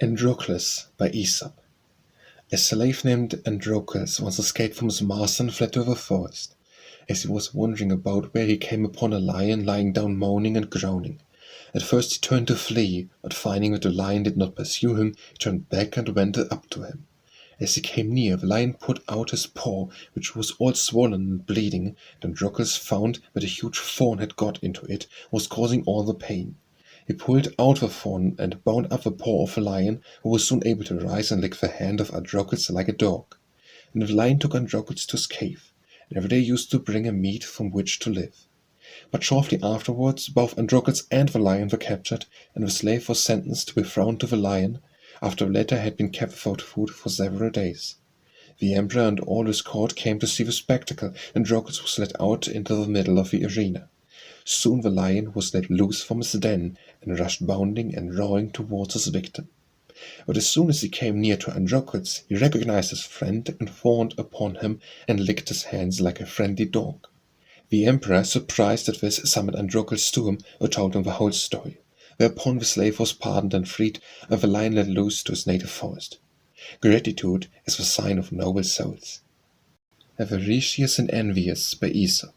Androcles by Aesop. A slave named Androcles once escaped from his master and fled to the forest. As he was wandering about there, he came upon a lion lying down moaning and groaning. At first he turned to flee, but finding that the lion did not pursue him, he turned back and went up to him. As he came near, the lion put out his paw, which was all swollen and bleeding, and Androcles found that a huge thorn had got into it, and was causing all the pain. He pulled out the thorn and bound up the paw of the lion, who was soon able to rise and lick the hand of Androcles like a dog. And the lion took Androcles to his cave, and every day used to bring him meat from which to live. But shortly afterwards, both Androcles and the lion were captured, and the slave was sentenced to be thrown to the lion, after the latter had been kept without food for several days. The emperor and all his court came to see the spectacle, and Androcles was led out into the middle of the arena. Soon the lion was let loose from his den, and rushed bounding and roaring towards his victim. But as soon as he came near to Androcles, he recognized his friend and fawned upon him and licked his hands like a friendly dog. The emperor, surprised at this, summoned Androcles to him, who told him the whole story. Thereupon the slave was pardoned and freed, and the lion let loose to his native forest. Gratitude is the sign of noble souls. Avaricious and Envious by Aesop.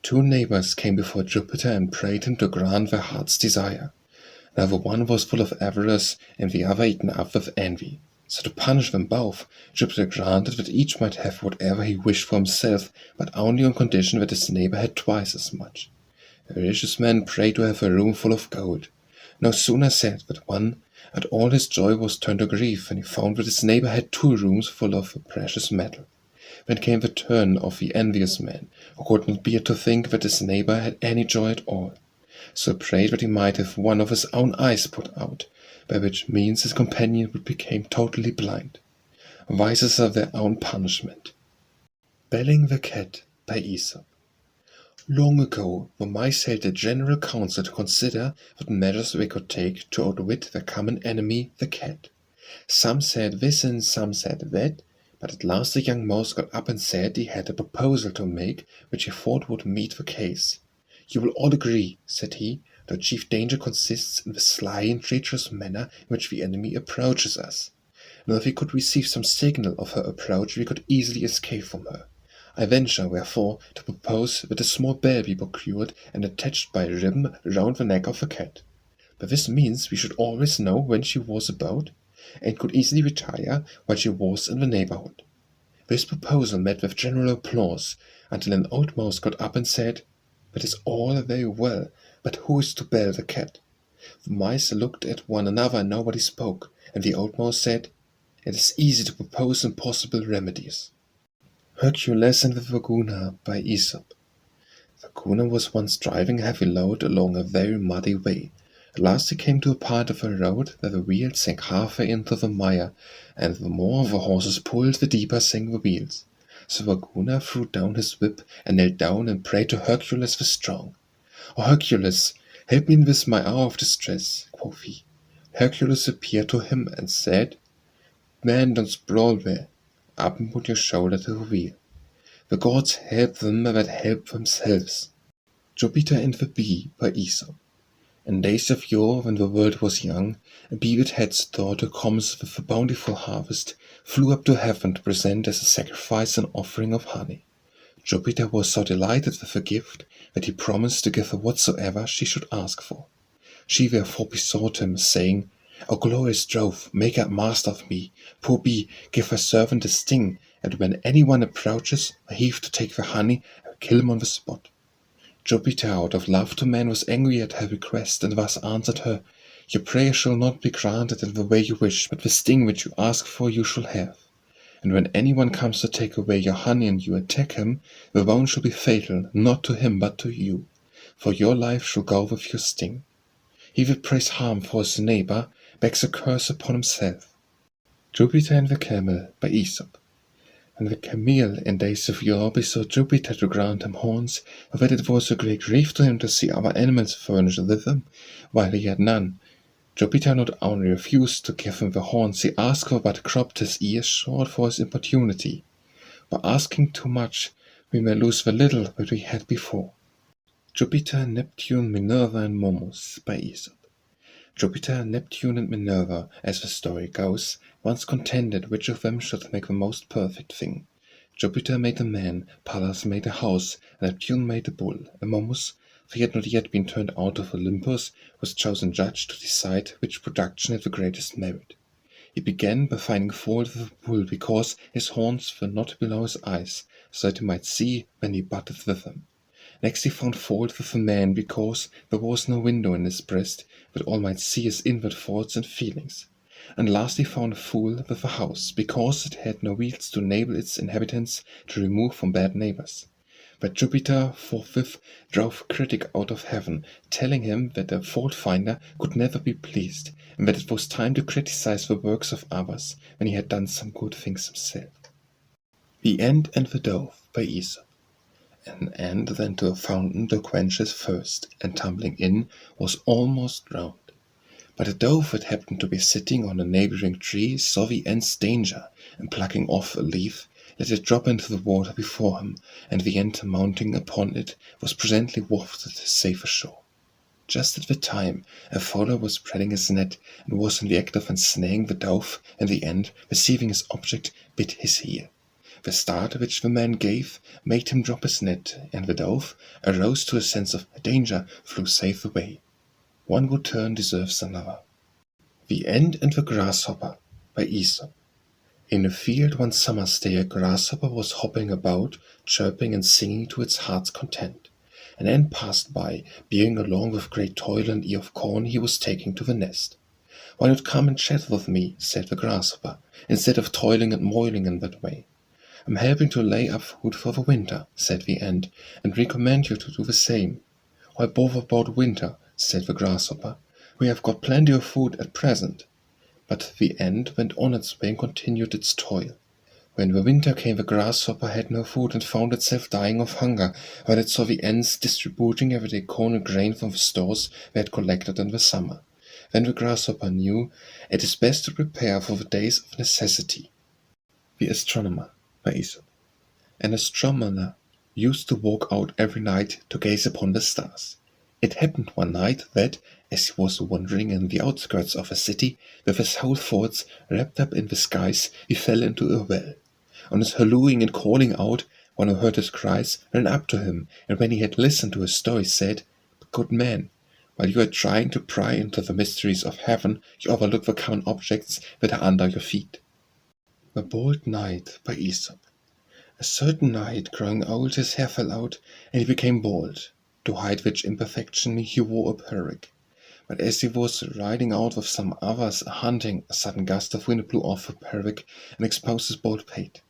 Two neighbors came before Jupiter and prayed him to grant their heart's desire. Now the one was full of avarice, and the other eaten up with envy. So to punish them both, Jupiter granted that each might have whatever he wished for himself, but only on condition that his neighbor had twice as much. The avaricious man prayed to have a room full of gold. No sooner said that one, and all his joy was turned to grief when he found that his neighbor had 2 rooms full of precious metal. Then came the turn of the envious man, who could not bear to think that his neighbor had any joy at all. So prayed that he might have one of his own eyes put out, by which means his companion would become totally blind. Vices are their own punishment. Belling the Cat by Aesop. Long ago, the mice held a general council to consider what measures they could take to outwit their common enemy, the cat. Some said this and some said that, but at last the young mouse got up and said he had a proposal to make which he thought would meet the case. "You will all agree," said he, "the chief danger consists in the sly and treacherous manner in which the enemy approaches us. Now if we could receive some signal of her approach, we could easily escape from her. I venture, therefore, to propose that a small bell be procured and attached by a ribbon round the neck of the cat. By this means we should always know when she was about, and could easily retire while she was in the neighborhood." This proposal met with general applause, until an old mouse got up and said, "That is all very well, but who is to bell the cat?" The mice looked at one another and nobody spoke, and the old mouse said, "It is easy to propose impossible remedies." Hercules and the Waggoner by Aesop. Falconer was once driving a heavy load along a very muddy way. At last he came to a part of the road where the wheels sank halfway into the mire, and the more the horses pulled, the deeper sank the wheels. So Waggoner threw down his whip and knelt down and prayed to Hercules the strong. "O Hercules, help me in this my hour of distress," quoth he. Hercules appeared to him and said, "Man, don't sprawl there. Up and put your shoulder to the wheel. The gods help them that help themselves." Jupiter and the Bee by Aesop. In days of yore, when the world was young, a bee that had stored her commerce with a bountiful harvest flew up to heaven to present as a sacrifice an offering of honey. Jupiter was so delighted with the gift that he promised to give her whatsoever she should ask for. She therefore besought him, saying, "O glorious Jove, make a master of me. Poor bee, give thy servant a sting, and when anyone approaches, I heave to take the honey and kill him on the spot." Jupiter, out of love to man, was angry at her request, and thus answered her, "Your prayer shall not be granted in the way you wish, but the sting which you ask for you shall have. And when anyone comes to take away your honey and you attack him, the wound shall be fatal, not to him but to you, for your life shall go with your sting. He that prays harm for his neighbor begs a curse upon himself." Jupiter and the Camel by Aesop. And the Camel in days of yore besought Jupiter to grant him horns, for that it was a great grief to him to see other animals furnished with them, while he had none. Jupiter not only refused to give him the horns he asked for, but cropped his ears short for his importunity. By asking too much, we may lose the little that we had before. Jupiter, Neptune, Minerva, and Momus by Aesop. Jupiter, Neptune, and Minerva, as the story goes, once contended which of them should make the most perfect thing. Jupiter made a man, Pallas made a house, and Neptune made a bull, and Momus, for he had not yet been turned out of Olympus, was chosen judge to decide which production had the greatest merit. He began by finding fault with the bull because his horns were not below his eyes, so that he might see when he butted with them. Next he found fault with the man because there was no window in his breast, that all might see his inward thoughts and feelings. And last he found a fool with the house, because it had no wheels to enable its inhabitants to remove from bad neighbors. But Jupiter forthwith drove a critic out of heaven, telling him that a fault-finder could never be pleased, and that it was time to criticize the works of others when he had done some good things himself. The Ant and the Dove by Aesop. An ant went to a fountain to quench his thirst, and tumbling in was almost drowned. But a dove that happened to be sitting on a neighboring tree saw the ant's danger, and plucking off a leaf, let it drop into the water before him, and the ant mounting upon it was presently wafted safe ashore. Just at the time a fowler was spreading his net, and was in the act of ensnaring the dove, and the ant, perceiving his object, bit his ear. The start which the man gave made him drop his net, and the dove, aroused to a sense of danger, flew safe away. One good turn deserves another. The Ant and the Grasshopper by Aesop. In a field one summer's day a grasshopper was hopping about, chirping and singing to its heart's content. An ant passed by, bearing along with great toil an ear of corn he was taking to the nest. "Why not come and chat with me," said the grasshopper, "instead of toiling and moiling in that way?" "I'm helping to lay up food for the winter," said the ant, "and recommend you to do the same." "Why bother about winter?" said the grasshopper. "We have got plenty of food at present." But the ant went on its way and continued its toil. When the winter came, the grasshopper had no food and found itself dying of hunger, while it saw the ants distributing every day corn and grain from the stores they had collected in the summer. Then the grasshopper knew it is best to prepare for the days of necessity. The Astronomer by Aesop. An astronomer used to walk out every night to gaze upon the stars. It happened one night that, as he was wandering in the outskirts of a city, with his whole thoughts wrapped up in the skies, he fell into a well. On his hallooing and calling out, one who heard his cries ran up to him, and when he had listened to his story, said, "Good man, while you are trying to pry into the mysteries of heaven, you overlook the common objects that are under your feet." The Bald Knight by Aesop. A certain knight, growing old, his hair fell out, and he became bald, to hide which imperfection he wore a periwig. But as he was riding out with some others hunting, a sudden gust of wind blew off the periwig and exposed his bald pate.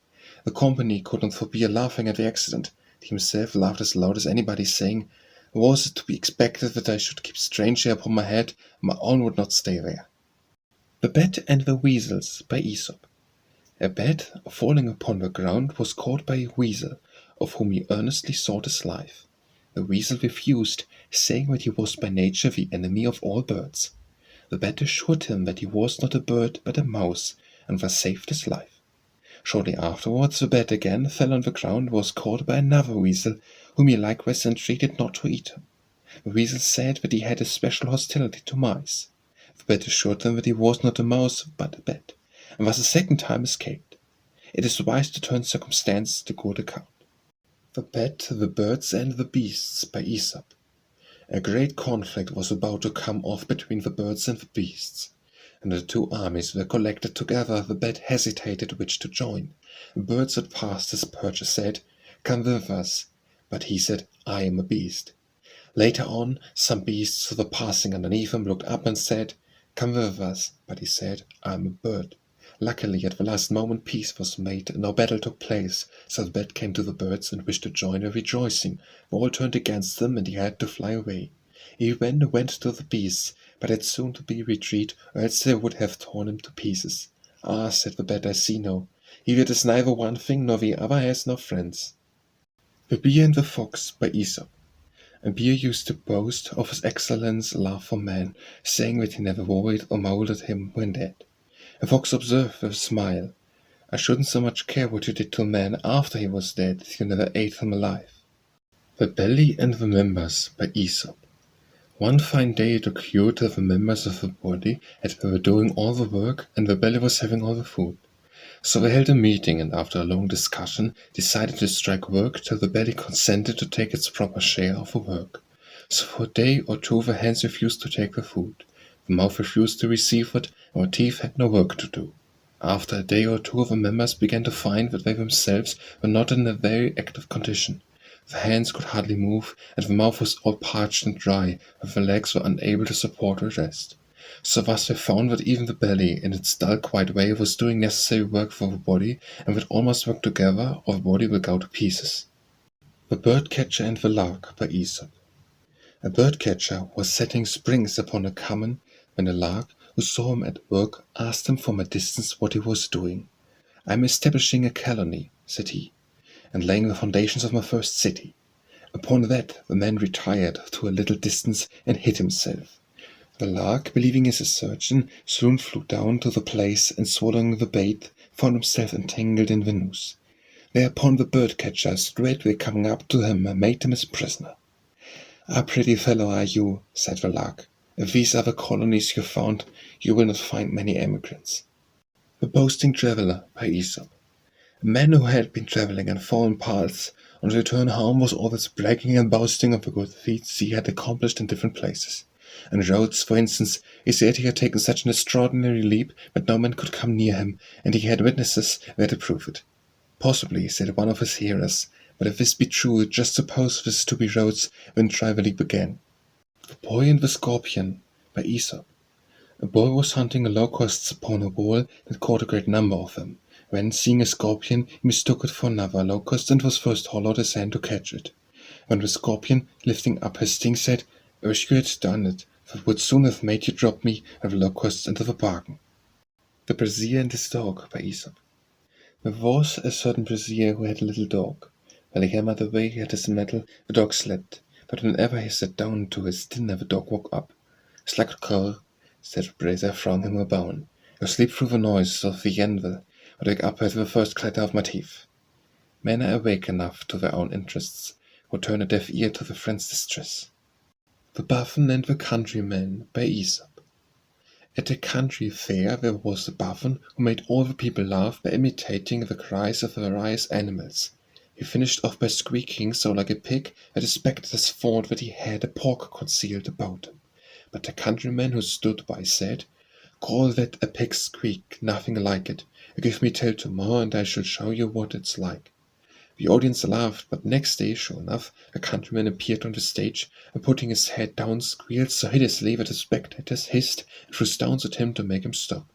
The company could not forbear laughing at the accident. He himself laughed as loud as anybody, saying, "Was it to be expected that I should keep strange hair upon my head? My own would not stay there." The Bat and the Weasels by Aesop. A bat, falling upon the ground, was caught by a weasel, of whom he earnestly sought his life. The weasel refused, saying that he was by nature the enemy of all birds. The bat assured him that he was not a bird but a mouse, and thus saved his life. Shortly afterwards the bat again fell on the ground and was caught by another weasel, whom he likewise entreated not to eat him. The weasel said that he had a special hostility to mice. The bat assured him that he was not a mouse but a bat, and thus a second time escaped. It is wise to turn circumstances to good account. The Bat, the Birds, and the Beasts by Aesop. A great conflict was about to come off between the birds and the beasts, and the two armies were collected together. The Bat hesitated which to join. The birds that passed his perch said, "Come with us," but he said, "I am a beast." Later on, some beasts who were passing underneath him looked up and said, "Come with us," but he said, "I am a bird." Luckily, at the last moment, peace was made, and no battle took place, so the bat came to the birds and wished to join their rejoicing. But all turned against them, and he had to fly away. He went to the beasts, but had soon to be retreat, or else they would have torn him to pieces. "Ah," said the bat, "I see now. He that is neither one thing nor the other has no friends." The Bear and the Fox by Aesop. A bear used to boast of his excellent love for man, saying that he never worried or molded him when dead. A fox observed with a smile, "I shouldn't so much care what you did to a man after he was dead if you never ate him alive." The Belly and the Members by Aesop. One fine day it occurred that the members of the body were doing all the work and the belly was having all the food. So they held a meeting and after a long discussion decided to strike work till the belly consented to take its proper share of the work. So for a day or two the hands refused to take the food, the mouth refused to receive it, and the teeth had no work to do. After a day or two the members began to find that they themselves were not in a very active condition. The hands could hardly move, and the mouth was all parched and dry, and the legs were unable to support or rest. So thus they found that even the belly, in its dull quiet way, was doing necessary work for the body, and would all must work together, or the body will go to pieces. The Birdcatcher and the Lark by Aesop. A birdcatcher was setting springs upon a common, when a lark, who saw him at work, asked him from a distance what he was doing. "I am establishing a colony," said he, "and laying the foundations of my first city." Upon that the man retired to a little distance and hid himself. The lark, believing his assertion, soon flew down to the place, and swallowing the bait, found himself entangled in the noose. Thereupon the birdcatcher, straightway coming up to him, made him his prisoner. "A pretty fellow are you," said the lark. "If these are the colonies you found, you will not find many emigrants." The Boasting Traveller by Aesop. A man who had been travelling in foreign parts, on his return home was always bragging and boasting of the good feats he had accomplished in different places. On roads, for instance, he said he had taken such an extraordinary leap that no man could come near him, and he had witnesses there to prove it. "Possibly," said one of his hearers, "but if this be true, just suppose this to be roads when try the leap again." The Boy and the Scorpion by Aesop. A boy was hunting locusts upon a wall that caught a great number of them, when, seeing a scorpion, he mistook it for another locust and was first hollowed his hand to catch it. When the scorpion, lifting up his sting, said, "I wish you had done it, for it would soon have made you drop me and the locusts into the bargain." The Brazier and his Dog by Aesop. There was a certain Brazier who had a little dog. While he hammered away at his metal, the dog slept, but whenever he sat down to his dinner the dog woke up. "Slack cur," said the Brazier, throwing him a bone. "You sleep through the noise of the anvil, or wake up at the first clatter of my teeth." Men are awake enough to their own interests, who turn a deaf ear to the friend's distress. The Buffoon and the Countryman by Aesop. At a country fair there was a Buffoon who made all the people laugh by imitating the cries of various animals. He finished off by squeaking so like a pig that the spectators thought that he had a pork concealed about him. But the Countryman who stood by said, "Call that a pig's squeak, nothing like it. Give me till tomorrow and I shall show you what it's like." The audience laughed, but next day, sure enough, a countryman appeared on the stage, and putting his head down, squealed so hideously that the spectators hissed and threw stones at him to make him stop.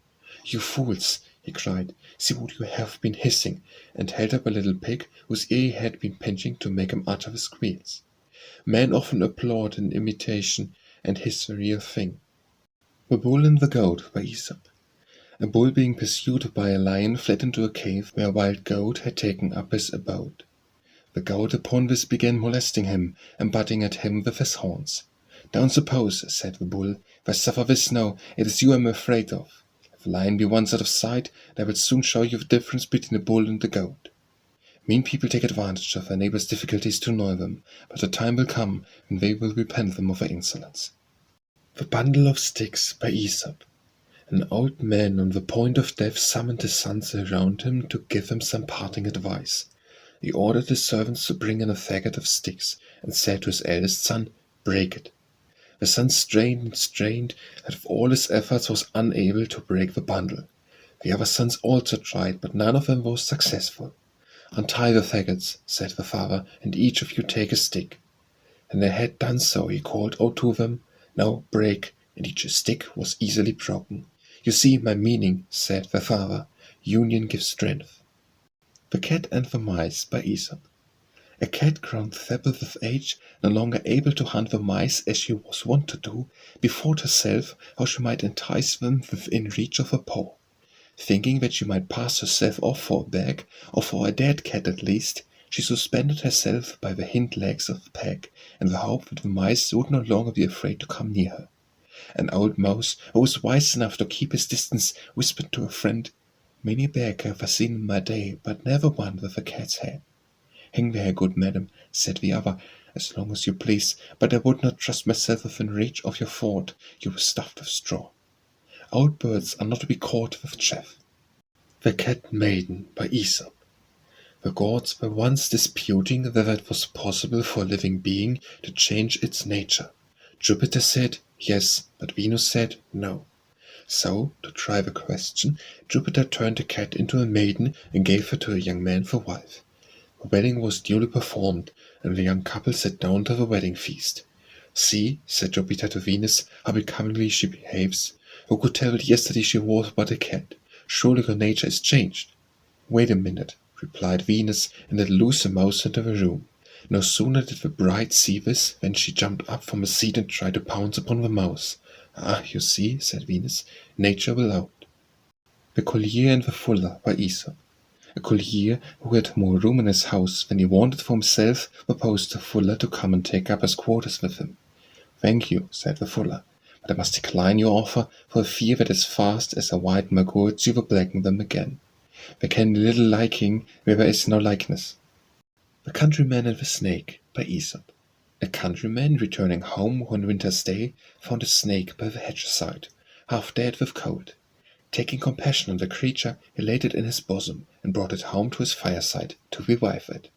"You fools!" he cried, "see what you have been hissing," and held up a little pig whose ear he had been pinching to make him utter the squeals. Men often applaud in imitation, and hiss the real thing. The Bull and the Goat by Aesop. A bull being pursued by a lion fled into a cave where a wild goat had taken up his abode. The goat upon this began molesting him, and butting at him with his horns. "Don't suppose," said the bull, "if I suffer this now, it is you I am afraid of. If the lion be once out of sight, I will soon show you the difference between the bull and the goat." Mean people take advantage of their neighbors' difficulties to annoy them, but the time will come when they will repent them of their insolence. The Bundle of Sticks by Aesop. An old man on the point of death summoned his sons around him to give him some parting advice. He ordered his servants to bring in a faggot of sticks, and said to his eldest son, "Break it." The son strained and strained, and with all his efforts was unable to break the bundle. The other sons also tried, but none of them was successful. "Untie the faggots," said the father, "and each of you take a stick." When they had done so, he called out to them, "Now break," and each stick was easily broken. "You see my meaning," said the father. "Union gives strength." The Cat and the Mice by Aesop. A cat grown feeble with age, no longer able to hunt the mice as she was wont to do, bethought herself how she might entice them within reach of her paw. Thinking that she might pass herself off for a bag, or for a dead cat at least, she suspended herself by the hind legs of the pack, in the hope that the mice would no longer be afraid to come near her. An old mouse, who was wise enough to keep his distance, whispered to a friend, "Many a bear have I seen in my day, but never one with a cat's head." "Hang there, good madam," said the other, "As long as you please, but I would not trust myself within reach of your fort. You were stuffed with straw. Old birds are not to be caught with chaff." The Cat Maiden by Aesop. The gods were once disputing whether it was possible for a living being to change its nature. Jupiter said yes, but Venus said no. So, to try the question, Jupiter turned the cat into a maiden and gave her to a young man for wife. The wedding was duly performed, and the young couple sat down to the wedding feast. "See," said Jupiter to Venus, "how becomingly she behaves. Who could tell that yesterday she was but a cat? Surely her nature is changed." "Wait a minute," replied Venus, and let loose a mouse into the room. No sooner did the bride see this than she jumped up from her seat and tried to pounce upon the mouse. "Ah, you see," said Venus, "nature will out." The Collier and the Fuller by Aesop. A collier who had more room in his house than he wanted for himself proposed to Fuller to come and take up his quarters with him. "Thank you," said the Fuller, "but I must decline your offer for fear that as fast as I whiten my goods you will blacken them again. There can be little liking where there is no likeness." The Countryman and the Snake by Aesop. A countryman returning home one winter's day found a snake by the hedge side, half dead with cold. Taking compassion on the creature, he laid it in his bosom and brought it home to his fireside to revive it.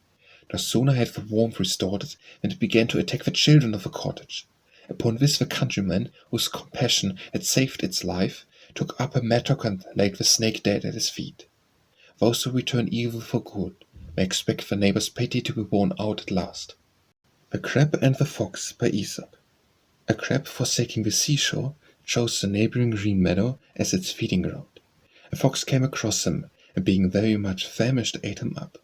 No sooner had the warmth restored it than it began to attack the children of the cottage. Upon this the countryman, whose compassion had saved its life, took up a mattock and laid the snake dead at his feet. Those who return evil for good may expect the neighbor's pity to be worn out at last. The Crab and the Fox by Aesop. A crab, forsaking the seashore, chose the neighboring green meadow as its feeding ground. A fox came across him, and being very much famished ate him up.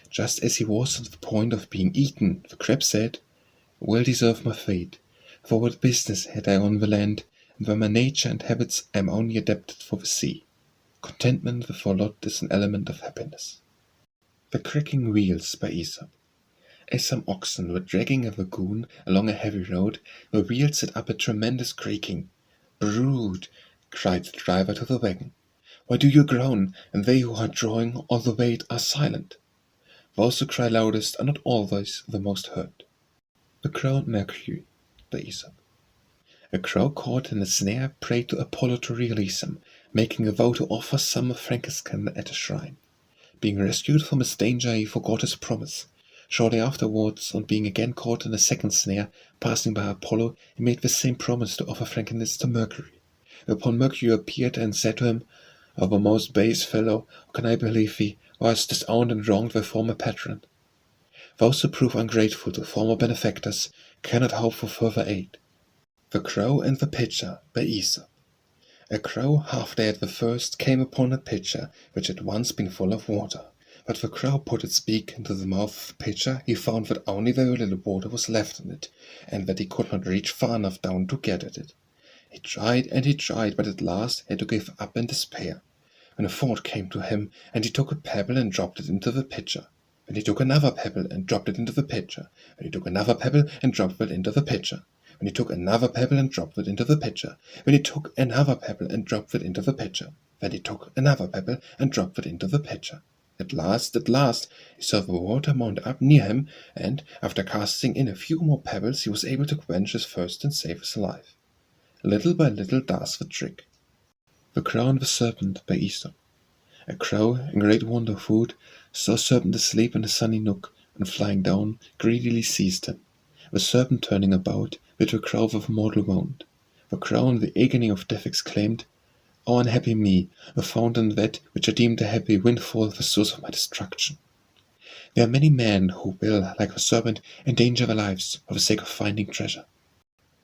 Just as he was on the point of being eaten, the crab said, "Well deserve my fate, for what business had I on the land, and by my nature and habits I am only adapted for the sea. Contentment with our lot is an element of happiness." The Creaking Wheels by Aesop. As some oxen were dragging a wagon along a heavy road, the wheels set up a tremendous creaking. "Brood!" cried the driver to the wagon. "Why do you groan, and they who are drawing all the weight are silent?" Those who cry loudest are not always the most hurt. The Crow and Mercury by Aesop. A crow caught in a snare prayed to Apollo to release him, making a vow to offer some franciscan at a shrine. Being rescued from his danger, he forgot his promise. Shortly afterwards, on being again caught in a second snare, passing by Apollo, he made the same promise to offer frankincense to Mercury. Whereupon Mercury appeared and said to him, "O thou most base fellow, how can I believe thee? Thou hast disowned and wronged thy former patron." Those who prove ungrateful to former benefactors cannot hope for further aid. The Crow and the Pitcher by Aesop. A crow, half dead the first, came upon a pitcher which had once been full of water. But the crow put its beak into the mouth of the pitcher. He found that only very little water was left in it, and that he could not reach far enough down to get at it. He tried and he tried, but at last had to give up in despair. When a thought came to him, and he took a pebble and dropped it into the pitcher. Then he took another pebble and dropped it into the pitcher. Then he took another pebble and dropped it into the pitcher. When he took another pebble and dropped it into the pitcher. When he took another pebble and dropped it into the pitcher. Then he took another pebble and dropped it into the pitcher. At last, he saw the water mount up near him, and, after casting in a few more pebbles, he was able to quench his thirst and save his life. Little by little does the trick. The Crow and the Serpent by Aesop. A crow, in great want of food, saw a serpent asleep in a sunny nook, and flying down, greedily seized him. The serpent, turning about, bit the crow with a mortal wound. The crow, in the agony of death, exclaimed, "O unhappy me, who found in that which I deemed a happy windfall the source of my destruction." There are many men who will, like the serpent, endanger their lives for the sake of finding treasure.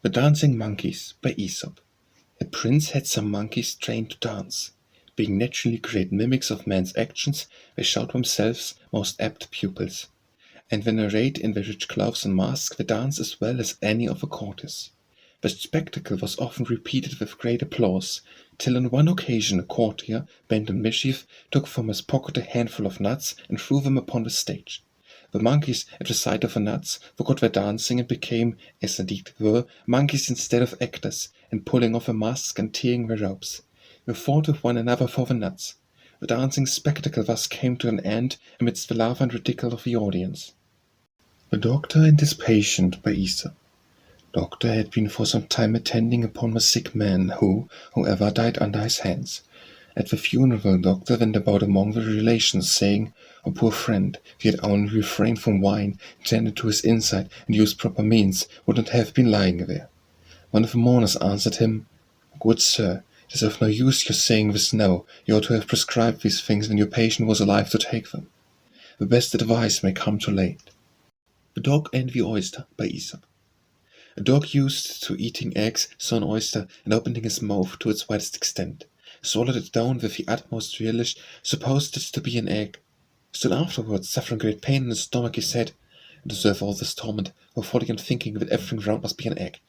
The Dancing Monkeys by Aesop. A prince had some monkeys trained to dance. Being naturally great mimics of men's actions, they showed themselves most apt pupils, and when arrayed in their rich clothes and masks, they danced as well as any of the courtiers. The spectacle was often repeated with great applause, till on one occasion a courtier, bent on mischief, took from his pocket a handful of nuts and threw them upon the stage. The monkeys, at the sight of the nuts, forgot their dancing and became, as indeed they were, monkeys instead of actors, and pulling off their masks and tearing their robes. They fought with one another for the nuts. The dancing spectacle thus came to an end amidst the laugh and ridicule of the audience. The Doctor and His Patient by Aesop. Doctor had been for some time attending upon a sick man who, however, died under his hands. At the funeral, Doctor went about among the relations, saying, "O poor friend, if he had only refrained from wine, tended to his inside, and used proper means, would not have been lying there." One of the mourners answered him, "Good sir, it is of no use your saying this now. You ought to have prescribed these things when your patient was alive to take them. The best advice may come too late." The Dog and the Oyster by Aesop. A dog used to eating eggs saw an oyster, and opening his mouth to its widest extent, swallowed it down with the utmost relish, supposed it to be an egg. Soon afterwards, suffering great pain in his stomach, he said, "I deserve all this torment for falling and thinking that everything round must be an egg.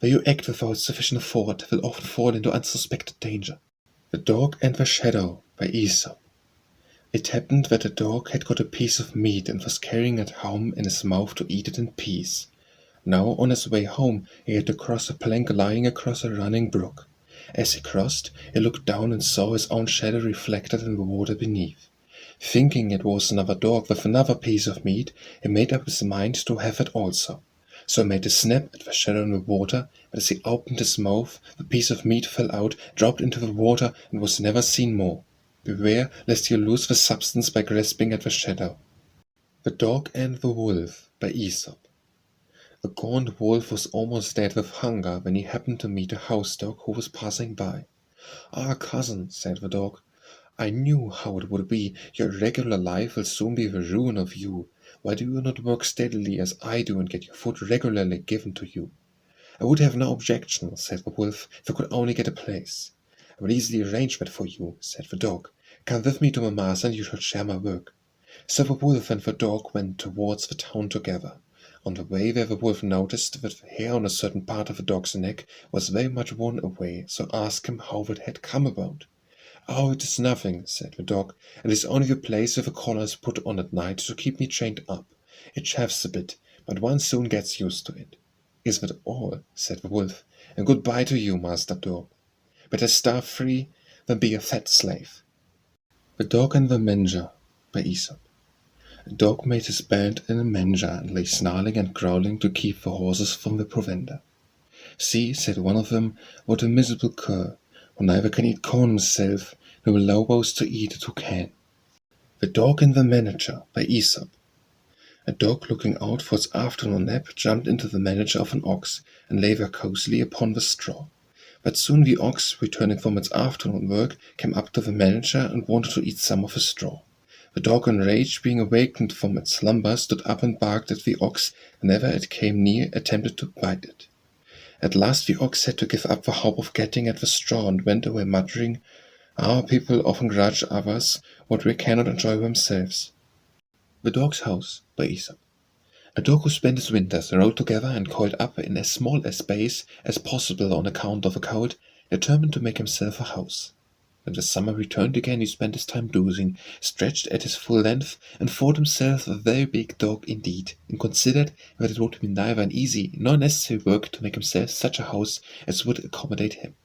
They who act without sufficient thought will often fall into unsuspected danger." The Dog and the Shadow by Aesop. It happened that a dog had got a piece of meat and was carrying it home in his mouth to eat it in peace. Now, on his way home, he had to cross a plank lying across a running brook. As he crossed, he looked down and saw his own shadow reflected in the water beneath. Thinking it was another dog with another piece of meat, he made up his mind to have it also. So he made a snap at the shadow in the water, but as he opened his mouth, the piece of meat fell out, dropped into the water, and was never seen more. Beware lest you lose the substance by grasping at the shadow. The Dog and the Wolf by Aesop. A gaunt wolf was almost dead with hunger when he happened to meet a house dog who was passing by. "Ah, cousin," said the dog, "I knew how it would be. Your irregular life will soon be the ruin of you. Why do you not work steadily as I do and get your food regularly given to you?" "I would have no objection," said the wolf, "if I could only get a place." "I will easily arrange that for you," said the dog. "Come with me to my master and you shall share my work." So the wolf and the dog went towards the town together. On the way there the wolf noticed that the hair on a certain part of the dog's neck was very much worn away, so asked him how it had come about. "Oh, it is nothing," said the dog. "It is only the place where the collar is put on at night to keep me chained up. It chafes a bit, but one soon gets used to it." "Is that all?" said the wolf. "And goodbye to you, master dog. Better starve free than be a fat slave." The Dog and the Manger by Aesop. A dog made his bed in a manger and lay snarling and growling to keep the horses from the provender. "See," said one of them, "what a miserable cur, who neither can eat corn himself, nor allow those to eat it who can." The Dog and the Manager by Aesop. A dog looking out for its afternoon nap jumped into the manger of an ox, and lay there cosily upon the straw. But soon the ox, returning from its afternoon work, came up to the manger and wanted to eat some of the straw. The dog, enraged, being awakened from its slumber, stood up and barked at the ox, and whenever it came near, attempted to bite it. At last the ox had to give up the hope of getting at the straw, and went away muttering, "Our people often grudge others what they cannot enjoy themselves." The Dog's House by Aesop. A dog who spent his winters rolled together and coiled up in as small a space as possible on account of a cold, determined to make himself a house. When the summer returned again, he spent his time dozing, stretched at his full length, and thought himself a very big dog indeed, and considered that it would be neither an easy nor necessary work to make himself such a house as would accommodate him.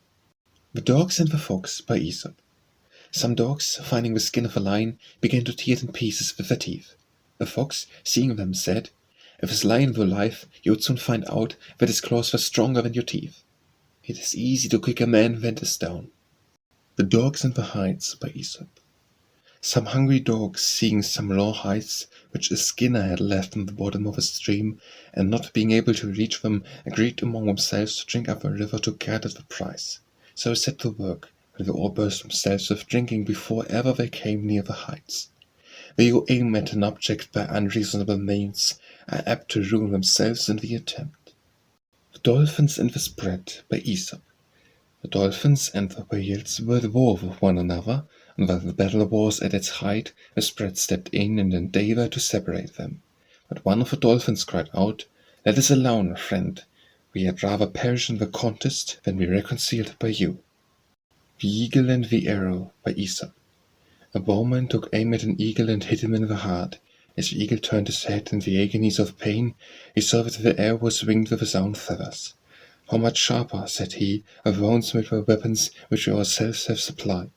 The Dogs and the Fox by Aesop. Some dogs, finding the skin of a lion, began to tear it in pieces with their teeth. A fox, seeing them, said, "If this lion were alive, you would soon find out that his claws were stronger than your teeth. It is easy to kick a man when it is down." The Dogs and the Hides by Aesop. Some hungry dogs, seeing some raw hides which a skinner had left in the bottom of a stream, and not being able to reach them, agreed among themselves to drink up a river to get at the prize. So they set to work, and they all burst themselves with drinking before ever they came near the hides. They who aim at an object by unreasonable means are apt to ruin themselves in the attempt. The Dolphins and the Sprat by Aesop. The dolphins and the whales were at war with one another, and while the battle was at its height, the Sprat stepped in and endeavored to separate them. But one of the dolphins cried out, "Let us alone, friend. We had rather perish in the contest than be reconciled by you." The Eagle and the Arrow by Aesop. A bowman took aim at an eagle and hit him in the heart. As the eagle turned his head in the agonies of pain, he saw that the arrow was winged with his own feathers. "How much sharper," said he, "are wounds made by weapons which we ourselves have supplied."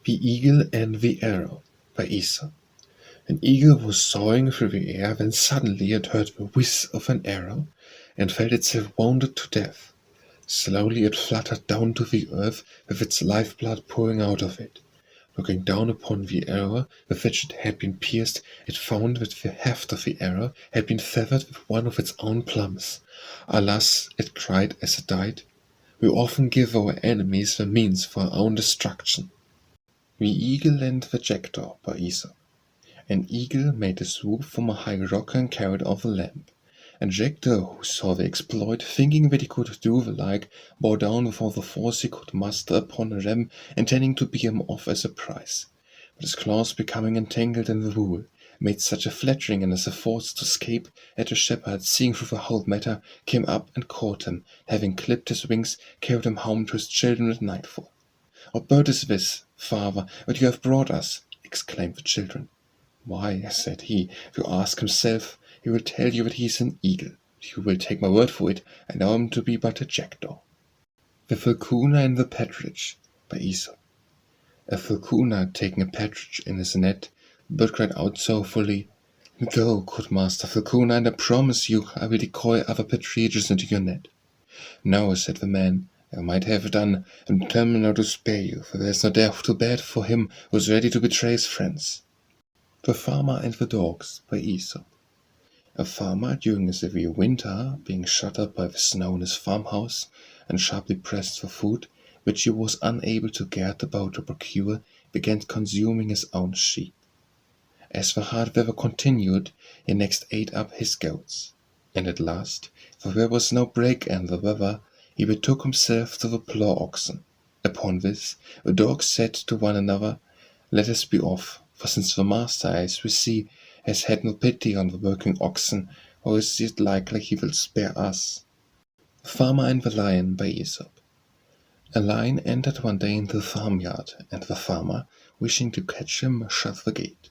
The Eagle and the Arrow by Aesop. An eagle was soaring through the air when suddenly it heard the whiz of an arrow and felt itself wounded to death. Slowly it fluttered down to the earth with its lifeblood pouring out of it. Looking down upon the arrow with which it had been pierced, it found that the haft of the arrow had been feathered with one of its own plumes. Alas, it cried as it died, we often give our enemies the means for our own destruction. The Eagle and the Jackdaw by Aesop. An eagle made a swoop from a high rock and carried off a lamb. And Jackdaw, who saw the exploit, thinking that he could do the like, bore down with all the force he could muster upon a ram, intending to beat him off as a prize. But his claws, becoming entangled in the wool, made such a flattering and as a force to escape, that the shepherd, seeing through the whole matter, came up and caught him, having clipped his wings, carried him home to his children at nightfall. "What bird is this, father, that you have brought us?" exclaimed the children. "Why," said he, "if you ask himself, he will tell you that he is an eagle. But you will take my word for it, I know him to be but a jackdaw." The Falconer and the Partridge by Aesop. A falconer, taking a partridge in his net, the bird cried out sorrowfully, "Go, good master falconer, and I promise you I will decoy other partridges into your net." "No," said the man, "I might have done, and determined now to spare you, for there is no death too bad for him who is ready to betray his friends." The Farmer and the Dogs by Aesop. A farmer, during a severe winter, being shut up by the snow in his farmhouse, and sharply pressed for food, which he was unable to get about to procure, began consuming his own sheep. As the hard weather continued, he next ate up his goats, and at last, for there was no break in the weather, he betook himself to the plough oxen. Upon this, the dogs said to one another, "Let us be off, for since the master, as we see, has had no pity on the working oxen, how is it likely he will spare us?" The Farmer and the Lion by Aesop. A lion entered one day into the farmyard, and the farmer, wishing to catch him, shut the gate.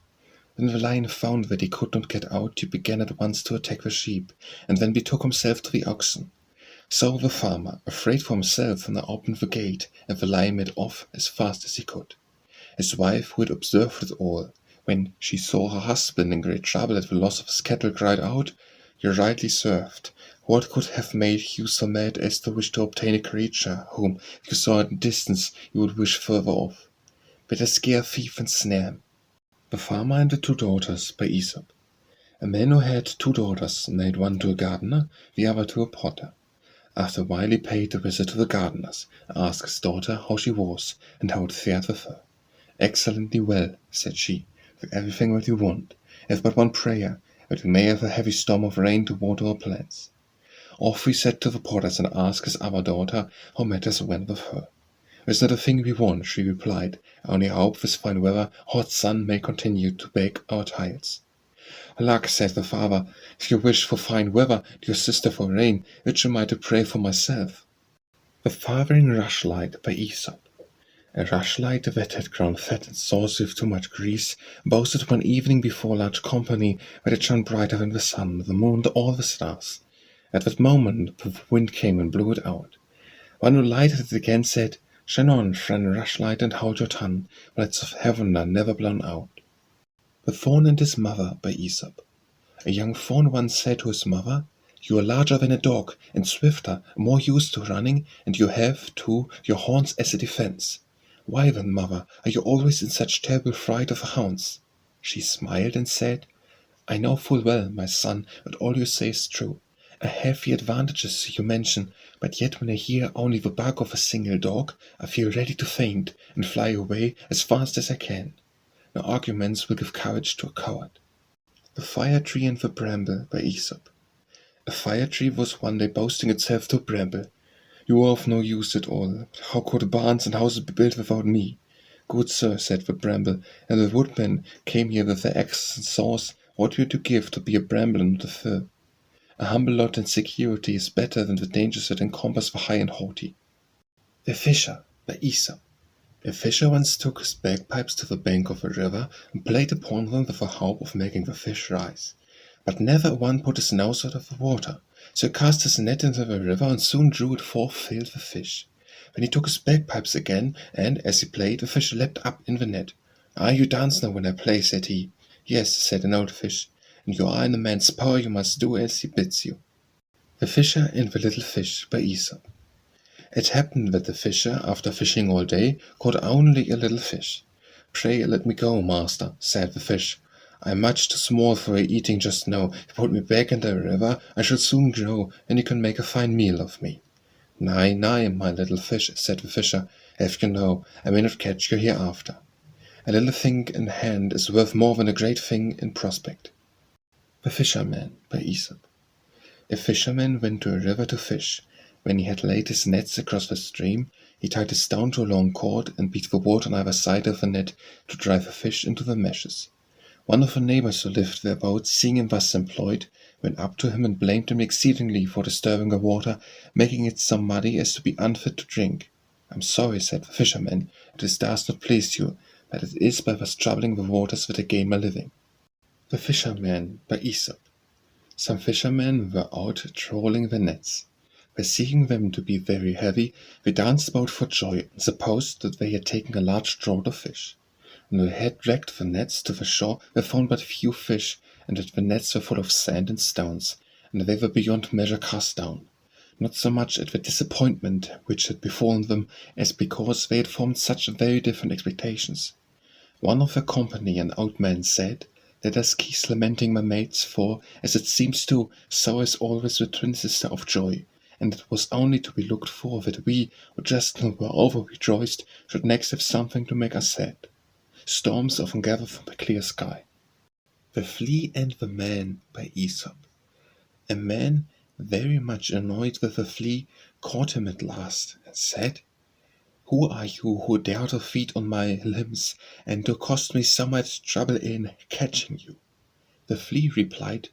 When the lion found that he could not get out, he began at once to attack the sheep, and then betook himself to the oxen. So the farmer, afraid for himself, now opened the gate, and the lion made off as fast as he could. His wife, who had observed it all, when she saw her husband in great trouble at the loss of his cattle, cried out, "You are rightly served. What could have made you so mad as to wish to obtain a creature, whom, if you saw at a distance, you would wish further off? Better scare thief and snare him." The Farmer and the Two Daughters by Aesop. A man who had two daughters made one to a gardener, the other to a potter. After a while he paid a visit to the gardener's, and asked his daughter how she was, and how it fared with her. "Excellently well," said she, "with everything that you want. I have but one prayer, that we may have a heavy storm of rain to water our plants." Off we set to the potter's and asked his other daughter how matters went with her. "There is not a thing we want," she replied. "I only hope this fine weather, hot sun, may continue to bake our tiles." "Alack," said the father, "if you wish for fine weather, and your sister for rain, which am I to pray for myself?" The Farthing Rushlight by Aesop. A rushlight that had grown fat and saucy with too much grease boasted one evening before a large company that it shone brighter than the sun, the moon, and all the stars. At that moment the wind came and blew it out. One who lighted it again said, "Shine on, friend Rushlight, and hold your tongue, the lights of heaven are never blown out." The Fawn and his Mother by Aesop. A young fawn once said to his mother, "You are larger than a dog, and swifter, more used to running, and you have, too, your horns as a defense. Why then, mother, are you always in such terrible fright of the hounds?" She smiled and said, "I know full well, my son, that all you say is true. I have the advantages you mention, but yet when I hear only the bark of a single dog, I feel ready to faint, and fly away as fast as I can. No arguments will give courage to a coward." The Fir Tree and the Bramble by Aesop. A fir tree was one day boasting itself to a bramble. "You are of no use at all. How could barns and houses be built without me?" "Good sir," said the bramble, "and the woodmen came here with their axes and saws. What would you give to be a bramble and not a fir? A humble lot in security is better than the dangers that encompass the high and haughty." The Fisher by Aesop. A fisher once took his bagpipes to the bank of a river and played upon them with the hope of making the fish rise. But never one put his nose out of the water, so he cast his net into the river and soon drew it forth filled with fish. Then he took his bagpipes again, and, as he played, the fish leapt up in the net. "Ah, you dance now when I play," said he. Yes, said an old fish, and you are in a man's power, you must do as he bids you. The Fisher and the Little Fish by Aesop. It happened that the fisher, after fishing all day, caught only a little fish. Pray let me go, master, said the fish. I am much too small for your eating just now. If you put me back in the river, I shall soon grow, and you can make a fine meal of me. Nay, nay, my little fish, said the fisher, have you know, I may not catch you hereafter. A little thing in hand is worth more than a great thing in prospect. The Fisherman by Aesop. A fisherman went to a river to fish. When he had laid his nets across the stream, he tied a stone to a long cord and beat the water on either side of the net to drive the fish into the meshes. One of the neighbors who lived thereabout, seeing him thus employed, went up to him and blamed him exceedingly for disturbing the water, making it so muddy as to be unfit to drink. I am sorry, said the fisherman, if this does not please you, but it is by thus troubling the waters that I gain my living. The Fisherman by Aesop. Some fishermen were out trawling their nets. Perceiving them to be very heavy, they danced about for joy, and supposed that they had taken a large draught of fish. When they had dragged the nets to the shore, they found but few fish, and that the nets were full of sand and stones, and they were beyond measure cast down, not so much at the disappointment which had befallen them, as because they had formed such very different expectations. One of the company, an old man, said, Let us cease lamenting, my mates, for, as it seems to, so is always the twin sister of joy, and it was only to be looked for that we, who just now were over-rejoiced, should next have something to make us sad. Storms often gather from the clear sky. The Flea and the Man by Aesop. A man, very much annoyed with the flea, caught him at last, and said, Who are you who dare to feed on my limbs, and to cost me so much trouble in catching you? The flea replied,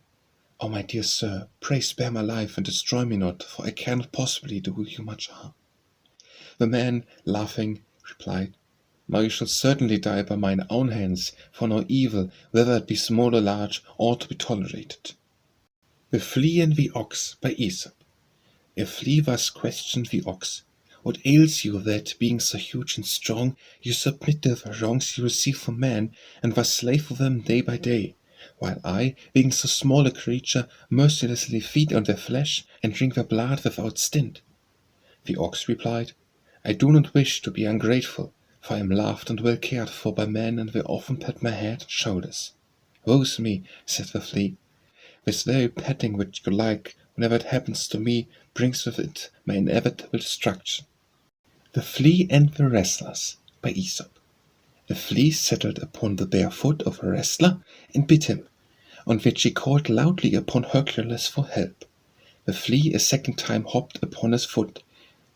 Oh, my dear sir, pray spare my life and destroy me not, for I cannot possibly do you much harm. The man, laughing, replied, Now you shall certainly die by mine own hands, for no evil, whether it be small or large, ought to be tolerated. The Flea and the Ox by Aesop. A flea thus questioned the ox, What ails you that, being so huge and strong, you submit to the wrongs you receive from man, and thus slave for them day by day, while I, being so small a creature, mercilessly feed on their flesh and drink their blood without stint? The ox replied, I do not wish to be ungrateful, for I am loved and well cared for by men, and they often pat my head and shoulders. Woe's me, said the flea, this very petting which you like, whenever it happens to me, brings with it my inevitable destruction. The Flea and the Wrestlers by Aesop. A flea settled upon the bare foot of a wrestler and bit him, on which he called loudly upon Hercules for help. The flea a second time hopped upon his foot.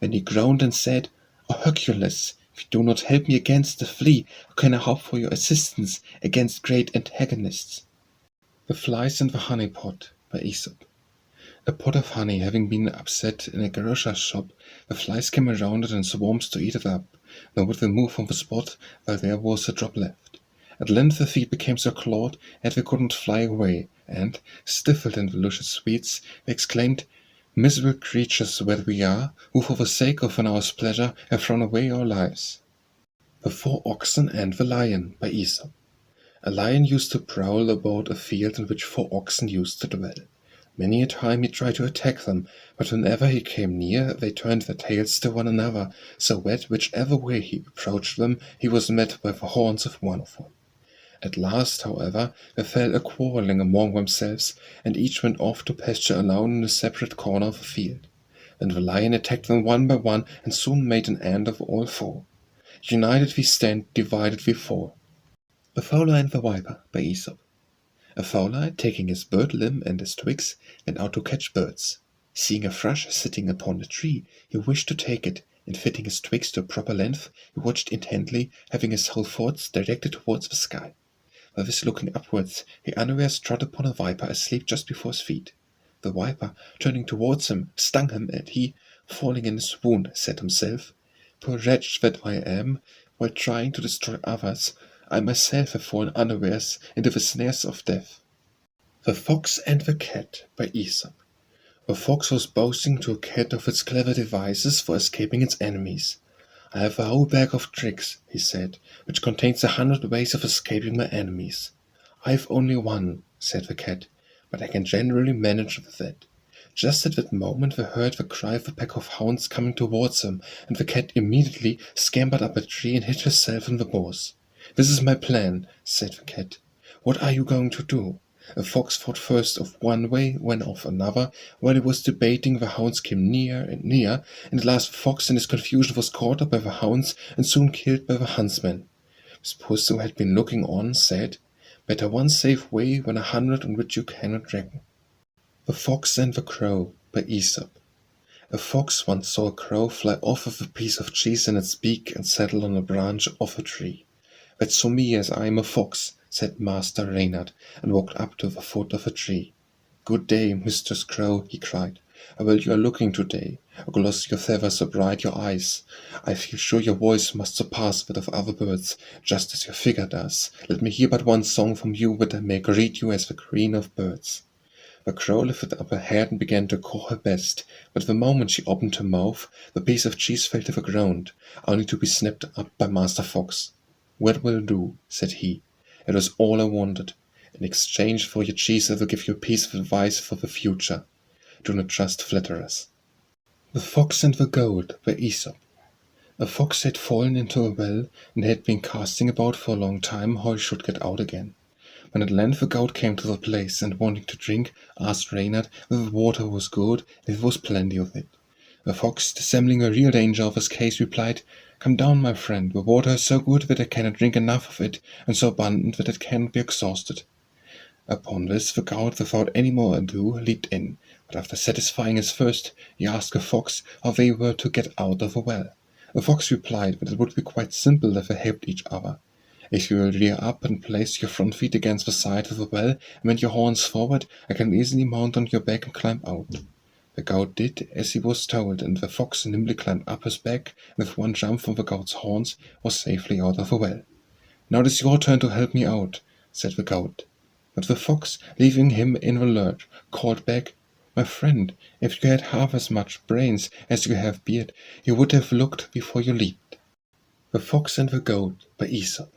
Then he groaned and said, O Hercules, if you do not help me against the flea, how can I hope for your assistance against great antagonists? The Flies in the Honey Pot by Aesop. A pot of honey having been upset in a grocer's shop, the flies came around it in swarms to eat it up, nor would they move from the spot while there was a drop left. At length the feet became so clawed that they could not fly away, and, stifled in the luscious sweets, they exclaimed, Miserable creatures that we are, who for the sake of an hour's pleasure have thrown away our lives. The Four Oxen and the Lion by Aesop. A lion used to prowl about a field in which 4 oxen used to dwell. Many a time he tried to attack them, but whenever he came near, they turned their tails to one another, so that whichever way he approached them, he was met by the horns of one of them. At last, however, they fell a quarrelling among themselves, and each went off to pasture alone in a separate corner of the field. Then the lion attacked them one by one, and soon made an end of all 4. United we stand, divided we fall. The Fowler and the Viper by Aesop. A fowler, taking his bird limb and his twigs, went out to catch birds. Seeing a thrush sitting upon a tree, he wished to take it, and fitting his twigs to a proper length, he watched intently, having his whole thoughts directed towards the sky. While this looking upwards, he unawares trod upon a viper asleep just before his feet. The viper, turning towards him, stung him, and he, falling in a swoon, said to himself, Poor wretch that I am, while trying to destroy others, I myself have fallen unawares into the snares of death. The Fox and the Cat by Aesop. A fox was boasting to a cat of its clever devices for escaping its enemies. I have a whole bag of tricks, he said, which contains 100 ways of escaping my enemies. "I've only one," said the cat, "but I can generally manage with that." Just at that moment they heard the cry of a pack of hounds coming towards them, and the cat immediately scampered up a tree and hid herself in the boughs. "This is my plan," said the cat. "What are you going to do?" A fox thought first of one way, then of another. While he was debating, the hounds came near and near, and at last the fox in his confusion was caught up by the hounds and soon killed by the huntsmen. Miss Puss, who had been looking on, said, "Better one safe way than 100 on which you cannot reckon." The Fox and the Crow by Aesop. A fox once saw a crow fly off with a piece of cheese in its beak and settle on a branch of a tree. "That's for me, as I am a fox," said Master Reynard, and walked up to the foot of a tree. "Good day, Mistress Crow," he cried. "How well you are looking today. How gloss your feathers, so bright your eyes. I feel sure your voice must surpass that of other birds, just as your figure does. Let me hear but one song from you, that I may greet you as the Queen of Birds." The crow lifted up her head and began to caw her best, but the moment she opened her mouth, the piece of cheese fell to the ground, only to be snapped up by Master Fox. "That will do," said he. "It was all I wanted. In exchange for your cheese I will give you a piece of advice for the future. Do not trust flatterers." The Fox and the Goat by Aesop. A fox had fallen into a well and had been casting about for a long time how he should get out again. When at length the goat came to the place, and wanting to drink, asked Reynard if the water was good and if there was plenty of it. The fox, dissembling a real danger of his case, replied, "Come down, my friend, the water is so good that I cannot drink enough of it, and so abundant that it cannot be exhausted." Upon this the goat, without any more ado, leaped in, but after satisfying his thirst, he asked the fox how they were to get out of the well. The fox replied that it would be quite simple if they helped each other. "If you will rear up and place your front feet against the side of the well and bend your horns forward, I can easily mount on your back and climb out." The goat did as he was told, and the fox nimbly climbed up his back, and with one jump from the goat's horns was safely out of the well. "Now it is your turn to help me out," said the goat. But the fox, leaving him in the lurch, called back, "My friend, if you had half as much brains as you have beard, you would have looked before you leaped." The Fox and the Goat by Aesop.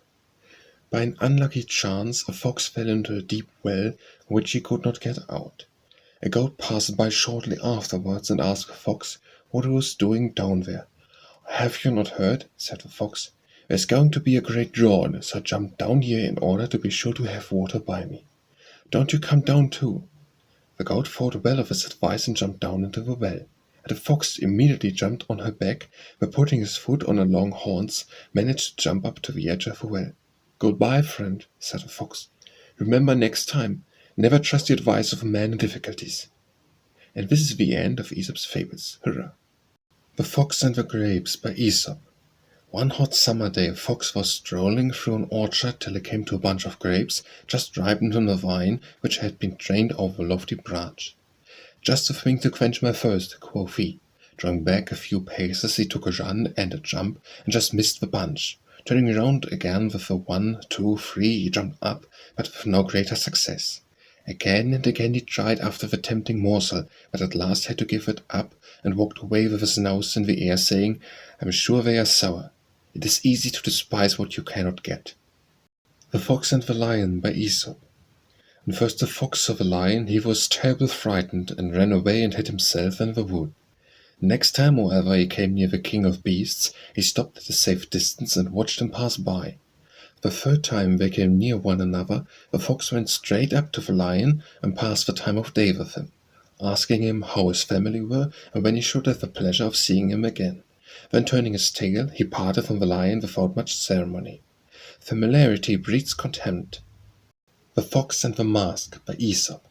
By an unlucky chance, a fox fell into a deep well, which he could not get out. A goat passed by shortly afterwards and asked the fox what he was doing down there. "Have you not heard?" said the fox. "There's going to be a great drought, so I jumped down here in order to be sure to have water by me. Don't you come down too." The goat thought well of his advice and jumped down into the well. And the fox immediately jumped on her back, but putting his foot on her long horns, managed to jump up to the edge of the well. "Goodbye, friend," said the fox. "Remember next time, never trust the advice of a man in difficulties." And this is the end of Aesop's fables. Hurrah! The Fox and the Grapes by Aesop. One hot summer day a fox was strolling through an orchard till he came to a bunch of grapes just ripened on the vine, which had been trained over a lofty branch. "Just the thing to quench my thirst," quoth he. Drawing back a few paces, he took a run and a jump, and just missed the bunch. Turning round again with a 1, 2, 3, he jumped up, but with no greater success. Again and again he tried after the tempting morsel, but at last had to give it up, and walked away with his nose in the air, saying, "I'm sure they are sour. It is easy to despise what you cannot get." The Fox and the Lion by Aesop. When first the fox saw the lion, he was terribly frightened, and ran away and hid himself in the wood. Next time, however, he came near the king of beasts, he stopped at a safe distance and watched him pass by. The third time they came near one another, the fox went straight up to the lion and passed the time of day with him, asking him how his family were and when he should have the pleasure of seeing him again. Then turning his tail, he parted from the lion without much ceremony. Familiarity breeds contempt. The Fox and the Mask by Aesop.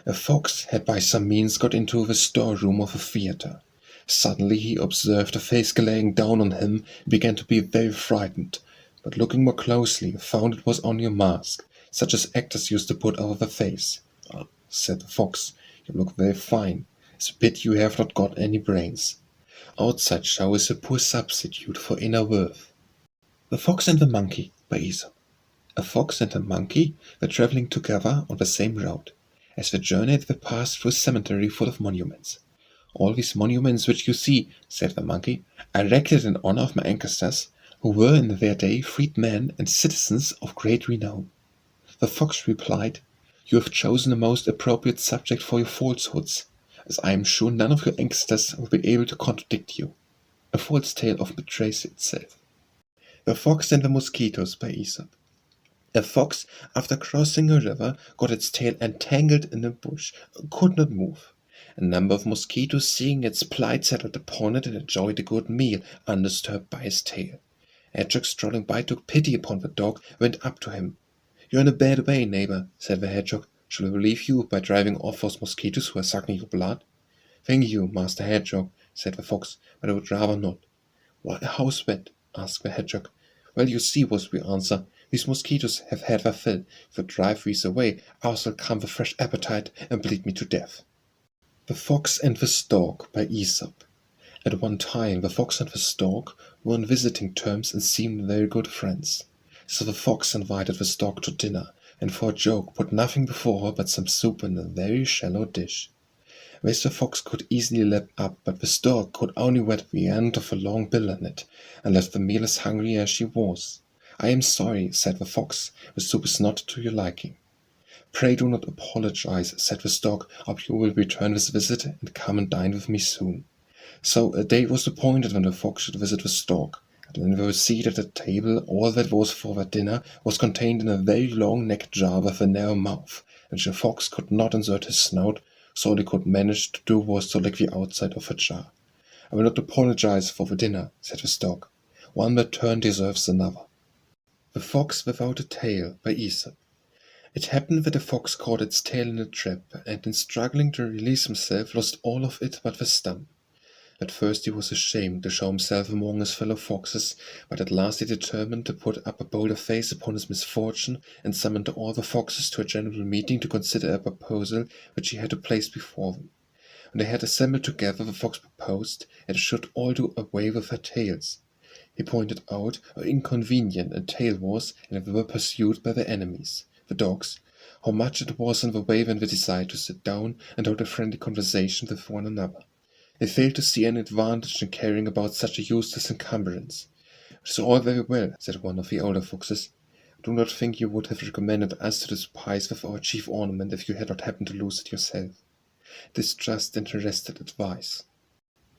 A fox had by some means got into the storeroom of a theatre. Suddenly he observed a face glaring down on him and began to be very frightened, but looking more closely found it was only a mask, such as actors used to put over their face. "Ah," said the fox, "you look very fine. It's a pity you have not got any brains. Outside show is a poor substitute for inner worth." The Fox and the Monkey by Aesop. A fox and a monkey were travelling together on the same road. As they journeyed, they passed through a cemetery full of monuments. "All these monuments which you see," said the monkey, "are erected in honor of my ancestors, who were in their day freed men and citizens of great renown." The fox replied, "You have chosen the most appropriate subject for your falsehoods, as I am sure none of your youngsters will be able to contradict you. A false tale often betrays itself." The Fox and the Mosquitoes by Aesop. A fox, after crossing a river, got its tail entangled in a bush, and could not move. A number of mosquitoes, seeing its plight, settled upon it and enjoyed a good meal, undisturbed by his tail. A hedgehog strolling by took pity upon the dog, went up to him. "You are in a bad way, neighbor," said the hedgehog. "Shall I relieve you by driving off those mosquitoes who are sucking your blood?" "Thank you, Master Hedgehog," said the fox, "but I would rather not." "Why, how's that?" asked the hedgehog. "Well, you see," was the answer, "these mosquitoes have had their fill. If I drive these away, ours will come with fresh appetite and bleed me to death." The Fox and the Stork by Aesop. At one time the fox and the stork were on visiting terms and seemed very good friends. So the fox invited the stork to dinner, and for a joke put nothing before her but some soup in a very shallow dish. This the fox could easily lap up, but the stork could only wet the end of a long bill in it, and left the meal as hungry as she was. "I am sorry," said the fox, "the soup is not to your liking." "Pray do not apologize," said the stork, "or you will return this visit and come and dine with me soon." So a day was appointed when the fox should visit the stork, and when they were seated at table, all that was for their dinner was contained in a very long-necked jar with a narrow mouth, which the fox could not insert his snout, so all he could manage to do was to lick the outside of the jar. "I will not apologize for the dinner," said the stork. "One that turn deserves another." The Fox Without a Tail by Aesop. It happened that a fox caught its tail in a trap, and in struggling to release himself lost all of it but the stump. At first he was ashamed to show himself among his fellow foxes, but at last he determined to put up a bolder face upon his misfortune, and summoned all the foxes to a general meeting to consider a proposal which he had to place before them. When they had assembled together, the fox proposed that they should all do away with their tails. He pointed out how inconvenient a tail was, and if they were pursued by their enemies, the dogs, how much it was in the way when they desired to sit down and hold a friendly conversation with one another. They failed to see any advantage in carrying about such a useless encumbrance. "It is all very well," said one of the older foxes. "I do not think you would have recommended us to despise with our chief ornament if you had not happened to lose it yourself." This just interested advice.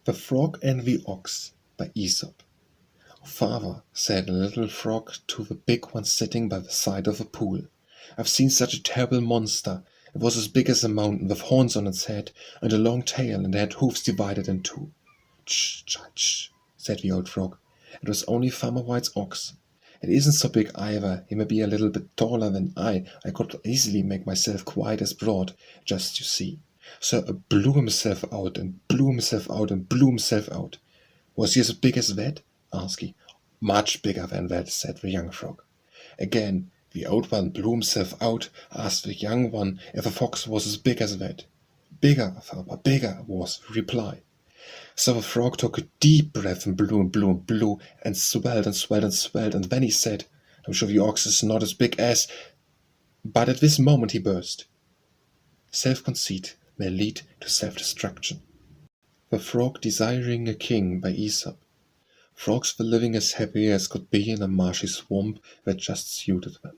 The Frog and the Ox by Aesop. "Father," said a little frog to the big one sitting by the side of a pool, "I've seen such a terrible monster. It was as big as a mountain, with horns on its head, and a long tail, and it had hoofs divided in two." "Ch, ch, ch," said the old frog. "It was only Farmer White's ox. It isn't so big either. He may be a little bit taller than I could easily make myself quite as broad, just you see." So blew himself out, and blew himself out, and blew himself out. "Was he as big as that?" asked he. "Much bigger than that," said the young frog. Again the old one blew himself out, asked the young one if the fox was as big as that. "Bigger, Father, bigger," was the reply. So the frog took a deep breath and blew and blew and blew, and swelled and swelled and swelled, and then he said, "I'm sure the ox is not as big as—" But at this moment he burst. Self-conceit may lead to self-destruction. The Frog Desiring a King by Aesop. Frogs were living as happy as could be in a marshy swamp that just suited them.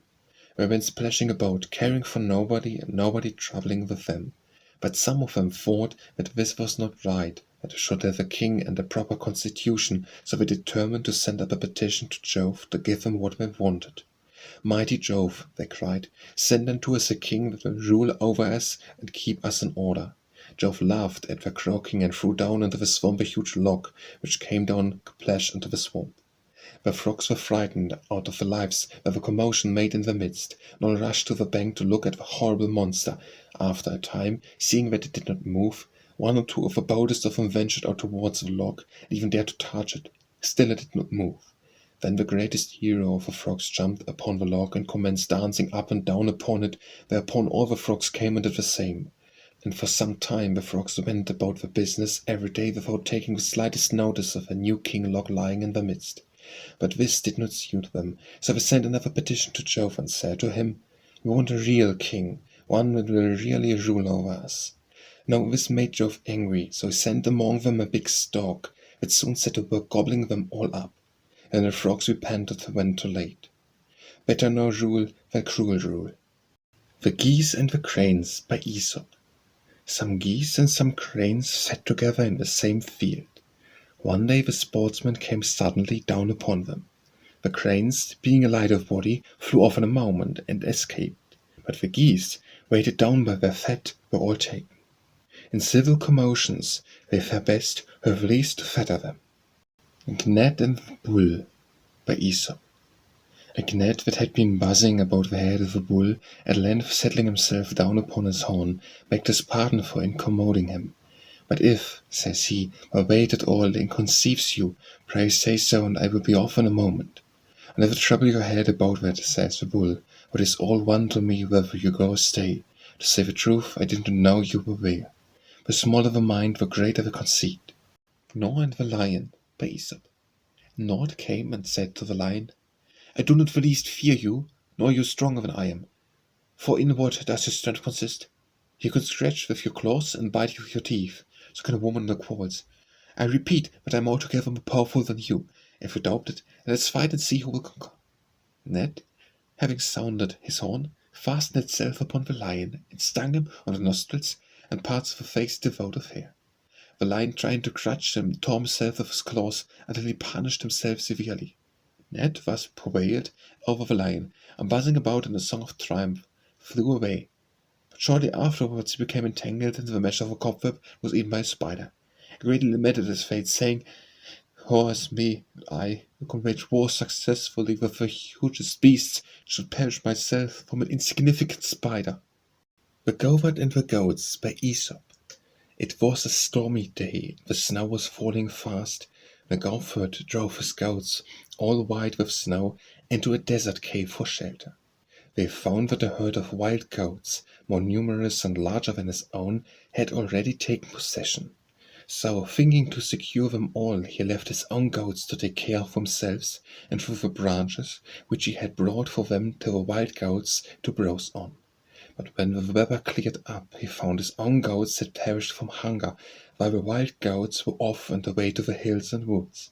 They went splashing about, caring for nobody and nobody troubling with them. But some of them thought that this was not right, that they should have a king and a proper constitution, so they determined to send up a petition to Jove to give them what they wanted. "Mighty Jove," they cried, "send unto us a king that will rule over us and keep us in order." Jove laughed at their croaking and threw down into the swamp a huge log, which came down splash into the swamp. The frogs were frightened out of their lives by the commotion made in their midst, and all rushed to the bank to look at the horrible monster. After a time, seeing that it did not move, one or two of the boldest of them ventured out towards the log, and even dared to touch it. Still it did not move. Then the greatest hero of the frogs jumped upon the log and commenced dancing up and down upon it, whereupon all the frogs came and did the same. And for some time the frogs went about their business every day without taking the slightest notice of a new king log lying in their midst. But this did not suit them, so they sent another petition to Jove and said to him, "We want a real king, one that will really rule over us." Now this made Jove angry, so he sent among them a big stork, that soon set to work gobbling them all up. And the frogs repented when too late. Better no rule than cruel rule. The Geese and the Cranes by Aesop. Some geese and some cranes sat together in the same field. One day the sportsman came suddenly down upon them. The cranes, being light of body, flew off in a moment and escaped, but the geese, weighted down by their fat, were all taken. In civil commotions they fare best who have least to fetter them. Gnat and the Bull by Aesop. A gnat that had been buzzing about the head of the bull, at length settling himself down upon his horn, begged his pardon for incommoding him. But if, says he, my weight at all inconceives you, pray say so, and I will be off in a moment. Never trouble your head about that, says the bull, for it is all one to me whether you go or stay. To say the truth, I didn't know you were there. The smaller the mind, the greater the conceit. Gnaw and the Lion by Aesop. Gnawed came and said to the Lion, I do not the least fear you, nor you stronger than I am. For in what does your strength consist? You can scratch with your claws and bite with your teeth, so can a woman in the quarrels. I repeat that I am altogether more powerful than you. If you doubt it, let us fight and see who will conquer. Gnat, having sounded his horn, fastened itself upon the Lion, and stung him on the nostrils and parts of the face devoid of hair. The Lion, trying to crush him, tore himself with his claws until he punished himself severely. Gnat, thus prevailed over the Lion, and buzzing about in a song of triumph, flew away. But shortly afterwards he became entangled in the mesh of a cobweb and was eaten by a spider. He greatly lamented his fate, saying, Woe is me, that I, who can wage war successfully with the hugest beasts, should perish myself from an insignificant spider. The Goatherd and the Goats by Aesop. It was a stormy day, the snow was falling fast. The goatherd drove his goats, all white with snow, into a desert cave for shelter. They found that a herd of wild goats, more numerous and larger than his own, had already taken possession. So, thinking to secure them all, he left his own goats to take care of themselves, and threw the branches which he had brought for them to the wild goats to browse on. But when the weather cleared up, he found his own goats had perished from hunger, while the wild goats were off and away to the hills and woods.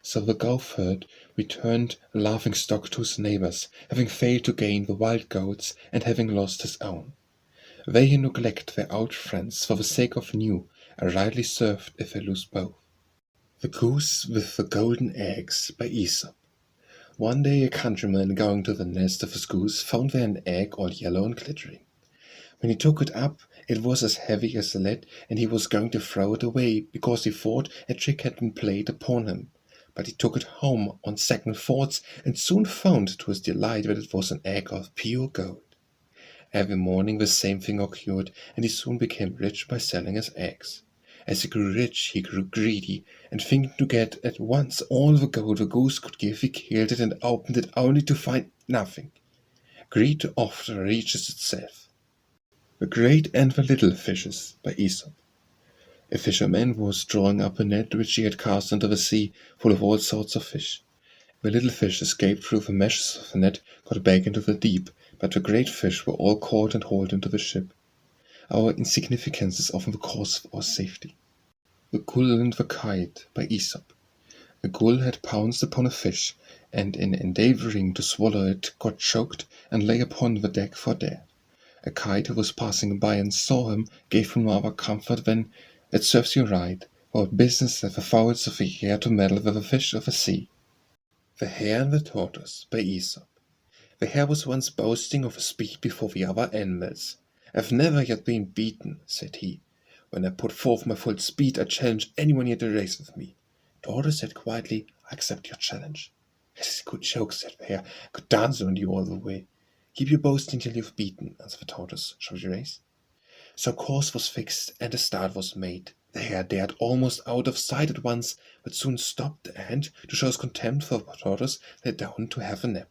So the goatherd returned a laughingstock to his neighbors, having failed to gain the wild goats and having lost his own. They who neglect their old friends for the sake of new are rightly served if they lose both. The Goose with the Golden Eggs by Aesop. One day a countryman going to the nest of his goose found there an egg all yellow and glittering. When he took it up, it was as heavy as lead, and he was going to throw it away, because he thought a trick had been played upon him. But he took it home on second thoughts, and soon found to his delight that it was an egg of pure gold. Every morning the same thing occurred, and he soon became rich by selling his eggs. As he grew rich, he grew greedy, and thinking to get at once all the gold the goose could give, he killed it and opened it only to find nothing. Greed often reaches itself. The Great and the Little Fishes by Aesop. A fisherman was drawing up a net which he had cast into the sea, full of all sorts of fish. The little fish escaped through the meshes of the net, got back into the deep, but the great fish were all caught and hauled into the ship. Our insignificance is often the cause of our safety. The Gull and the Kite by Aesop. A gull had pounced upon a fish, and in endeavoring to swallow it got choked and lay upon the deck for dead. A kite who was passing by and saw him gave him no other comfort than, It serves you right, what business have the fowls of the air to meddle with the fish of the sea? The Hare and the Tortoise by Aesop. The hare was once boasting of his speed before the other animals. I've never yet been beaten, said he. When I put forth my full speed, I challenge anyone yet to race with me. Tortoise said quietly, I accept your challenge. It is a good joke, said the hare. I could dance on you all the way. Keep your boasting till you've beaten, answered the tortoise. Shall we race? So a course was fixed, and a start was made. The hare dared almost out of sight at once, but soon stopped, and, to show his contempt for the tortoise, lay down to have a nap.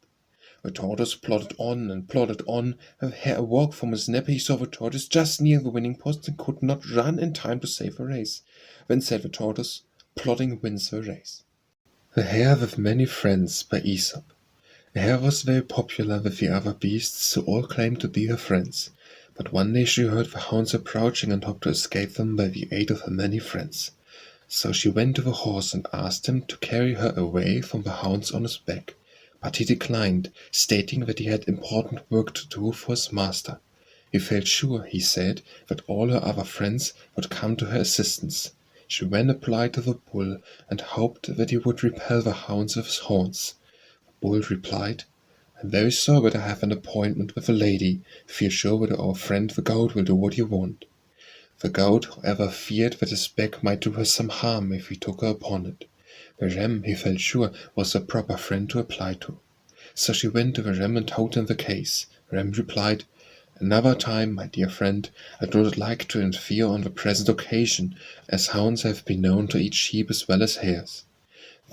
The tortoise plodded on and plodded on. The hare awoke from his nap. He saw the tortoise just near the winning post and could not run in time to save the race. Then said the tortoise, Plodding wins the race. The Hare with Many Friends by Aesop. The hare was very popular with the other beasts, who all claimed to be her friends. But one day she heard the hounds approaching and hoped to escape them by the aid of her many friends. So she went to the horse and asked him to carry her away from the hounds on his back. but he declined, stating that he had important work to do for his master. He felt sure, he said, that all her other friends would come to her assistance. She then applied to the bull and hoped that he would repel the hounds with his horns. The bull replied, "I'm very sorry that I have an appointment with a lady. Feel sure that our friend the goat will do what you want." The goat, however, feared that his back might do her some harm if he took her upon it. The ram, he felt sure, was the proper friend to apply to. So she went to the ram and told him the case. The ram replied, "Another time, my dear friend, I do not like to interfere on the present occasion, as hounds have been known to eat sheep as well as hares."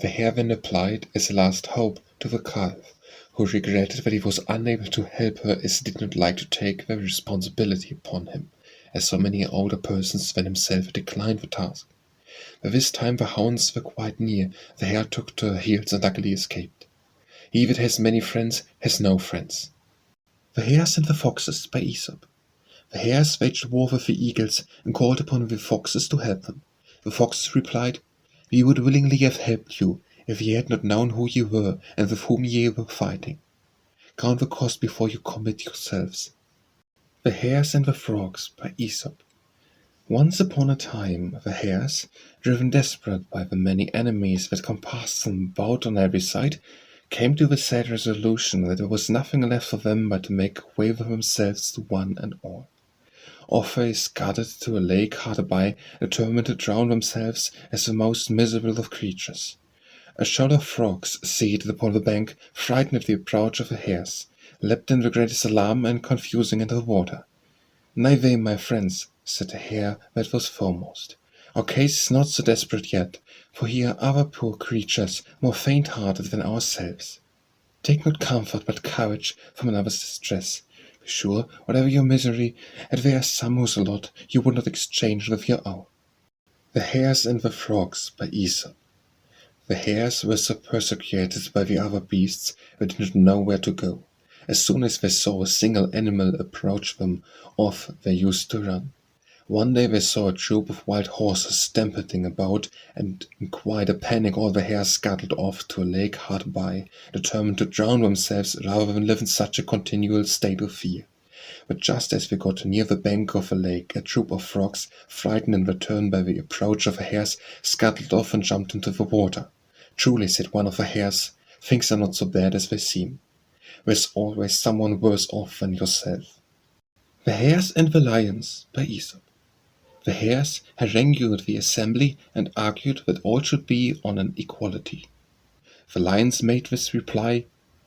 The hare then applied, as a last hope, to the calf, who regretted that he was unable to help her, as he did not like to take the responsibility upon him, as so many older persons than himself had declined the task. By this time the hounds were quite near. The hare took to her heels and luckily escaped. He that has many friends has no friends. The Hares and the Foxes by Aesop. The hares waged war with the eagles and called upon the foxes to help them. The foxes replied, "We would willingly have helped you, if ye had not known who ye were and with whom ye were fighting. Count the cost before you commit yourselves." The Hares and the Frogs by Aesop. Once upon a time, the hares, driven desperate by the many enemies that compassed them about on every side, came to the sad resolution that there was nothing left for them but to make away with themselves to one and all. Off they scudded to a lake hard by, determined to drown themselves as the most miserable of creatures. A shoal of frogs, seated upon the bank, frightened at the approach of the hares, leapt in the greatest alarm and confusion into the water. "Nay, they, my friends," said the hare that was foremost, "our case is not so desperate yet, for here are other poor creatures more faint-hearted than ourselves. Take not comfort but courage from another's distress. Be sure, whatever your misery, that there are some whose lot you would not exchange with your own." The Hares and the Frogs by Aesop. The hares were so persecuted by the other beasts they did not know where to go. As soon as they saw a single animal approach them, off they used to run. One day they saw a troop of wild horses stampeding about, and in quite a panic all the hares scuttled off to a lake hard by, determined to drown themselves rather than live in such a continual state of fear. But just as they got near the bank of the lake, a troop of frogs, frightened in return by the approach of the hares, scuttled off and jumped into the water. "Truly," said one of the hares, "things are not so bad as they seem. There's always someone worse off than yourself." The Hares and the Lions by Aesop. The hares harangued the assembly and argued that all should be on an equality. The lions made this reply,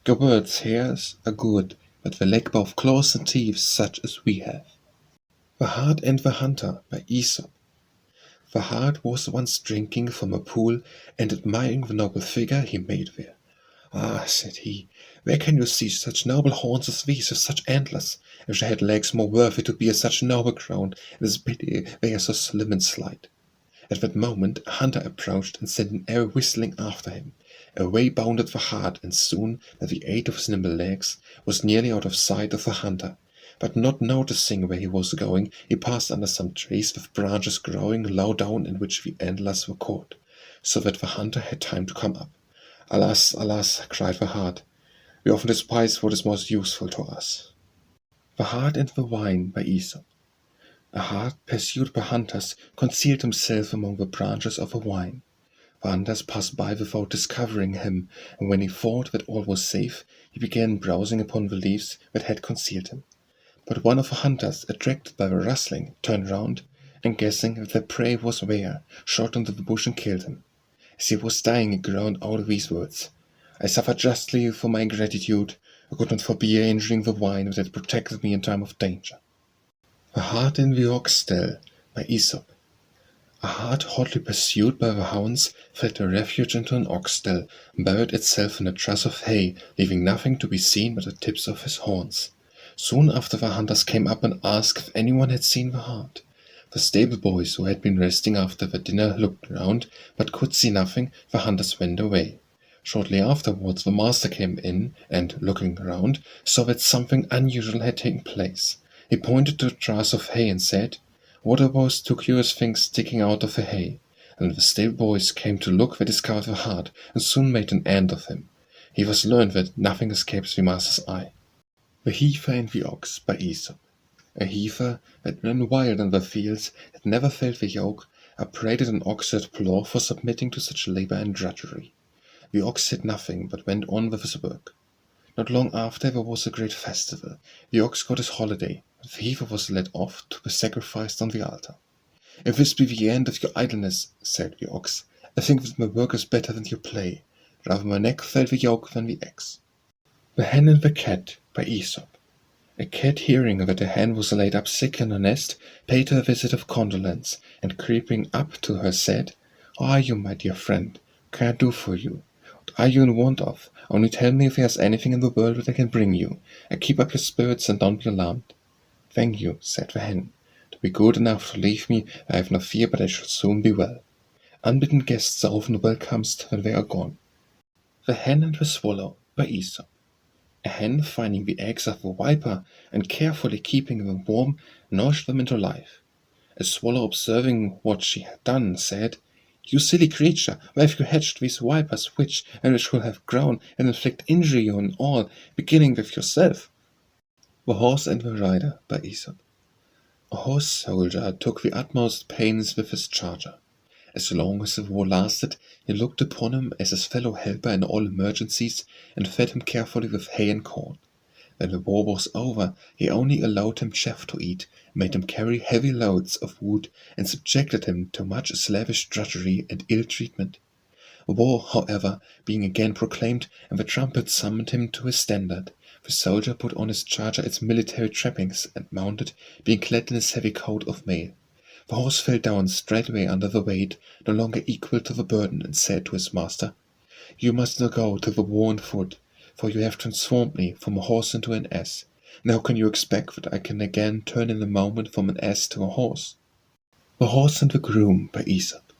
"Your words, hares, are good, but they lack both claws and teeth such as we have." The Hart and the Hunter by Aesop. The hart was once drinking from a pool and admiring the noble figure he made there. "Ah," said he, "where can you see such noble horns as these with such antlers? If they had legs more worthy to bear such noble crown, it is a pity they are so slim and slight." At that moment a hunter approached and sent an arrow whistling after him. Away bounded the hart, and soon, by the aid of his nimble legs, was nearly out of sight of the hunter. But not noticing where he was going, he passed under some trees with branches growing low down in which the antlers were caught, so that the hunter had time to come up. "Alas, alas," cried the hart, "we often despise what is most useful to us." The Hart and the Vine by Aesop. A hart, pursued by hunters, concealed himself among the branches of a vine. The hunters passed by without discovering him, and when he thought that all was safe, he began browsing upon the leaves that had concealed him. But one of the hunters, attracted by the rustling, turned round, and guessing that their prey was there, shot into the bush and killed him. As he was dying, he groaned out these words, "I suffer justly for my ingratitude. I could not forbear injuring the vine that had protected me in time of danger." The Hart in the Ox Stall by Aesop. A hart, hotly pursued by the hounds, fled a refuge into an ox stall, and buried itself in a truss of hay, leaving nothing to be seen but the tips of his horns. Soon after the hunters came up and asked if anyone had seen the hart. The stable boys, who had been resting after their dinner, looked round, but could see nothing. The hunters went away. Shortly afterwards the master came in, and, looking round, saw that something unusual had taken place. He pointed to a truss of hay and said, "What are those two curious things sticking out of the hay?" And when the stable boys came to look, they discovered the hart, and soon made an end of him. He was learned that nothing escapes the master's eye. The Heifer and the Ox by Aesop. A heifer that ran wild in the fields, that never failed the yoke, upbraided an ox at plough for submitting to such labour and drudgery. The ox said nothing, but went on with his work. Not long after there was a great festival. The ox got his holiday, but the heifer was led off to be sacrificed on the altar. "If this be the end of your idleness," said the ox, "I think that my work is better than your play. Rather my neck fell the yoke than the axe." The Hen and the Cat by Aesop. A cat, hearing that a hen was laid up sick in her nest, paid her a visit of condolence, and creeping up to her said, "How are you, my dear friend? What can I do for you? What are you in want of? Only tell me if there is anything in the world that I can bring you, and keep up your spirits and don't be alarmed." "Thank you," said the hen. "To be good enough to leave me, I have no fear but I shall soon be well. Unbidden guests are often welcomed when they are gone." The Hen and the Swallow by Aesop. A hen, finding the eggs of the viper, and carefully keeping them warm, nourished them into life. A swallow, observing what she had done, said, "You silly creature, why have you hatched these vipers which will have grown and inflict injury on all, beginning with yourself?" The Horse and the Rider by Aesop. A horse soldier took the utmost pains with his charger. As long as the war lasted, he looked upon him as his fellow helper in all emergencies, and fed him carefully with hay and corn. When the war was over, he only allowed him chaff to eat, made him carry heavy loads of wood, and subjected him to much slavish drudgery and ill treatment. War, however, being again proclaimed, and the trumpet summoned him to his standard, the soldier put on his charger its military trappings, and mounted, being clad in his heavy coat of mail. The horse fell down straightway under the weight, no longer equal to the burden, and said to his master, "You must now go to the war on foot, for you have transformed me from a horse into an ass. Now can you expect that I can again turn in a moment from an ass to a horse?" The Horse and the Groom by Aesop.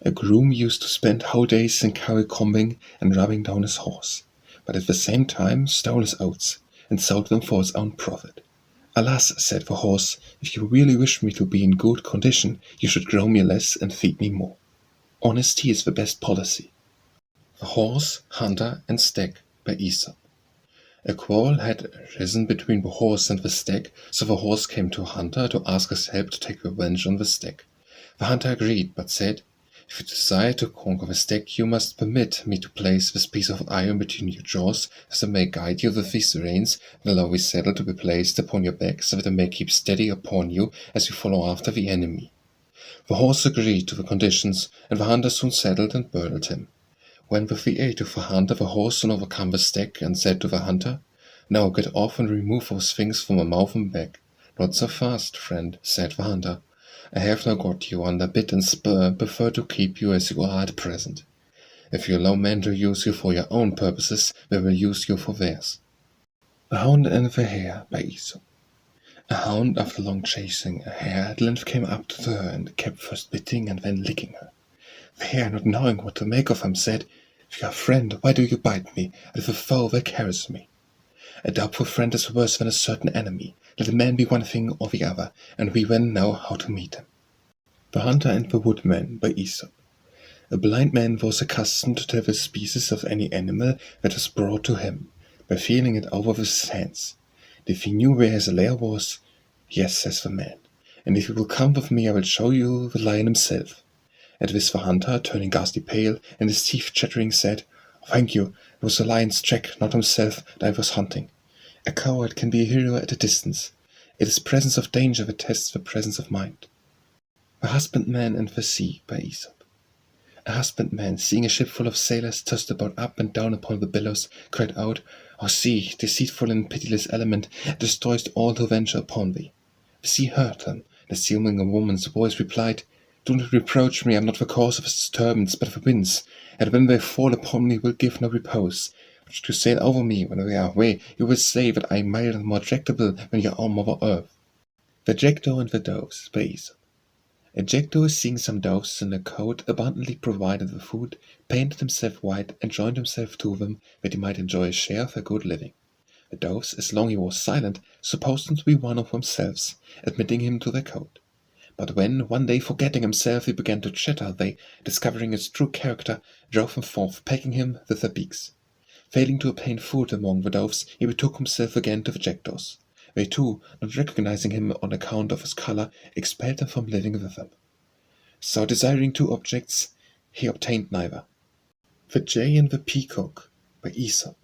A groom used to spend whole days in curry-combing and rubbing down his horse, but at the same time stole his oats, and sold them for his own profit. "Alas," said the horse, "if you really wish me to be in good condition, you should grow me less and feed me more. Honesty is the best policy." The Horse, Hunter, and Stag by Aesop. A quarrel had arisen between the horse and the stag, so the horse came to a hunter to ask his help to take revenge on the stag. The hunter agreed, but said, "If you desire to conquer the stag, you must permit me to place this piece of iron between your jaws, so that I may guide you with these reins, and allow the saddle to be placed upon your back, so that I may keep steady upon you as you follow after the enemy." The horse agreed to the conditions, and the hunter soon saddled and bridled him. When with the aid of the hunter the horse soon overcome the stag, and said to the hunter, "Now get off and remove those things from my mouth and back." "Not so fast, friend," said the hunter. "I have now got you under bit and spur, prefer to keep you as you are at present. If you allow men to use you for your own purposes, they will use you for theirs." The Hound and the Hare by Aesop. A hound, after long chasing a hare, at length came up to her, and kept first biting and then licking her. The hare, not knowing what to make of him, said, "If you are a friend, why do you bite me, and if a foe, why caress me? A doubtful friend is worse than a certain enemy. Let a man be one thing or the other, and we then know how to meet him." The Hunter and the Woodman by Aesop. A blind man was accustomed to tell the species of any animal that was brought to him, by feeling it over with his hands. If he knew where his lair was, "Yes," says the man, "and if you will come with me, I will show you the lion himself." At this the hunter, turning ghastly pale, and his teeth chattering, said, "Thank you, it was the lion's track, not himself, that I was hunting. A coward can be a hero at a distance. It is presence of danger that tests the presence of mind." The Husbandman and the Sea by Aesop. A husbandman, seeing a ship full of sailors tossed about up and down upon the billows, cried out, "O sea, deceitful and pitiless element, destroyest all who venture upon thee." The sea heard them, and assuming a woman's voice, replied, "Do not reproach me, I am not the cause of this disturbance, but the winds, and when they fall upon me will give no repose. But to sail over me when they are away, you will say that I am milder and more tractable than your own mother earth." The Jackdaw and the Doves by Aesop. A jackdaw, seeing some doves in a cote abundantly provided with food, painted himself white, and joined himself to them, that he might enjoy a share of their good living. The doves, as long he was silent, supposed him to be one of themselves, admitting him to their cote. But when, one day forgetting himself, he began to chatter, they, discovering his true character, drove him forth, pecking him with their beaks. Failing to obtain food among the doves, he betook himself again to the jackdaws. They too, not recognizing him on account of his color, expelled him from living with them. So desiring two objects, he obtained neither. The Jay and the Peacock by Aesop.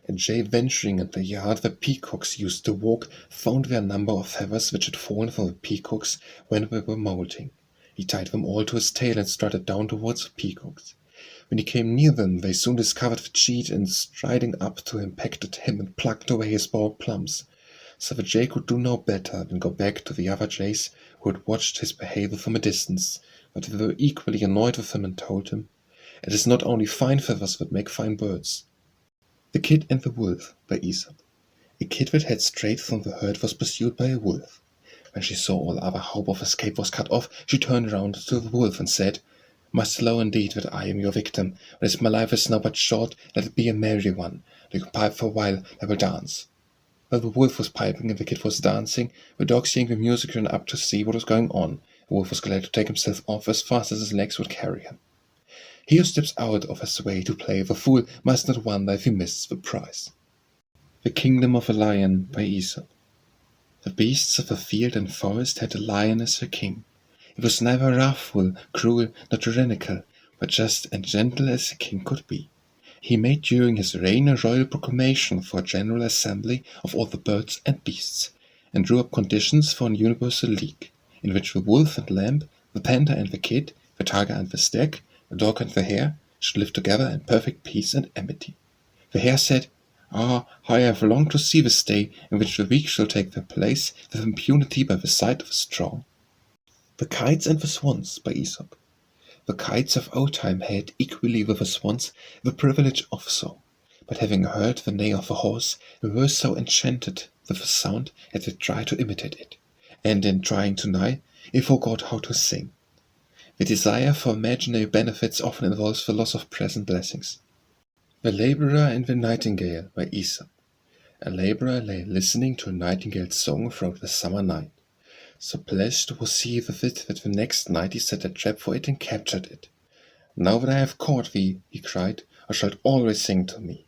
A jay venturing in the yard where peacocks used to walk found there a number of feathers which had fallen from the peacocks when they were moulting. He tied them all to his tail and strutted down towards the peacocks. When he came near them, they soon discovered the cheat, and striding up to him, pecked at him and plucked away his boiled plums. So the jay could do no better than go back to the other jays who had watched his behavior from a distance, but they were equally annoyed with him and told him, "It is not only fine feathers that make fine birds." The Kid and the Wolf by Aesop. A kid that had strayed from the herd was pursued by a wolf. When she saw all other hope of escape was cut off, she turned round to the wolf and said, "Must allow indeed that I am your victim, but as my life is now but short, let it be a merry one. You can pipe for a while, I will dance." While the wolf was piping and the kid was dancing, the dog, seeing the music, ran up to see what was going on. The wolf was glad to take himself off as fast as his legs would carry him. He who steps out of his way to play the fool must not wonder if he misses the prize. The Kingdom of a Lion by Aesop. The beasts of the field and forest had a lion as their king. He was neither wrathful, cruel, nor tyrannical, but just and gentle as a king could be. He made during his reign a royal proclamation for a general assembly of all the birds and beasts, and drew up conditions for an universal league, in which the wolf and lamb, the panther and the kid, the tiger and the stag, the dog and the hare, should live together in perfect peace and amity. The hare said, "Ah, how I have longed to see this day in which the weak shall take their place with impunity by the side of the strong." The Kites and the Swans by Aesop. The kites of old time had, equally with the swans, the privilege of song, but having heard the neigh of a horse, they were so enchanted with the sound that they tried to imitate it, and in trying to neigh, they forgot how to sing. The desire for imaginary benefits often involves the loss of present blessings. The Labourer and the Nightingale by Aesop. A labourer lay listening to a nightingale's song throughout the summer night. So pleased was he with it that the next night he set a trap for it and captured it. "Now that I have caught thee," he cried, "thou shalt always sing to me."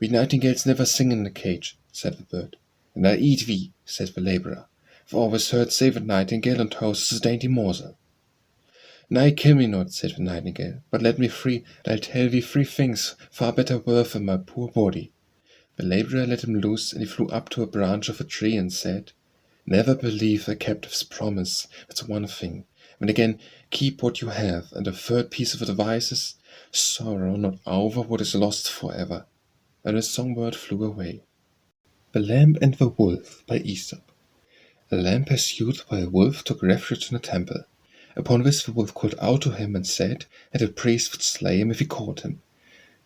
"We nightingales never sing in a cage," said the bird. "And I'll eat thee," said the labourer. "I've always heard say the nightingale on toast is a dainty morsel." "Nay, kill me not," said the nightingale, "but let me free, and I'll tell thee 3 things far better worth than my poor body." The labourer let him loose, and he flew up to a branch of a tree and said, "Never believe a captive's promise, that's one thing. And again, keep what you have, and a third piece of advice is, sorrow not over what is lost forever." And the songbird flew away. The Lamb and the Wolf by Aesop. A lamb pursued by a wolf took refuge in a temple. Upon this the wolf called out to him and said that the priest would slay him if he caught him.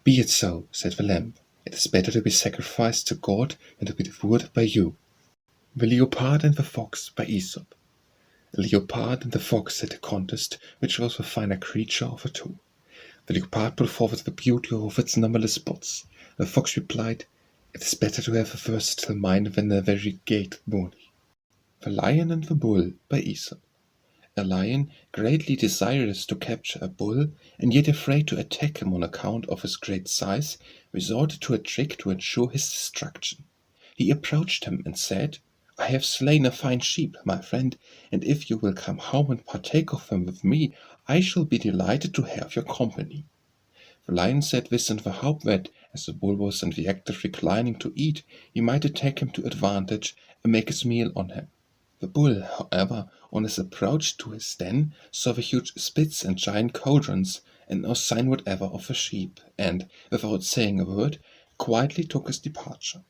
"Be it so," said the lamb. "It is better to be sacrificed to God than to be devoured by you." The Leopard and the Fox by Aesop. A leopard and the fox had a contest which was the finer creature of the two. The leopard put forward the beauty of its numberless spots. The fox replied, "It is better to have a versatile mind than a variegated body." The Lion and the Bull by Aesop. A lion, greatly desirous to capture a bull, and yet afraid to attack him on account of his great size, resorted to a trick to ensure his destruction. He approached him and said, "I have slain a fine sheep, my friend, and if you will come home and partake of them with me, I shall be delighted to have your company." The lion said this in the hope that, as the bull was in the act of reclining to eat, he might attack him to advantage and make his meal on him. The bull, however, on his approach to his den, saw the huge spits and giant cauldrons, and no sign whatever of the sheep, and, without saying a word, quietly took his departure.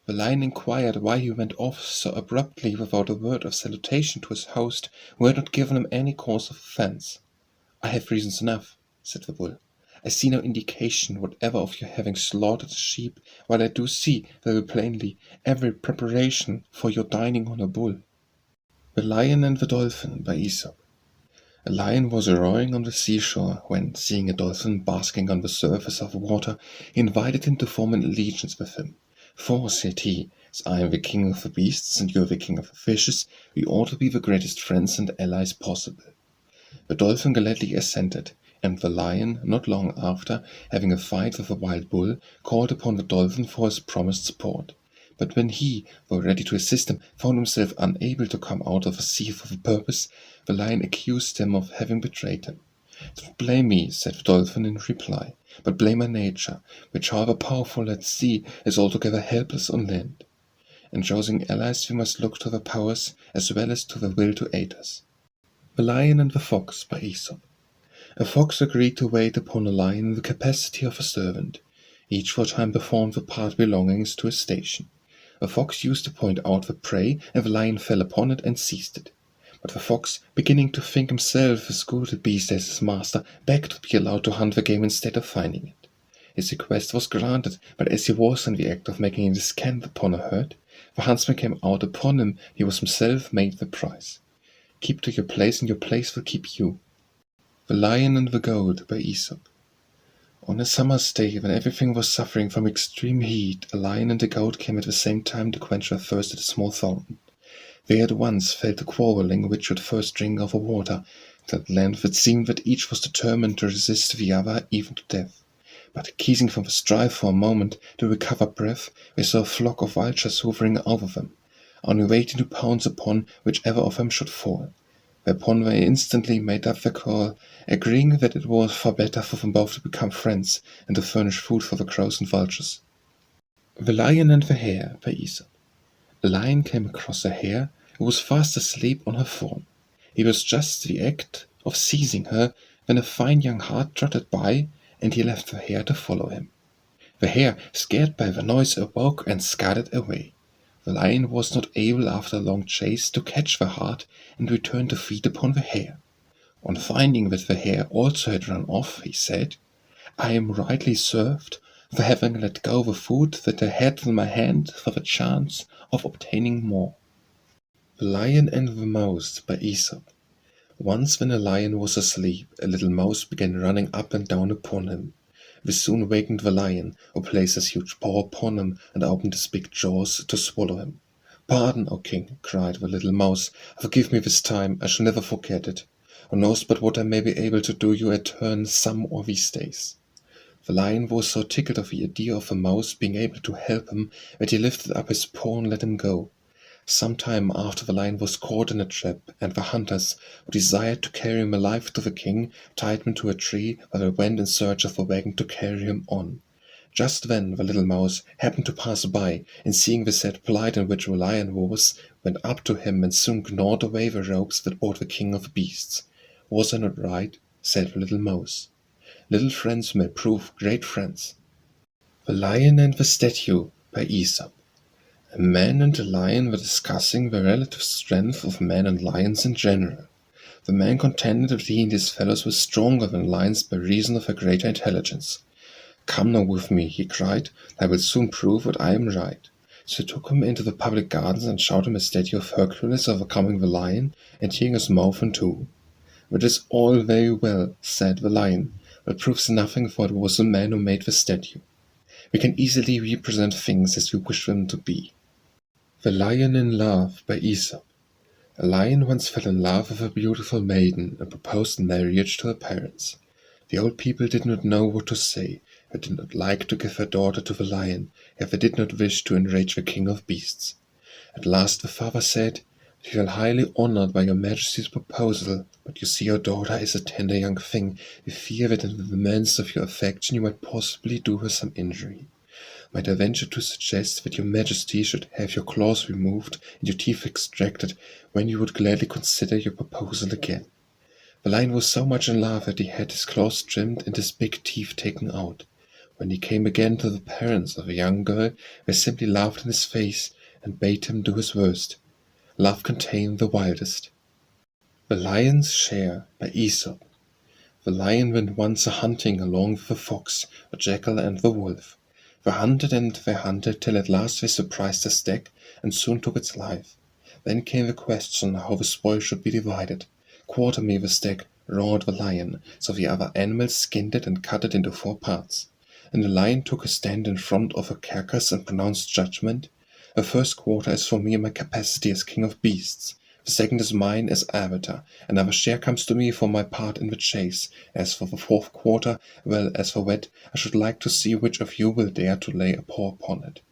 The lion inquired why he went off so abruptly without a word of salutation to his host, who had not given him any cause of offence. "I have reasons enough," said the bull. "I see no indication whatever of your having slaughtered a sheep, while I do see, very plainly, every preparation for your dining on a bull." The Lion and the Dolphin by Aesop. A lion was rowing on the seashore when, seeing a dolphin basking on the surface of the water, he invited him to form an allegiance with him. "For," said he, "as I am the king of the beasts and you are the king of the fishes, we ought to be the greatest friends and allies possible." The dolphin gladly assented, And the lion, not long after, having a fight with a wild bull, called upon the dolphin for his promised support. But when he, though ready to assist him, found himself unable to come out of the sea for the purpose, the lion accused him of having betrayed him. "Don't blame me," said the dolphin in reply, "but blame my nature, which, however powerful at sea, is altogether helpless on land. In choosing allies we must look to the powers as well as to the will to aid us." The Lion and the Fox by Aesop. A fox agreed to wait upon a lion in the capacity of a servant. Each for a time performed the part belonging to his station. The fox used to point out the prey, and the lion fell upon it and seized it. But the fox, beginning to think himself as good a beast as his master, begged to be allowed to hunt the game instead of finding it. His request was granted, but as he was in the act of making a descent upon a herd, the huntsman came out upon him. He was himself made the prize. Keep to your place, and your place will keep you. The Lion and the Goat by Aesop. On a summer's day, when everything was suffering from extreme heat, a lion and a goat came at the same time to quench their thirst at a small fountain. They at once fell to quarreling which should first drink of the water, till at length it seemed that each was determined to resist the other even to death. But ceasing from the strife for a moment, to recover breath, they saw a flock of vultures hovering over them, only waiting to pounce upon whichever of them should fall. Whereupon they instantly made up their quarrel, agreeing that it was far better for them both to become friends, and to furnish food for the crows and vultures. The Lion and the Hare by Aesop. A lion came across a hare, who was fast asleep on her form. He was just in the act of seizing her, when a fine young hart trotted by, and he left the hare to follow him. The hare, scared by the noise, awoke and scudded away. The lion was not able, after a long chase, to catch the hart, and returned to feed upon the hare. On finding that the hare also had run off, he said, "I am rightly served for having let go the food that I had in my hand for the chance of obtaining more." The Lion and the Mouse by Aesop. Once when a lion was asleep, a little mouse began running up and down upon him. This soon wakened the lion, who placed his huge paw upon him and opened his big jaws to swallow him. "Pardon, O king," cried the little mouse. "Forgive me this time, I shall never forget it. Who knows but what I may be able to do you a turn some of these days?" The lion was so tickled of the idea of the mouse being able to help him that he lifted up his paw and let him go. Some time after, the lion was caught in a trap, and the hunters, who desired to carry him alive to the king, tied him to a tree, while they went in search of a wagon to carry him on. Just then the little mouse happened to pass by, and seeing the sad plight in which the lion was, went up to him and soon gnawed away the ropes that brought the king of beasts. "Was I not right?" said the little mouse. "Little friends may prove great friends." The Lion and the Statue by Aesop. A man and a lion were discussing the relative strength of men and lions in general. The man contended that he and his fellows were stronger than lions by reason of their greater intelligence. "Come now with me," he cried, "I will soon prove that I am right." So he took him into the public gardens and showed him a statue of Hercules overcoming the lion and tearing his mouth in two. "That is all very well," said the lion, "but it proves nothing, for it was the man who made the statue. We can easily represent things as we wish them to be." The Lion in Love by Aesop. A lion once fell in love with a beautiful maiden and proposed marriage to her parents. The old people did not know what to say. They did not like to give their daughter to the lion, yet they did not wish to enrage the king of beasts. At last the father said, "We feel highly honored by your majesty's proposal, but you see your daughter is a tender young thing. We fear that in the demands of your affection you might possibly do her some injury. Might I venture to suggest that your majesty should have your claws removed and your teeth extracted, when you would gladly consider your proposal again?" The lion was so much in love that he had his claws trimmed and his big teeth taken out. When he came again to the parents of the young girl, they simply laughed in his face and bade him do his worst. Love contained the wildest. The Lion's Share by Aesop. The lion went once a-hunting along with the fox, the jackal, and the wolf. They hunted and they hunted, till at last they surprised a stag, and soon took its life. Then came the question how the spoil should be divided. "Quarter me the stag," roared the lion, so the other animals skinned it and cut it into 4 parts. And the lion took a stand in front of a carcass and pronounced judgment. "The first quarter is for me in my capacity as king of beasts. The second is mine as arbiter. Another share comes to me for my part in the chase. As for the fourth quarter, well, as for that, I should like to see which of you will dare to lay a paw upon it."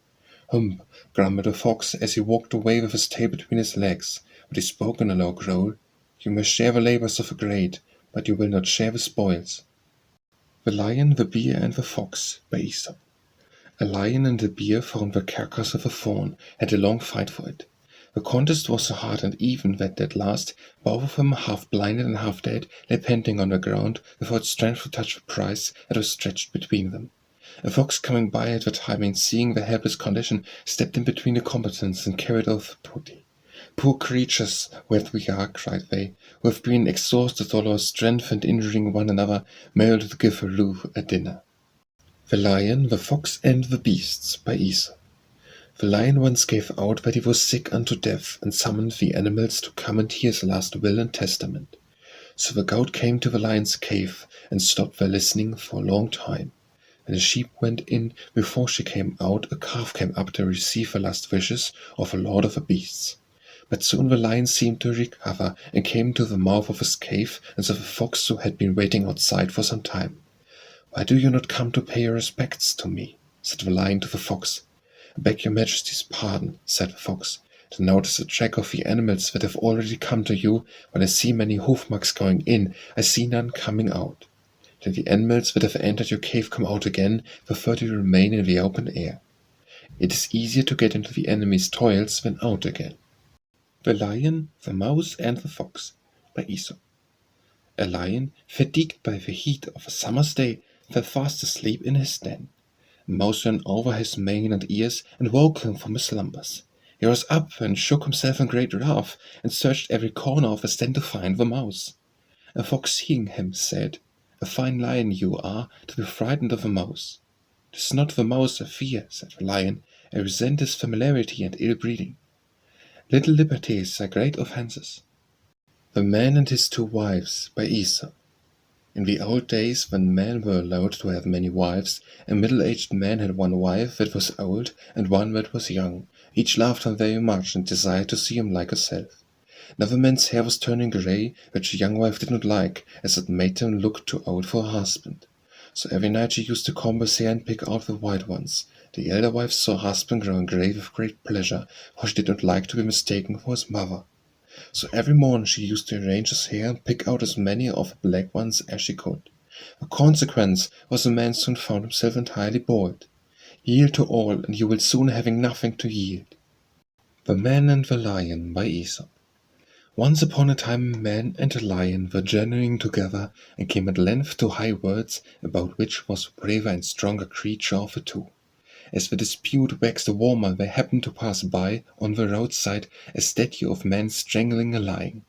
"Hump," grumbled the fox, as he walked away with his tail between his legs, but he spoke in a low growl. "You may share the labours of the great, but you will not share the spoils." The Lion, the Bear, and the Fox, by Aesop. A lion and a bear found the carcass of a fawn, had a long fight for it. The contest was so hard and even that at last both of them, half blinded and half dead, lay panting on the ground, without strength to touch the prize that was stretched between them. A fox coming by at the time, and seeing their helpless condition, stepped in between the combatants and carried off the booty. "Poor creatures that we are," cried they, "who have been exhausted all our strength and injuring one another, merely to give a Lou a dinner." The Lion, the Fox, and the Beasts, by Aesop. The Lion once gave out that he was sick unto death, and summoned the animals to come and hear his last will and testament. So the goat came to the Lion's cave, and stopped there listening for a long time. When the sheep went in, before she came out, a calf came up to receive the last wishes of the Lord of the Beasts. But soon the Lion seemed to recover, and came to the mouth of his cave, and saw the Fox, who had been waiting outside for some time. "Why do you not come to pay your respects to me?" said the Lion to the Fox. "I beg your Majesty's pardon," said the Fox, "to notice the track of the animals that have already come to you. When I see many hoof marks going in, I see none coming out. Till the animals that have entered your cave come out again, prefer to remain in the open air. It is easier to get into the enemy's toils than out again." The Lion, the Mouse, and the Fox, by Aesop. A lion, fatigued by the heat of a summer's day, fell fast asleep in his den. A mouse ran over his mane and ears, and woke him from his slumbers. He rose up and shook himself in great wrath, and searched every corner of his den to find the mouse. A fox, seeing him, said, "A fine lion you are, to be frightened of a mouse." "'Tis not the mouse I fear," said the lion. "I resent his familiarity and ill-breeding. Little liberties are great offences." The Man and His Two Wives, by Aesop. In the old days, when men were allowed to have many wives, a middle-aged man had one wife that was old and one that was young. Each loved him very much and desired to see him like herself. Now the man's hair was turning grey, which the young wife did not like, as it made him look too old for a husband. So every night she used to comb his hair and pick out the white ones. The elder wife saw her husband growing grey with great pleasure, for she did not like to be mistaken for his mother. So every morning she used to arrange his hair and pick out as many of the black ones as she could. The consequence was the man soon found himself entirely bald. Yield to all, and you will soon having nothing to yield. The Man and the Lion, by Aesop. Once upon a time a man and a lion were journeying together, and came at length to high words about which was the braver and stronger creature of the two. As the dispute waxed warmer, there happened to pass by, on the roadside, a statue of man strangling a lion.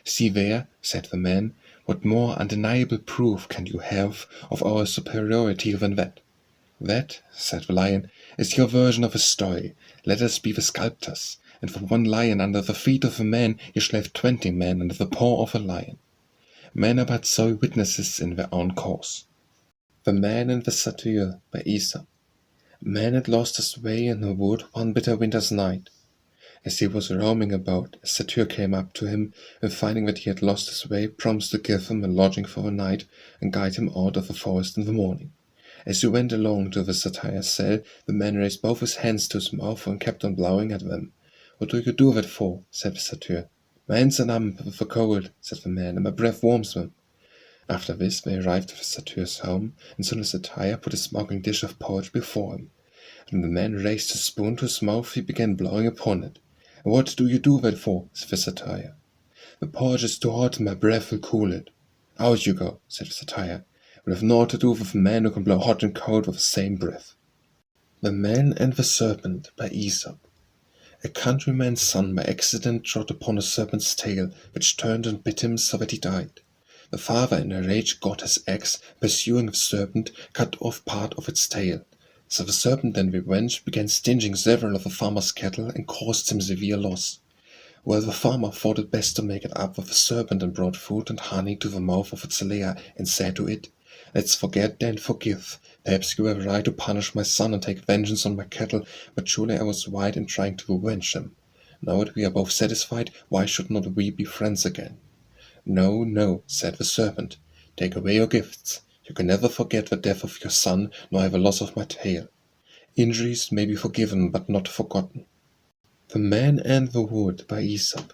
"See there," said the man, "what more undeniable proof can you have of our superiority than that?" "That," said the lion, "is your version of a story. Let us be the sculptors, and for one lion under the feet of a man you shall have 20 men under the paw of a lion. Men are but sole witnesses in their own cause." The Man and the Satyr, by Aesop. A man had lost his way in a wood one bitter winter's night. As he was roaming about, a satyr came up to him, and finding that he had lost his way, promised to give him a lodging for the night, and guide him out of the forest in the morning. As he went along to the satyr's cell, the man raised both his hands to his mouth and kept on blowing at them. "What do you do that for?" said the satyr. "My hands are numb with the cold," said the man, "and my breath warms them." After this they arrived at the satyr's home, and soon the satyr put a smoking dish of porridge before him. When the man raised his spoon to his mouth, he began blowing upon it. "And what do you do that for?" said the satyr. "The porridge is too hot, and my breath will cool it." "Out you go," said the satyr. "It will have naught to do with a man who can blow hot and cold with the same breath." The Man and the Serpent, by Aesop. A countryman's son by accident trod upon a serpent's tail, which turned and bit him so that he died. The father in a rage got his axe, pursuing the serpent, cut off part of its tail. So the serpent in revenge began stinging several of the farmer's cattle, and caused him severe loss. Well, the farmer thought it best to make it up with the serpent, and brought food and honey to the mouth of its lair, and said to it, "Let's forget and forgive. Perhaps you were right to punish my son and take vengeance on my cattle, but surely I was right in trying to avenge him. Now that we are both satisfied, why should not we be friends again? No, no, said the Serpent. Take away your gifts. You can never forget the death of your son, nor have a loss of my tail. Injuries may be forgiven, but not forgotten. The Man and the Wood by Aesop.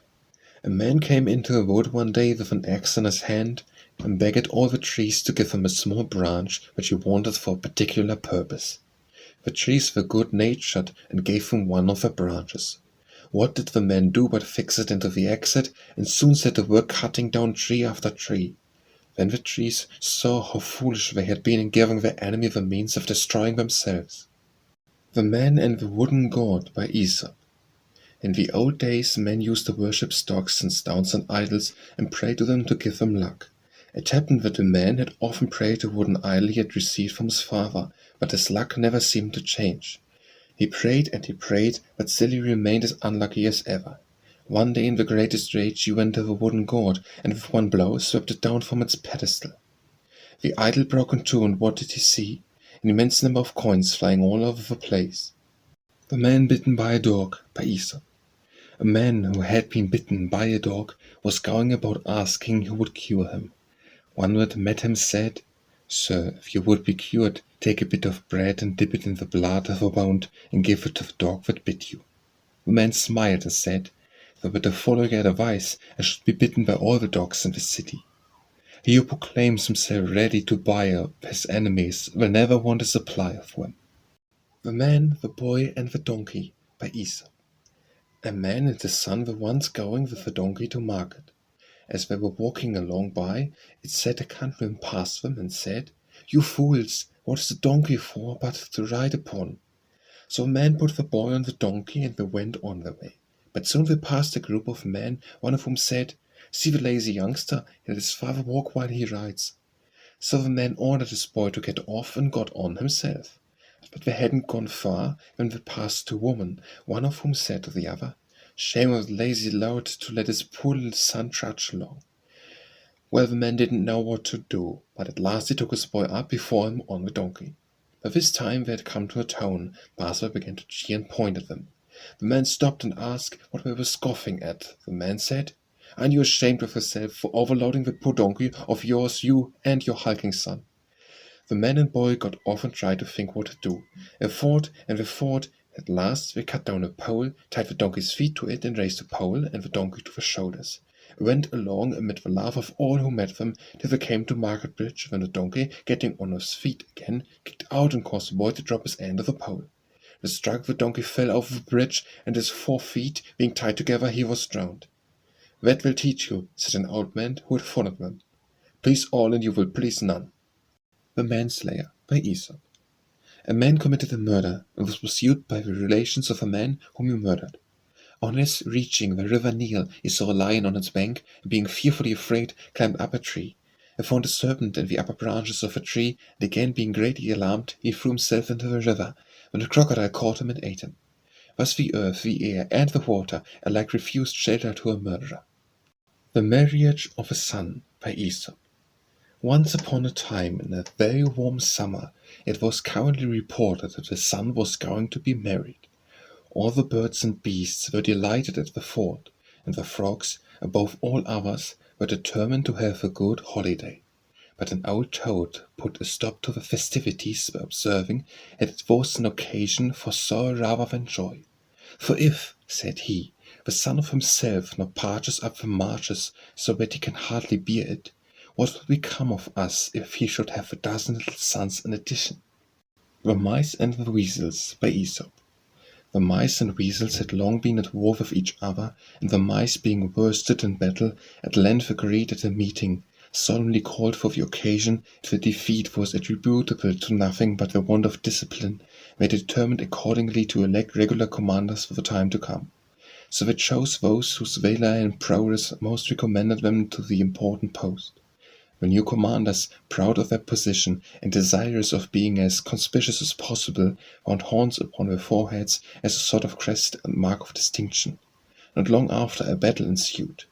A man came into a wood one day with an axe in his hand, and begged all the trees to give him a small branch which he wanted for a particular purpose. The trees were good-natured and gave him one of the branches. What did the man do but fix it into the axe head, and soon set to work cutting down tree after tree. Then the trees saw how foolish they had been in giving their enemy the means of destroying themselves. The Man and the Wooden God by Aesop. In the old days men used to worship stocks and stones and idols and pray to them to give them luck. It happened that the man had often prayed to a wooden idol he had received from his father, but his luck never seemed to change. He prayed and he prayed, but still he remained as unlucky as ever. One day in the greatest rage he went to the wooden god, and with one blow swept it down from its pedestal. The idol broke in two, and what did he see? An immense number of coins flying all over the place. The Man Bitten by a Dog by Aesop. A man who had been bitten by a dog was going about asking who would cure him. One who had met him said, "Sir, if you would be cured, take a bit of bread and dip it in the blood of a wound and give it to the dog that bit you." The man smiled and said, "If I were to follow your advice, I should be bitten by all the dogs in the city. He who proclaims himself ready to buy up his enemies will never want a supply of them." The Man, the Boy, and the Donkey by Aesop. A man and his son were once going with a donkey to market. As they were walking along by, it said a countryman past them and said, "You fools, what is a donkey for but to ride upon?" So a man put the boy on the donkey and they went on their way. But soon they passed a group of men, one of whom said, "See the lazy youngster, he let his father walk while he rides." So the man ordered his boy to get off and got on himself. But they hadn't gone far when they passed two women, one of whom said to the other, "Shame of the lazy lout to let his poor little son trudge along." Well, the man didn't know what to do, but at last he took his boy up before him on the donkey. By this time they had come to a town. Brazier began to cheer and point at them. The man stopped and asked what they were scoffing at. The man said, "Aren't you ashamed of yourself for overloading the poor donkey of yours, you and your hulking son?" The man and boy got off and tried to think what to do. They fought and they fought. At last they cut down a pole, tied the donkey's feet to it, and raised the pole and the donkey to their shoulders. They went along amid the laugh of all who met them, till they came to Market Bridge, when the donkey, getting on his feet again, kicked out and caused the boy to drop his end of the pole. The struck the donkey fell over the bridge, and his 4 feet being tied together, he was drowned. "That will teach you," said an old man who had followed them. "Please all, and you will please none." The Manslayer by Aesop. A man committed a murder, and was pursued by the relations of a man whom he murdered. On his reaching the river Nile, he saw a lion on its bank, and being fearfully afraid, climbed up a tree. He found a serpent in the upper branches of a tree, and again being greatly alarmed, he threw himself into the river, when a crocodile caught him and ate him. Thus the earth, the air, and the water alike refused shelter to a murderer. The Marriage of a Sun by Aesop. Once upon a time, in a very warm summer, it was currently reported that the sun was going to be married. All the birds and beasts were delighted at the thought, and the frogs, above all others, were determined to have a good holiday. But an old toad put a stop to the festivities by observing that it was an occasion for sorrow rather than joy. "For if," said he, "the sun of himself now parches up the marshes so that he can hardly bear it, what will become of us if he should have a dozen little sons in addition?" The Mice and the Weasels by Aesop. The mice and weasels had long been at war with each other, and the mice, being worsted in battle, at length agreed at a meeting, solemnly called for the occasion, if the defeat was attributable to nothing but the want of discipline. They determined accordingly to elect regular commanders for the time to come. So they chose those whose valor and prowess most recommended them to the important post. The new commanders, proud of their position and desirous of being as conspicuous as possible, found horns upon their foreheads as a sort of crest and mark of distinction. Not long after, a battle ensued.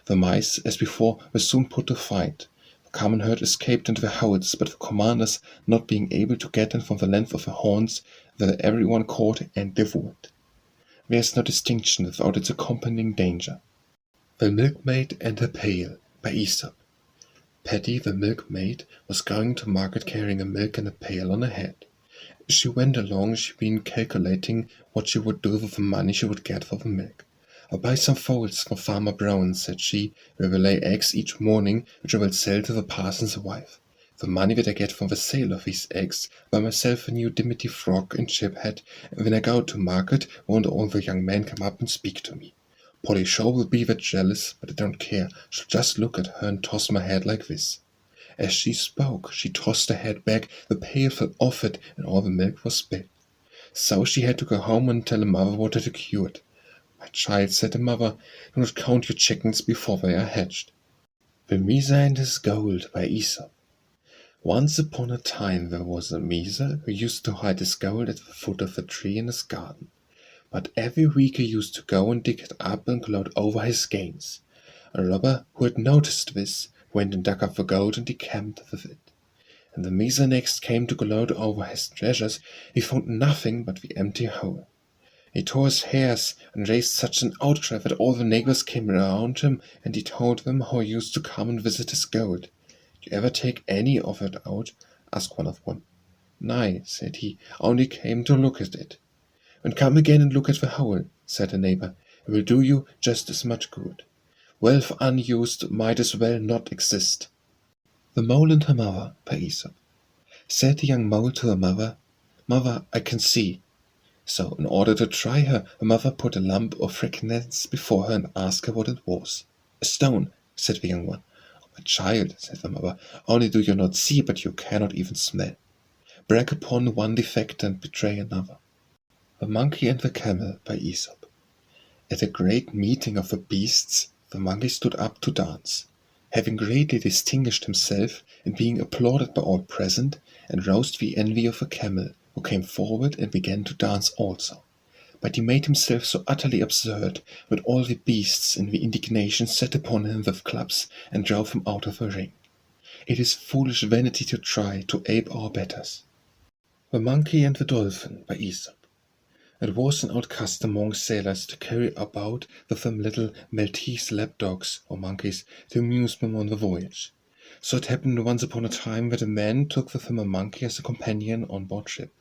The mice, as before, were soon put to flight. The common herd escaped into their holes, but the commanders, not being able to get them from the length of their horns, were every one caught and devoured. There's no distinction without its accompanying danger. The Milkmaid and the Pail by Aesop. Patty, the milkmaid, was going to market carrying a milk in a pail on her head. As she went along, she'd been calculating what she would do with the money she would get for the milk. "I'll buy some foals for Farmer Brown," said she. "We will lay eggs each morning, which I will sell to the parson's wife. The money that I get from the sale of these eggs, buy myself a new dimity frock and chip hat, and when I go out to market, won't all the young men come up and speak to me? Polly Shaw will be that jealous, but I don't care. She'll just look at her and toss my head like this." As she spoke, she tossed her head back, the pail fell off it, and all the milk was spilled. So she had to go home and tell her mother what had occurred. "My child," said the mother, "do not count your chickens before they are hatched." The Miser and his Gold by Aesop. Once upon a time there was a Miser who used to hide his gold at the foot of a tree in his garden. But every week he used to go and dig it up and gloat over his gains. A robber who had noticed this went and dug up the gold and decamped with it. And the Miser next came to gloat over his treasures. He found nothing but the empty hole. He tore his hairs and raised such an outcry that all the neighbors came round him, and he told them how he used to come and visit his gold. "Do you ever take any of it out?" asked one of them. "Nay," said he, "I only came to look at it." "And come again and look at the hole," said a neighbor. "It will do you just as much good. Wealth unused might as well not exist." The Mole and Her Mother by Aesop. Said the young mole to her mother, "Mother, I can see." So, in order to try her, her mother put a lump of frankincense before her and asked her what it was. "A stone," said the young one. "Oh, my child," said the mother, "only do you not see, but you cannot even smell. Brag upon one defect and betray another." The Monkey and the Camel by Aesop. At a great meeting of the beasts, the monkey stood up to dance. Having greatly distinguished himself, and being applauded by all present, and roused the envy of the camel, who came forward and began to dance also. But he made himself so utterly absurd that all the beasts in the indignation set upon him with clubs and drove him out of the ring. It is foolish vanity to try to ape our betters. The Monkey and the Dolphin by Aesop. It was an old custom among sailors to carry about with them little Maltese lapdogs or monkeys to amuse them on the voyage. So it happened once upon a time that a man took with him a monkey as a companion on board ship.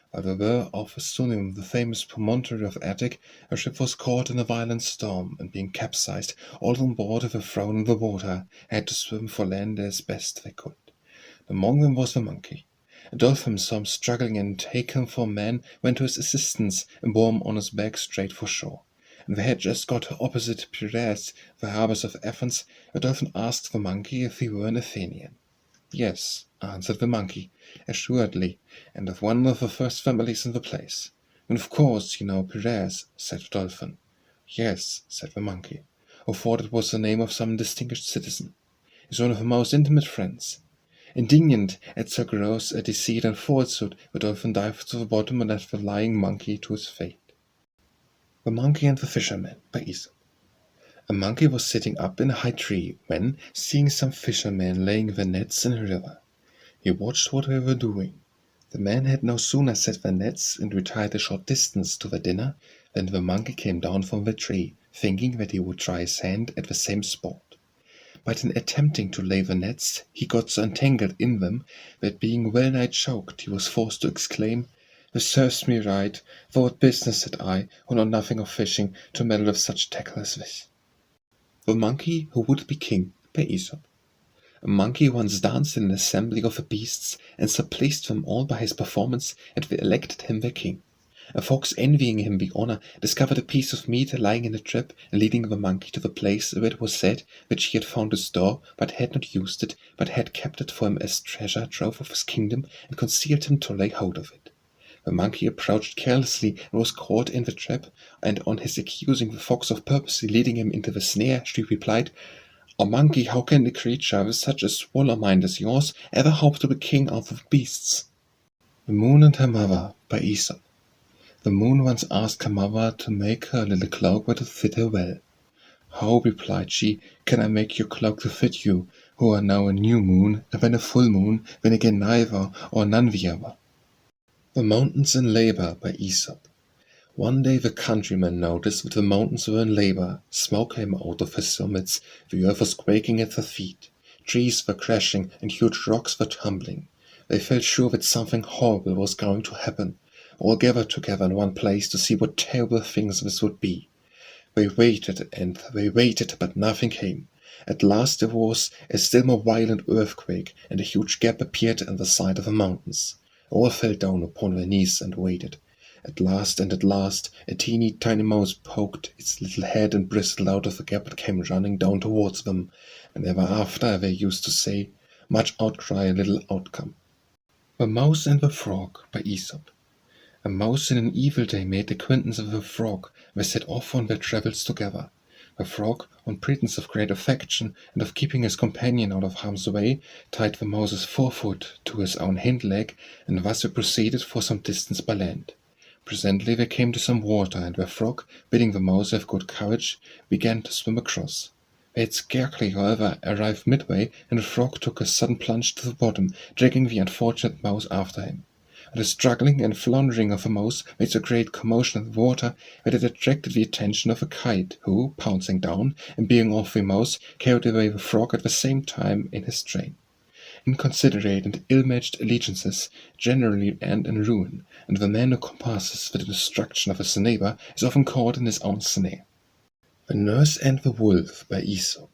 While they were off Astronomer, the famous promontory of Attic, a ship was caught in a violent storm, and being capsized, all on board were thrown in the water, and had to swim for land as best they could. Among them was the monkey. A dolphin saw him struggling, and taking him for a man, went to his assistance and bore him on his back straight for shore. And they had just got opposite Piraeus, the harbours of Athens. The dolphin asked the monkey if he were an Athenian. "Yes," answered the monkey, "assuredly, and of one of the first families in the place." "And of course you know Piraeus," said the dolphin. "Yes," said the monkey, who thought it was the name of some distinguished citizen. "He's one of my most intimate friends." Indignant at so gross a deceit and falsehood, the dolphin dived to the bottom and left the lying monkey to his fate. The Monkey and the Fisherman by Aesop. A monkey was sitting up in a high tree when, seeing some fishermen laying their nets in a river, he watched what they were doing. The men had no sooner set their nets and retired a short distance to their dinner than the monkey came down from the tree, thinking that he would try his hand at the same sport. But in attempting to lay the nets, he got so entangled in them that, being well nigh choked, he was forced to exclaim, "This serves me right, for what business had I, who know nothing of fishing, to meddle with such tackle as this?" The Monkey Who Would Be King by Aesop. A monkey once danced in an assembly of the beasts, and so pleased them all by his performance that they elected him their king. A fox, envying him the honor, discovered a piece of meat lying in a trap, and leading the monkey to the place where it was said which he had found to store, but had not used it, but had kept it for him as treasure trove of his kingdom, and concealed him to lay hold of it. The monkey approached carelessly and was caught in the trap, and on his accusing the fox of purposely leading him into the snare, she replied, "O monkey, how can a creature with such a swallow mind as yours ever hope to be king of the beasts?" The Moon and Her Mother by Aesop. The moon once asked her mother to make her a little cloak that would fit her well. "How," replied she, "can I make your cloak to fit you, who are now a new moon, and then a full moon, then again neither, or none the other?" The Mountains in Labour by Aesop. One day the Countryman noticed that the mountains were in labor. Smoke came out of their summits, the earth was quaking at their feet. Trees were crashing and huge rocks were tumbling. They felt sure that something horrible was going to happen. All gathered together in one place to see what terrible things this would be. They waited and they waited, but nothing came. At last there was a still more violent earthquake, and a huge gap appeared in the side of the mountains. All fell down upon their knees and waited. At last, a teeny tiny mouse poked its little head and bristled out of the gap and came running down towards them. And ever after they used to say, "Much outcry, little outcome." The Mouse and the Frog, by Aesop. A mouse in an evil day made acquaintance with a frog. They set off on their travels together. The frog, on pretence of great affection and of keeping his companion out of harm's way, tied the mouse's forefoot to his own hind leg, and thus they proceeded for some distance by land. Presently they came to some water, and the frog, bidding the mouse have good courage, began to swim across. They had scarcely, however, arrived midway, and the frog took a sudden plunge to the bottom, dragging the unfortunate mouse after him. The struggling and floundering of the mouse made so great commotion in the water that it attracted the attention of a kite, who, pouncing down and being off the mouse, carried away the frog at the same time in his train. Inconsiderate and ill-matched allegiances generally end in ruin, and the man who compasses for the destruction of his neighbor is often caught in his own snare. The Nurse and the Wolf, by Aesop.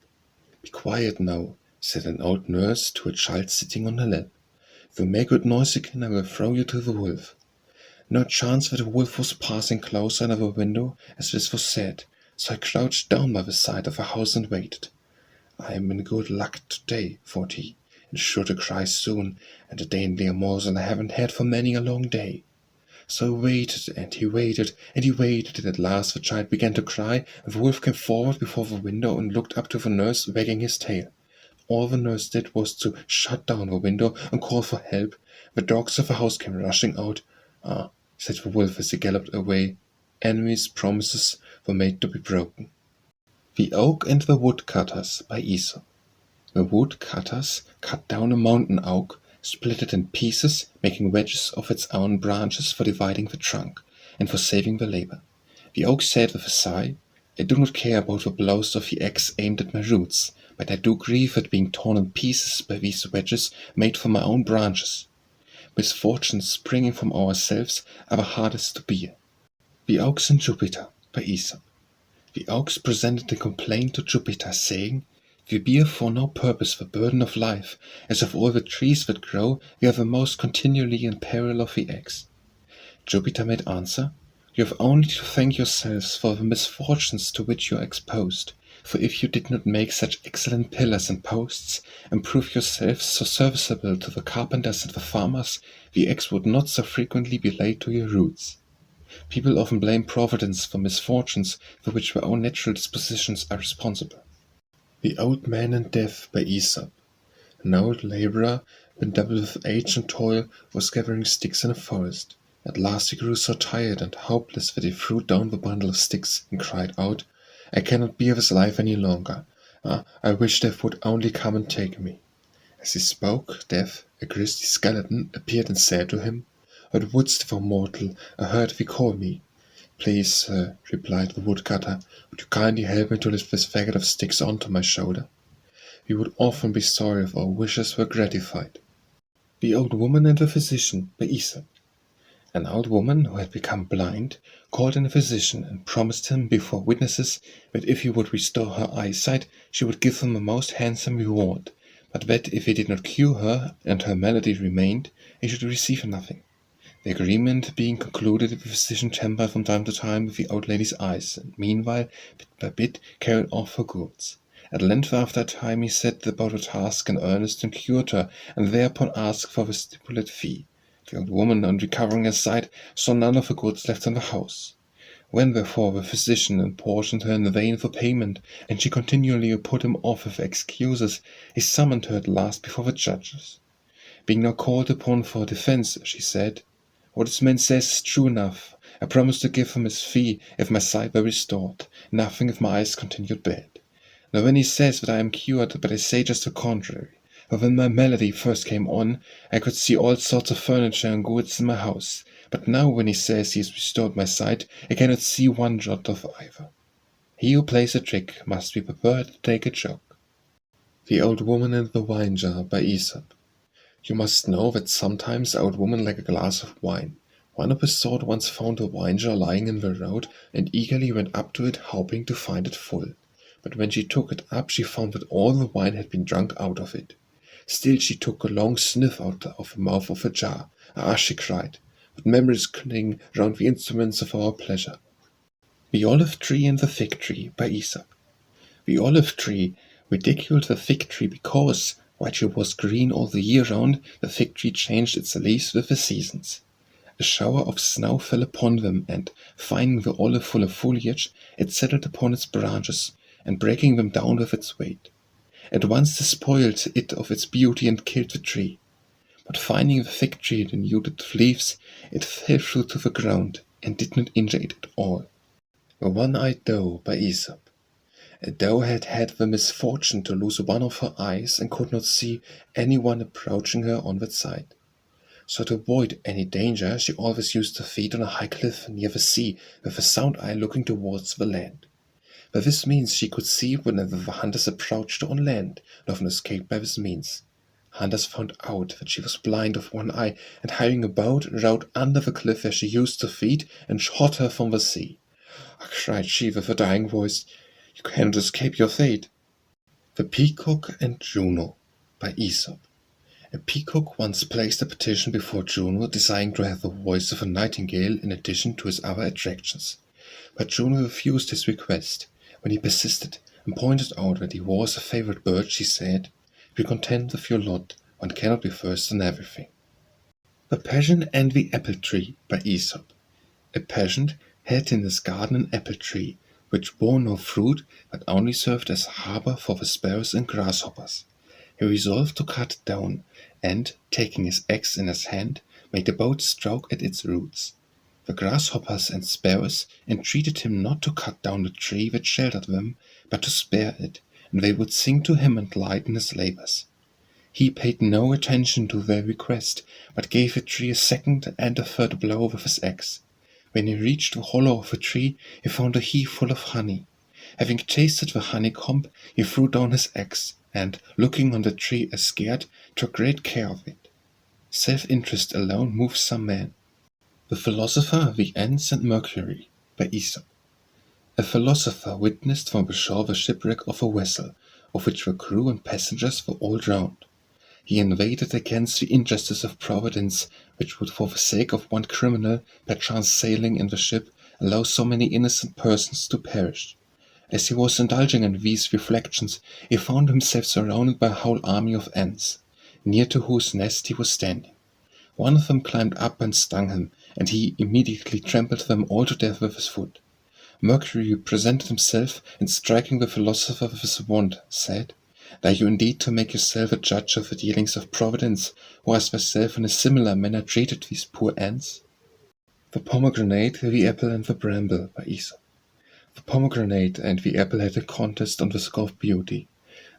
"Be quiet now," said an old nurse to a child sitting on her lap. "If you make good noise again, I will throw you to the wolf." No chance that a wolf was passing close under the window as this was said, so I crouched down by the side of the house and waited. "I am in good luck today," thought he, "and sure to cry soon, and a daintier morsel I haven't had for many a long day." So he waited, and he waited, and he waited, and at last the child began to cry, and the wolf came forward before the window and looked up to the nurse, wagging his tail. All the nurse did was to shut down the window and call for help. The dogs of the house came rushing out. "Ah," said the wolf as he galloped away, "enemies' promises were made to be broken." The Oak and the Woodcutters, by Aesop. The woodcutters cut down a mountain oak, split it in pieces, making wedges of its own branches for dividing the trunk, and for saving the labor. The oak said with a sigh, "I do not care about the blows of the axe aimed at my roots, but I do grieve at being torn in pieces by these wedges made from my own branches. Misfortunes springing from ourselves are the hardest to bear." The Oaks and Jupiter, by Aesop. The oaks presented a complaint to Jupiter, saying, "We bear for no purpose the burden of life, as of all the trees that grow, we are the most continually in peril of the axe." Jupiter made answer, "You have only to thank yourselves for the misfortunes to which you are exposed, for if you did not make such excellent pillars and posts, and prove yourselves so serviceable to the carpenters and the farmers, the axe would not so frequently be laid to your roots." People often blame Providence for misfortunes for which their own natural dispositions are responsible. The Old Man and Death, by Aesop. An old laborer, bedoubled with age and toil, was gathering sticks in a forest. At last he grew so tired and hopeless that he threw down the bundle of sticks and cried out, "I cannot bear this life any longer. I wish Death would only come and take me." As he spoke, Death, a grisly skeleton, appeared and said to him, "What wouldst thou, mortal? I heard thee call me." "Please, sir," replied the woodcutter, "would you kindly help me to lift this faggot of sticks onto my shoulder? We would often be sorry if our wishes were gratified." The Old Woman and the Physician, by Aesop. An old woman who had become blind called in a physician and promised him before witnesses that if he would restore her eyesight she would give him a most handsome reward, but that if he did not cure her and her malady remained, he should receive nothing. The agreement being concluded, the physician tampered from time to time with the old lady's eyes, and meanwhile, bit by bit, carried off her goods. At length after a time he set about the task in earnest and cured her, and thereupon asked for the stipulated fee. The old woman, on recovering her sight, saw none of the goods left in the house. When therefore the physician importuned her in vain for payment, and she continually put him off with excuses, he summoned her at last before the judges. Being now called upon for a defence, she said, "What this man says is true enough. I promised to give him his fee if my sight were restored, nothing if my eyes continued bad. Now when he says that I am cured, but I say just the contrary. For when my malady first came on, I could see all sorts of furniture and goods in my house, But now when he says he has restored my sight, I cannot see one jot of either. He who plays a trick must be prepared to take a joke. The Old Woman and the Wine Jar by Aesop. You must know that sometimes old women like a glass of wine. One of his sort once found a wine jar lying in the road, and eagerly went up to it, hoping to find it full. But when she took it up, she found that all the wine had been drunk out of it. Still she took a long sniff out of the mouth of the jar. Ah, she cried, what memories cling round the instruments of our pleasure. The Olive Tree and the Fig Tree by Aesop. The olive tree ridiculed the fig tree because, while she was green all the year round, the fig tree changed its leaves with the seasons. A shower of snow fell upon them, and, finding the olive full of foliage, it settled upon its branches, and breaking them down with its weight. At once despoiled it of its beauty and killed the tree. But finding the fig tree denuded of leaves, it fell through to the ground, and did not injure it at all. The One-Eyed Doe by Aesop. A doe had had the misfortune to lose one of her eyes, and could not see any one approaching her on that side. So to avoid any danger, she always used to feed on a high cliff near the sea, with a sound eye looking towards the land. By this means she could see whenever the hunters approached her on land, and often escaped by this means. Hunters found out that she was blind of one eye, and hiring a boat, rowed under the cliff where she used to feed, and shot her from the sea. Ah, cried she with a dying voice, you cannot escape your fate. The Peacock and Juno by Aesop. A peacock once placed a petition before Juno, desiring to have the voice of a nightingale in addition to his other attractions. But Juno refused his request. When he persisted, and pointed out that he was a favorite bird, she said, be content with your lot, one cannot be first in everything. The Peasant and the Apple Tree by Aesop. A peasant had in his garden an apple tree, which bore no fruit, but only served as a harbour for the sparrows and grasshoppers. He resolved to cut it down, and, taking his axe in his hand, made a bold stroke at its roots. The grasshoppers and sparrows entreated him not to cut down the tree that sheltered them, but to spare it, and they would sing to him and lighten his labours. He paid no attention to their request, but gave the tree a second and a third blow with his axe. When he reached the hollow of the tree, he found a heap full of honey. Having tasted the honeycomb, he threw down his axe, and, looking on the tree as scared, took great care of it. Self-interest alone moves some men. The Philosopher, the Ants, and Mercury by Aesop. A philosopher witnessed from the shore the shipwreck of a vessel, of which the crew and passengers were all drowned. He invaded against the injustice of Providence, which would for the sake of one criminal, perchance sailing in the ship, allow so many innocent persons to perish. As he was indulging in these reflections, he found himself surrounded by a whole army of ants, near to whose nest he was standing. One of them climbed up and stung him, and he immediately trampled them all to death with his foot. Mercury presented himself, and striking the philosopher with his wand, said, Dare you indeed to make yourself a judge of the dealings of Providence, who has thyself in a similar manner treated these poor ants? The Pomegranate, the Apple, and the Bramble by Aesop. The pomegranate and the apple had a contest on the score of beauty,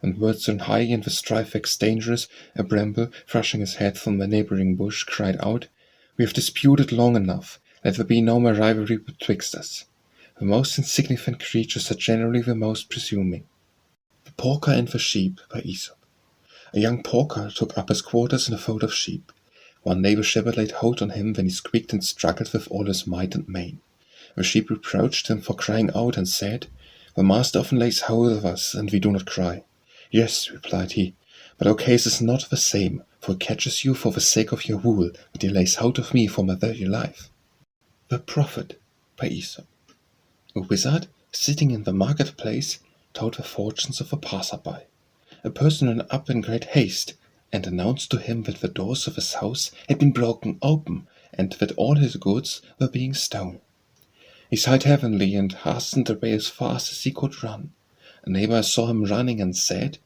and words on high and the strife waxed dangerous. A bramble, thrusting his head from a neighbouring bush, cried out, We have disputed long enough, let there be no more rivalry betwixt us. The most insignificant creatures are generally the most presuming. The Porker and the Sheep by Aesop. A young porker took up his quarters in a fold of sheep. One day the shepherd laid hold on him when he squeaked and struggled with all his might and main. The sheep reproached him for crying out, and said, The master often lays hold of us, and we do not cry. Yes, replied he, but our case is not the same, for he catches you for the sake of your wool, but he lays hold of me for my very life. The Prophet by Aesop. A wizard, sitting in the marketplace, told the fortunes of a passer-by. A person ran up in great haste, and announced to him that the doors of his house had been broken open, and that all his goods were being stolen. He sighed heavily, and hastened away as fast as he could run. A neighbour saw him running, and said,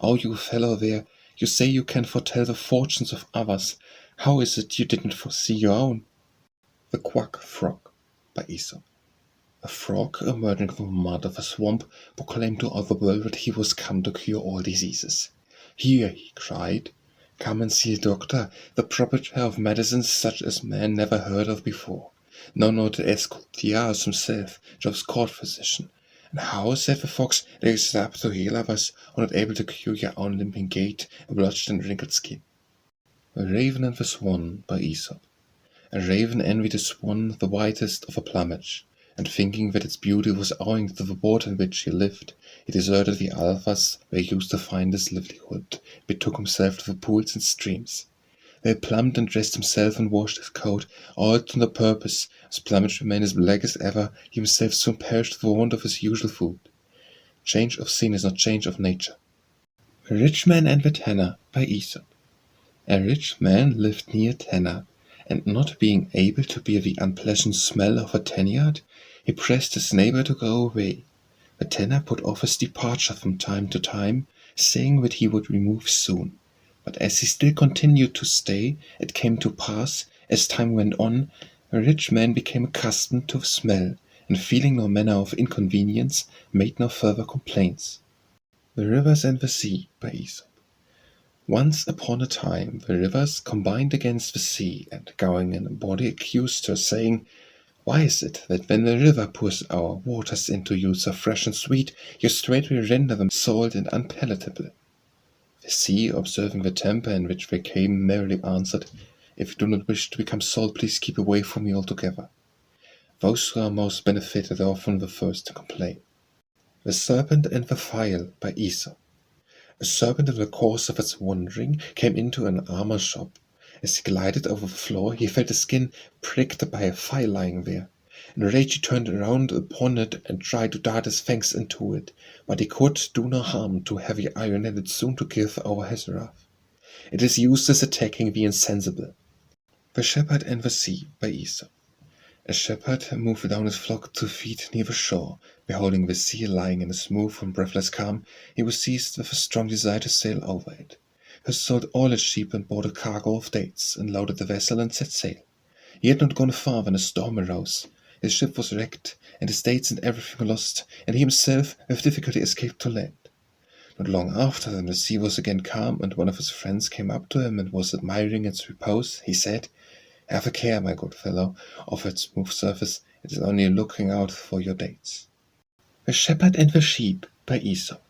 Oh, you fellow there, you say you can foretell the fortunes of others. How is it you didn't foresee your own? The Quack Frog by Aesop. A frog, emerging from the mud of a swamp, proclaimed to all the world that he was come to cure all diseases. Here, he cried, Come and see a doctor, the proprietor of medicines such as man never heard of before. No, not as Collier himself, Job's court physician. And how, said the fox, they accept to heal others, or not able to cure your own limping gait and blotched and wrinkled skin? The Raven and the Swan by Aesop. A raven envied a swan the whitest of a plumage, and thinking that its beauty was owing to the water in which he lived, he deserted the alphas where he used to find his livelihood, betook himself to the pools and streams. There he plumbed and dressed himself and washed his coat, all to no purpose. His plumage remained as black as ever, he himself soon perished for want of his usual food. Change of scene is not change of nature. A Rich Man and the Tanner by Aesop. A rich man lived near Tanner, and not being able to bear the unpleasant smell of a tanyard, he pressed his neighbor to go away. The tanner put off his departure from time to time, saying that he would remove soon. But as he still continued to stay, it came to pass, as time went on, the rich man became accustomed to the smell, and feeling no manner of inconvenience, made no further complaints. The Rivers and the Sea by Aesop. Once upon a time the rivers combined against the sea, and going in a body accused her, saying, "Why is it that when the river pours our waters into you so fresh and sweet, you straightway render them salt and unpalatable?" The sea, observing the temper in which they came, merrily answered, "If you do not wish to become salt, please keep away from me altogether." Those who are most benefited are often the first to complain. The Serpent and the File by Aesop. A serpent in the course of its wandering came into an armor shop. As he glided over the floor, he felt his skin pricked by a file lying there. In rage he turned around upon it and tried to dart his fangs into it, but he could do no harm to heavy iron, and it soon to give over his wrath. It is used as attacking the insensible. The Shepherd and the Sea by Aesop. A shepherd moved down his flock to feed near the shore. Beholding the sea lying in a smooth and breathless calm, he was seized with a strong desire to sail over it. He sold all his sheep and bought a cargo of dates, and loaded the vessel and set sail. He had not gone far when a storm arose. His ship was wrecked, and his dates and everything lost, and he himself with difficulty escaped to land. Not long after, when the sea was again calm, and one of his friends came up to him and was admiring its repose, he said, "Have a care, my good fellow, of its smooth surface. It is only looking out for your dates." The Shepherd and the Sheep by Aesop.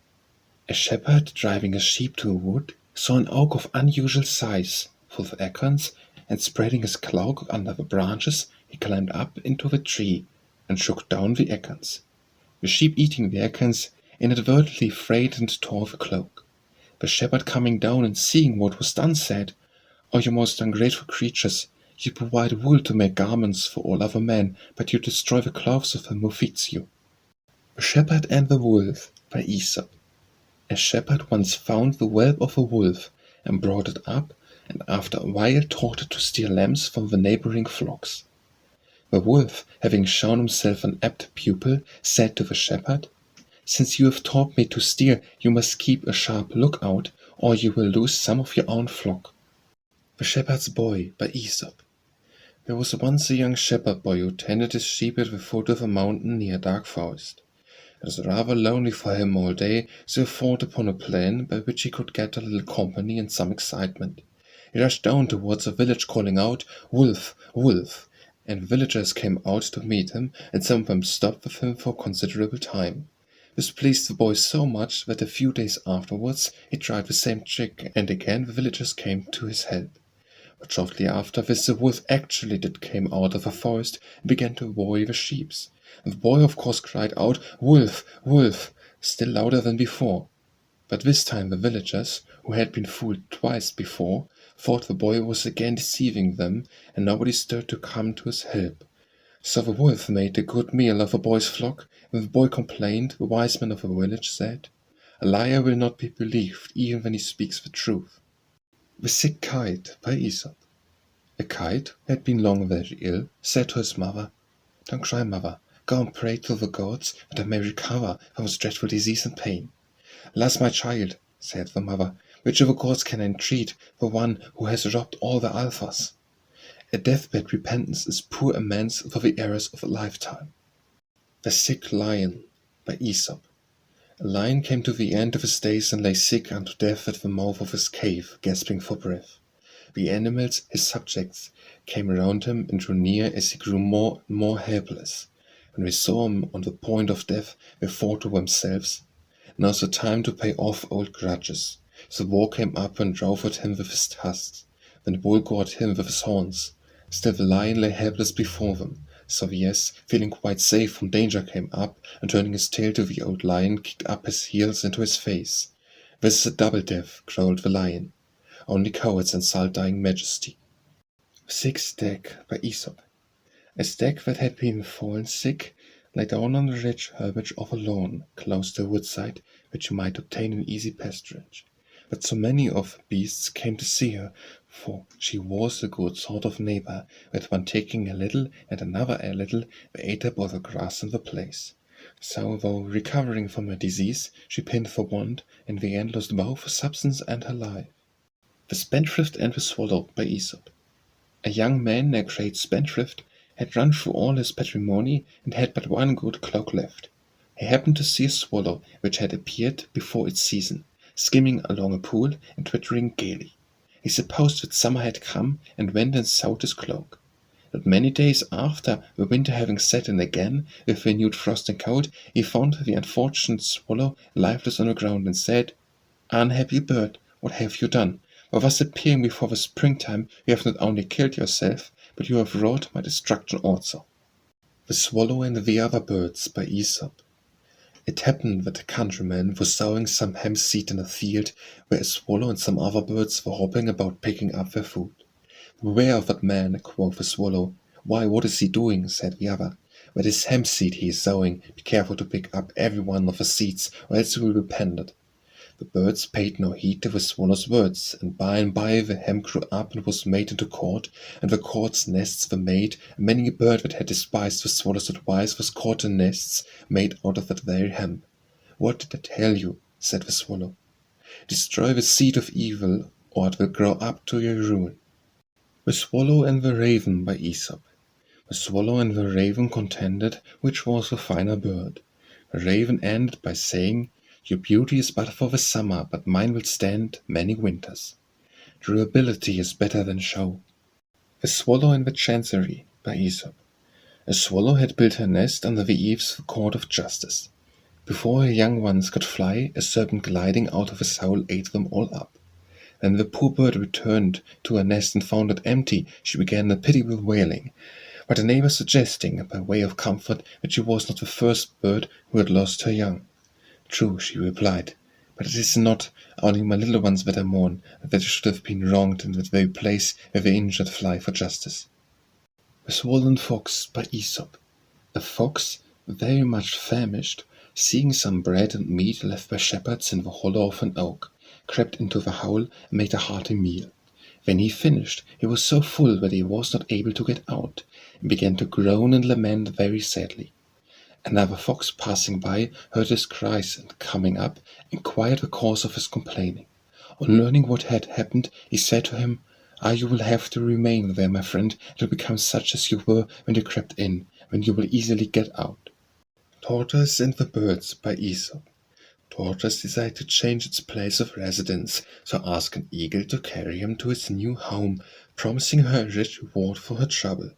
A shepherd, driving his sheep to a wood, saw an oak of unusual size, full of acorns, and spreading his cloak under the branches, he climbed up into the tree and shook down the acorns. The sheep, eating the acorns, inadvertently frayed and tore the cloak. The shepherd, coming down and seeing what was done, said, "O you most ungrateful creatures! You provide wool to make garments for all other men, but you destroy the clothes of him who feeds you." The Shepherd and the Wolf by Aesop. A shepherd once found the whelp of a wolf, and brought it up, and after a while taught it to steal lambs from the neighboring flocks. The wolf, having shown himself an apt pupil, said to the shepherd, "Since you have taught me to steer, you must keep a sharp look-out, or you will lose some of your own flock." The Shepherd's Boy by Aesop. There was once a young shepherd boy who tended his sheep at the foot of a mountain near a dark forest. It was rather lonely for him all day, so he thought upon a plan by which he could get a little company and some excitement. He rushed down towards a village, calling out, "Wolf, wolf!" and the villagers came out to meet him, and some of them stopped with him for a considerable time. This pleased the boy so much that a few days afterwards he tried the same trick, and again the villagers came to his help. But shortly after this the wolf actually did came out of the forest and began to worry the sheep. And the boy of course cried out, "Wolf, wolf!" still louder than before. But this time the villagers, who had been fooled twice before, thought the boy was again deceiving them, and nobody stirred to come to his help. So the wolf made a good meal of the boy's flock. When the boy complained, the wise man of the village said, "A liar will not be believed, even when he speaks the truth." The Sick Kite by Aesop. A kite, who had been long very ill, said to his mother, "Don't cry, mother. Go and pray to the gods, that I may recover from this dreadful disease and pain." "Alas, my child," said the mother, "which of the gods can I entreat for one who has robbed all the alphas? A deathbed repentance is poor amends for the errors of a lifetime." The Sick Lion by Aesop. A lion came to the end of his days and lay sick unto death at the mouth of his cave, gasping for breath. The animals, his subjects, came around him and drew near as he grew more and more helpless. When they saw him on the point of death, they thought to themselves, "Now's the time to pay off old grudges." So the boar came up and drove at him with his tusks. Then the bull gored him with his horns. Still the lion lay helpless before them. So the ass, feeling quite safe from danger, came up, and turning his tail to the old lion, kicked up his heels into his face. "This is a double death," growled the lion. "Only cowards insult dying majesty." The Sick Stag by Aesop. A stag that had been fallen sick lay down on the rich herbage of a lawn, close to a woodside, which you might obtain an easy pasturage. But so many of the beasts came to see her, for she was a good sort of neighbor, with one taking a little and another a little, they ate up all the grass in the place. So, though recovering from her disease, she pined for want, in the end lost both her substance and her life. The Spendthrift and the Swallow by Aesop. A young man, a great spendthrift, had run through all his patrimony and had but one good cloak left. He happened to see a swallow which had appeared before its season, skimming along a pool and twittering gaily. He supposed that summer had come, and went and sewed his cloak. Not many days after, the winter having set in again, with renewed frost and cold, he found the unfortunate swallow lifeless on the ground, and said, "Unhappy bird, what have you done? By thus appearing before the springtime, you have not only killed yourself, but you have wrought my destruction also." The Swallow and the Other Birds by Aesop. It happened that a countryman was sowing some hemp seed in a field, where a swallow and some other birds were hopping about picking up their food. "Beware of that man," quoth the swallow. "Why, what is he doing?" said the other. "That is hemp seed he is sowing. Be careful to pick up every one of the seeds, or else you will repent it." The birds paid no heed to the swallow's words, and by the hemp grew up and was made into cord, and the cord's nests were made, and many a bird that had despised the swallow's advice was caught in nests made out of that very hemp. "What did I tell you?" said the swallow. "Destroy the seed of evil, or it will grow up to your ruin." The Swallow and the Raven by Aesop. The swallow and the raven contended which was the finer bird. The raven ended by saying, "Your beauty is but for the summer, but mine will stand many winters." Durability is better than show. The Swallow and the Chancery by Aesop. A swallow had built her nest under the eaves of the court of justice. Before her young ones could fly, a serpent gliding out of his hole ate them all up. When the poor bird returned to her nest and found it empty, she began a pitiable wailing, but the neighbor suggesting, by way of comfort, that she was not the first bird who had lost her young. "True," she replied, "but it is not only my little ones that I mourn, but that I should have been wronged in that very place where the injured fly for justice." The Swollen Fox by Aesop. A fox, very much famished, seeing some bread and meat left by shepherds in the hollow of an oak, crept into the hole and made a hearty meal. When he finished, he was so full that he was not able to get out, and began to groan and lament very sadly. Another fox passing by heard his cries, and coming up, inquired the cause of his complaining. On learning what had happened, he said to him, "You will have to remain there, my friend, to become such as you were when you crept in, when you will easily get out." Tortoise and the Birds by Aesop. Tortoise decided to change its place of residence, so asked an eagle to carry him to its new home, promising her a rich reward for her trouble.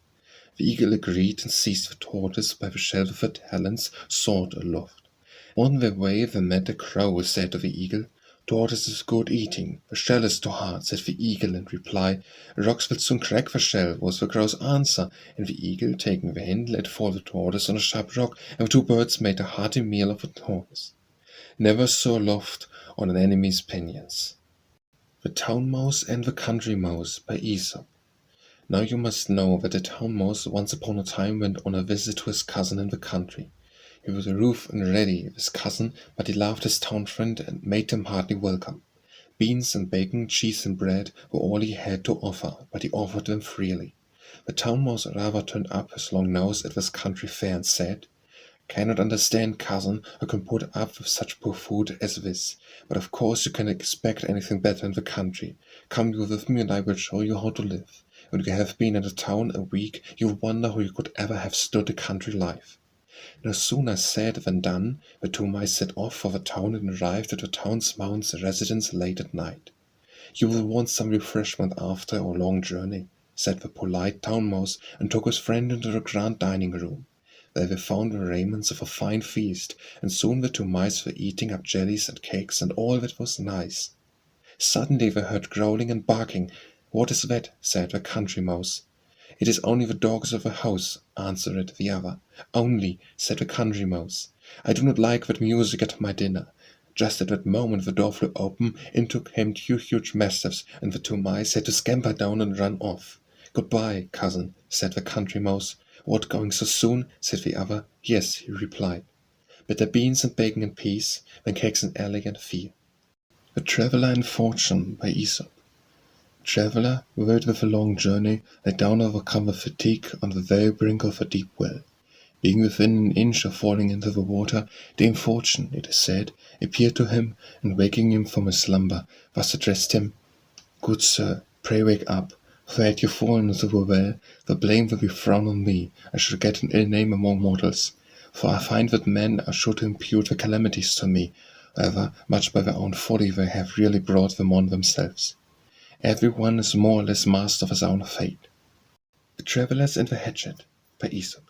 The eagle agreed and seized the tortoise by the shelf of her talons, soared aloft. On their way they met a crow, who said to the eagle, "Tortoise is good eating, the shell is too hard," said the eagle in reply. "Rocks will soon crack the shell," was the crow's answer, and the eagle, taking the hint, let fall the tortoise on a sharp rock, and the two birds made a hearty meal of the tortoise. Never so aloft on an enemy's pinions. The Town Mouse and the Country Mouse by Aesop. Now you must know that the Town Mouse once upon a time went on a visit to his cousin in the country. He was rough and ready with his cousin, but he loved his town friend and made him heartily welcome. Beans and bacon, cheese and bread were all he had to offer, but he offered them freely. The Town Mouse rather turned up his long nose at this country fare and said, "Cannot understand, cousin, who can put up with such poor food as this, but of course you can expect anything better in the country. Come you with me and I will show you how to live. When you have been in the town a week, you will wonder how you could ever have stood the country life." No sooner said than done. The two mice set off for the town and arrived at the town's mounts residence late at night. "You will want some refreshment after our long journey," said the polite town mouse, and took his friend into the grand dining room. There they found the raiments of a fine feast, and soon the two mice were eating up jellies and cakes and all that was nice. Suddenly they heard growling and barking. "What is that?" said the country mouse. "It is only the dogs of the house," answered the other. "Only," said the country mouse. "I do not like that music at my dinner." Just at that moment the door flew open, into came two huge mastiffs, and the two mice had to scamper down and run off. "Goodbye, cousin," said the country mouse. "What, going so soon?" said the other. "Yes," he replied. "Better beans and bacon and peas than cakes and elegant fee." The Traveller and Fortune by Aesop. The traveller, wearied with a long journey, lay down overcome with fatigue on the very brink of a deep well. Being within an inch of falling into the water, Dame Fortune, it is said, appeared to him, and waking him from his slumber, thus addressed him: "Good sir, pray wake up, for had you fallen into the well, the blame will be thrown on me. I should get an ill name among mortals, for I find that men are sure to impute the calamities to me, however much by their own folly they have really brought them on themselves. Every one is more or less master of his own fate." The Travellers and the Hatchet by Aesop.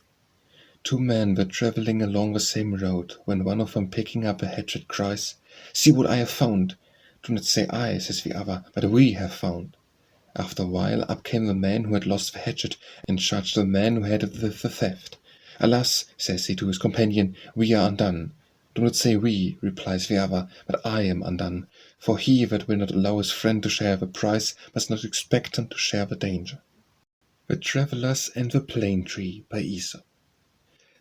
Two men were travelling along the same road, when one of them, picking up a hatchet, cries, "See what I have found!" "Do not say I," says the other, "but we have found." After a while up came the man who had lost the hatchet, and charged the man who had it with the theft. "Alas," says he to his companion, "we are undone." "Do not say we," replies the other, "but I am undone, for he that will not allow his friend to share the prize must not expect him to share the danger." The Travellers and the Plane Tree by Aesop.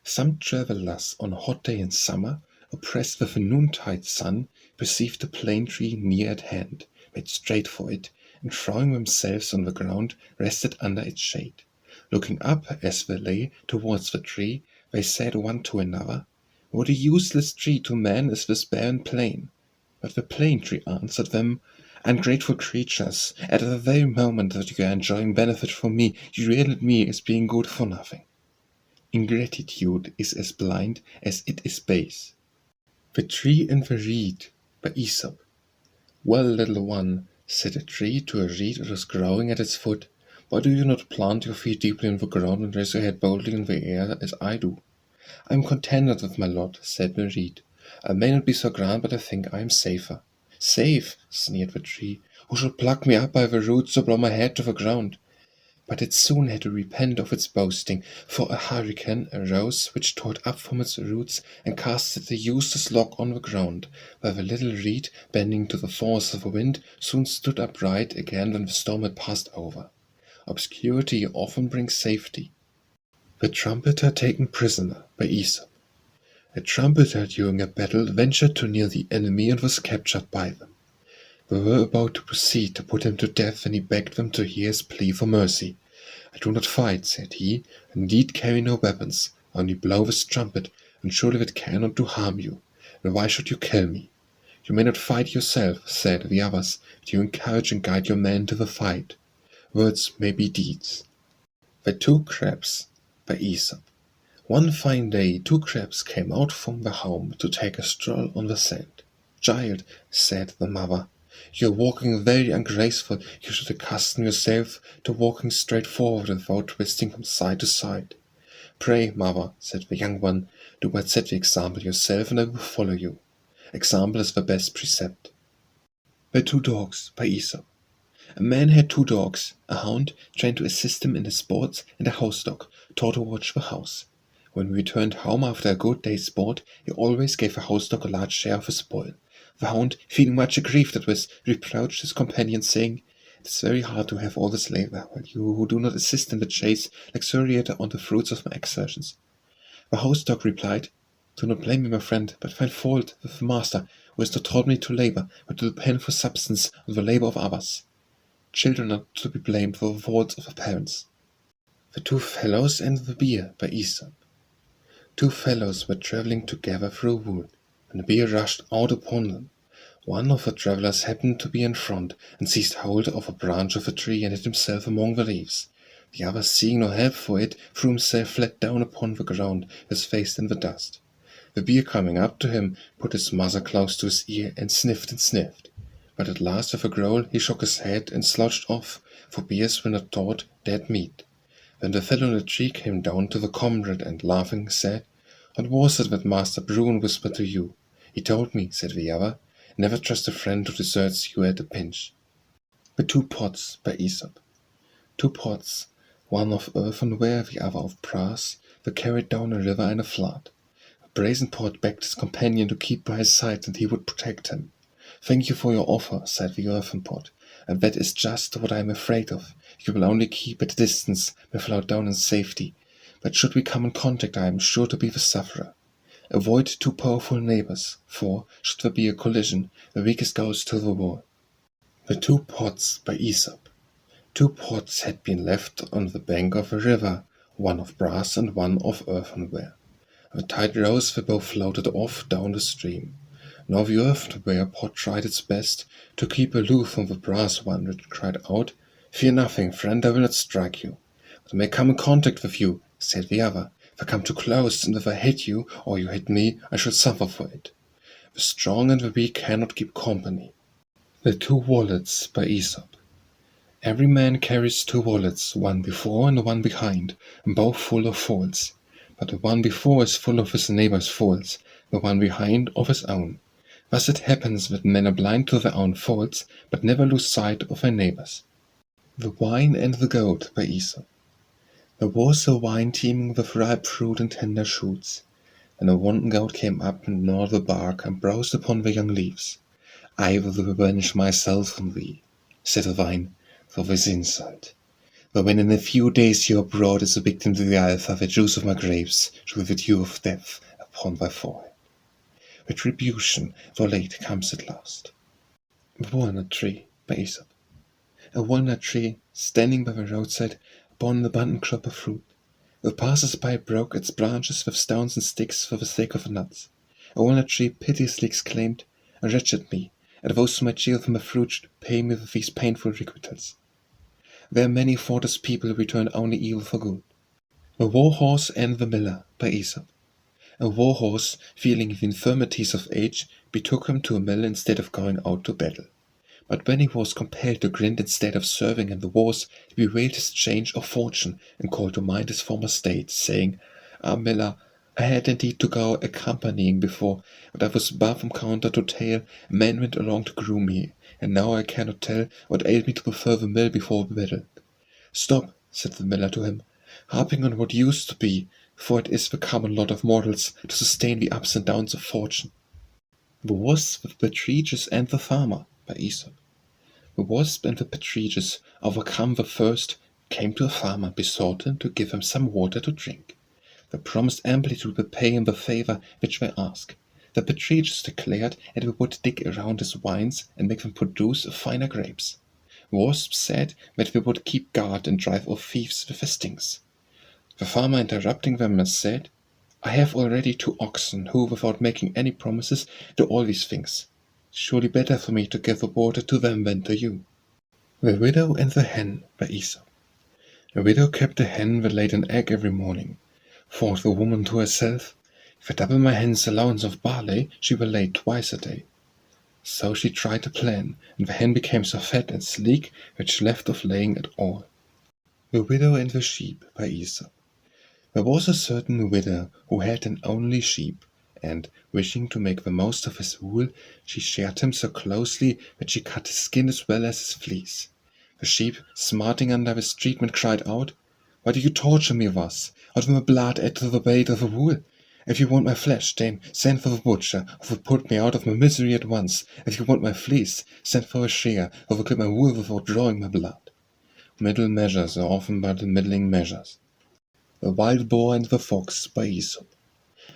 Some travellers on a hot day in summer, oppressed with a noontide sun, perceived a plane tree near at hand, made straight for it, and throwing themselves on the ground, rested under its shade. Looking up as they lay towards the tree, they said one to another, "What a useless tree to man is this barren plain!" But the plane tree answered them, "Ungrateful creatures, at the very moment that you are enjoying benefit from me, you rail at me as being good for nothing. Ingratitude is as blind as it is base." The Tree and the Reed by Aesop. "Well, little one," said a tree to a reed that was growing at its foot, "why do you not plant your feet deeply in the ground and raise your head boldly in the air as I do?" "I am contented with my lot," said the reed. "I may not be so grand, but I think I am safer." "Safe!" sneered the tree. "Who shall pluck me up by the roots or blow my head to the ground?" But it soon had to repent of its boasting, for a hurricane arose which tore it up from its roots and cast the useless log on the ground, where the little reed, bending to the force of the wind, soon stood upright again when the storm had passed over. Obscurity often brings safety. The Trumpeter taken prisoner by Aesop. A trumpeter during a battle ventured too near the enemy and was captured by them. They were about to proceed to put him to death when he begged them to hear his plea for mercy. "I do not fight," said he, "and indeed carry no weapons, I only blow this trumpet, and surely that cannot do harm you. And why should you kill me?" "You may not fight yourself," said the others, "but you encourage and guide your men to the fight. Words may be deeds." The Two Crabs by Aesop. One fine day 2 crabs came out from their home to take a stroll on the sand. "Child," said the mother, "you are walking very ungraceful. You should accustom yourself to walking straight forward without twisting from side to side." "Pray, mother," said the young one, "do but set the example yourself, and I will follow you. Example is the best precept." The Two Dogs by Aesop. A man had 2 dogs, a hound trained to assist him in his sports, and a house dog taught to watch the house. When he returned home after a good day's sport, he always gave the house dog a large share of his spoil. The hound, feeling much aggrieved at this, reproached his companion, saying, "It is very hard to have all this labor, while you who do not assist in the chase luxuriate on the fruits of my exertions." The house dog replied, "Do not blame me, my friend, but find fault with the master, who has not taught me to labor, but to depend for substance on the labor of others. Children are not to be blamed for the faults of their parents." The Two Fellows and the Bear by Aesop. 2 fellows were travelling together through a wood, when a bear rushed out upon them. One of the travellers happened to be in front, and seized hold of a branch of a tree and hid himself among the leaves. The other, seeing no help for it, threw himself flat down upon the ground, his face in the dust. The bear, coming up to him, put his muzzle close to his ear and sniffed. But at last, with a growl, he shook his head and slouched off, for bears were not taught dead meat. Then the fellow in the tree came down to the comrade and, laughing, said, "What was it that Master Bruin whispered to you?" "He told me," said the other, "never trust a friend who deserts you at a pinch." The Two Pots by Aesop. 2 pots, one of earthenware, the other of brass, were carried down a river in a flood. The brazen pot begged his companion to keep by his side, and he would protect him. "Thank you for your offer," said the earthen pot, "and that is just what I am afraid of. You will only keep at a distance, may float down in safety, but should we come in contact, I am sure to be the sufferer. Avoid too powerful neighbors, for, should there be a collision, the weakest goes to the wall." The Two Pots by Aesop. 2 pots had been left on the bank of a river, one of brass and one of earthenware. The tide rose, they both floated off down the stream. Now the earthenware pot tried its best to keep aloof from the brass one, which cried out, "Fear nothing, friend, I will not strike you." "But I may come in contact with you," said the other. "If I come too close, and if I hit you, or you hit me, I shall suffer for it. The strong and the weak cannot keep company." The Two Wallets by Aesop. Every man carries 2 wallets, one before and one behind, and both full of faults. But the one before is full of his neighbor's faults, the one behind of his own. Thus it happens that men are blind to their own faults, but never lose sight of their neighbors. The Vine and the Goat by Aesop. There was a vine teeming with ripe fruit and tender shoots. And a wanton goat came up and gnawed the bark and browsed upon the young leaves. "I will revenge myself on thee," said the vine, "for this insult. For when in a few days you are brought as a victim to the altar, the juice of my grapes shall be the dew of death upon thy forehead. Retribution for late comes at last." The Walnut Tree by Aesop. A walnut tree, standing by the roadside, bore an abundant crop of fruit. The passers-by broke its branches with stones and sticks for the sake of the nuts. A walnut tree piteously exclaimed, "Wretched me, and those who might yield from the fruit should pay me with these painful requitals." There many thoughtless people return only evil for good. The War-Horse and the Miller by Aesop. A war-horse, feeling the infirmities of age, betook him to a mill instead of going out to battle. But when he was compelled to grind instead of serving in the wars, he bewailed his change of fortune, and called to mind his former state, saying, "Ah, miller, I had indeed to go accompanying before, but I was above from counter to tail, a man went along to groom me, and now I cannot tell what ailed me to prefer the mill before the battle." "Stop," said the miller to him, "harping on what used to be, for it is the common lot of mortals to sustain the ups and downs of fortune." The Wasp, the Partridges, and the Farmer by Aesop. The wasp and the partridges, overcome with thirst, came to a farmer and besought him to give them some water to drink. They promised amply to repay him the favor which they asked. The partridges declared that they would dig around his vines and make them produce finer grapes. The wasp said that they would keep guard and drive off thieves with their stings. The farmer, interrupting them, said, "I have already 2 oxen, who, without making any promises, do all these things. Surely better for me to give the water to them than to you." The Widow and the Hen by Aesop. A widow kept a hen that laid an egg every morning. Thought the woman to herself, "If I double my hen's allowance of barley, she will lay twice a day." So she tried the plan, and the hen became so fat and sleek that she left off laying at all. The Widow and the Sheep by Aesop. There was a certain widow who had an only sheep, and, wishing to make the most of his wool, she sheared him so closely that she cut his skin as well as his fleece. The sheep, smarting under this treatment, cried out, "Why do you torture me thus? Out of my blood add to the weight of the wool? If you want my flesh, then send for the butcher, who will put me out of my misery at once. If you want my fleece, send for a shear, who will clip my wool without drawing my blood." Middle measures are often but middling measures. The Wild Boar and the Fox by Aesop.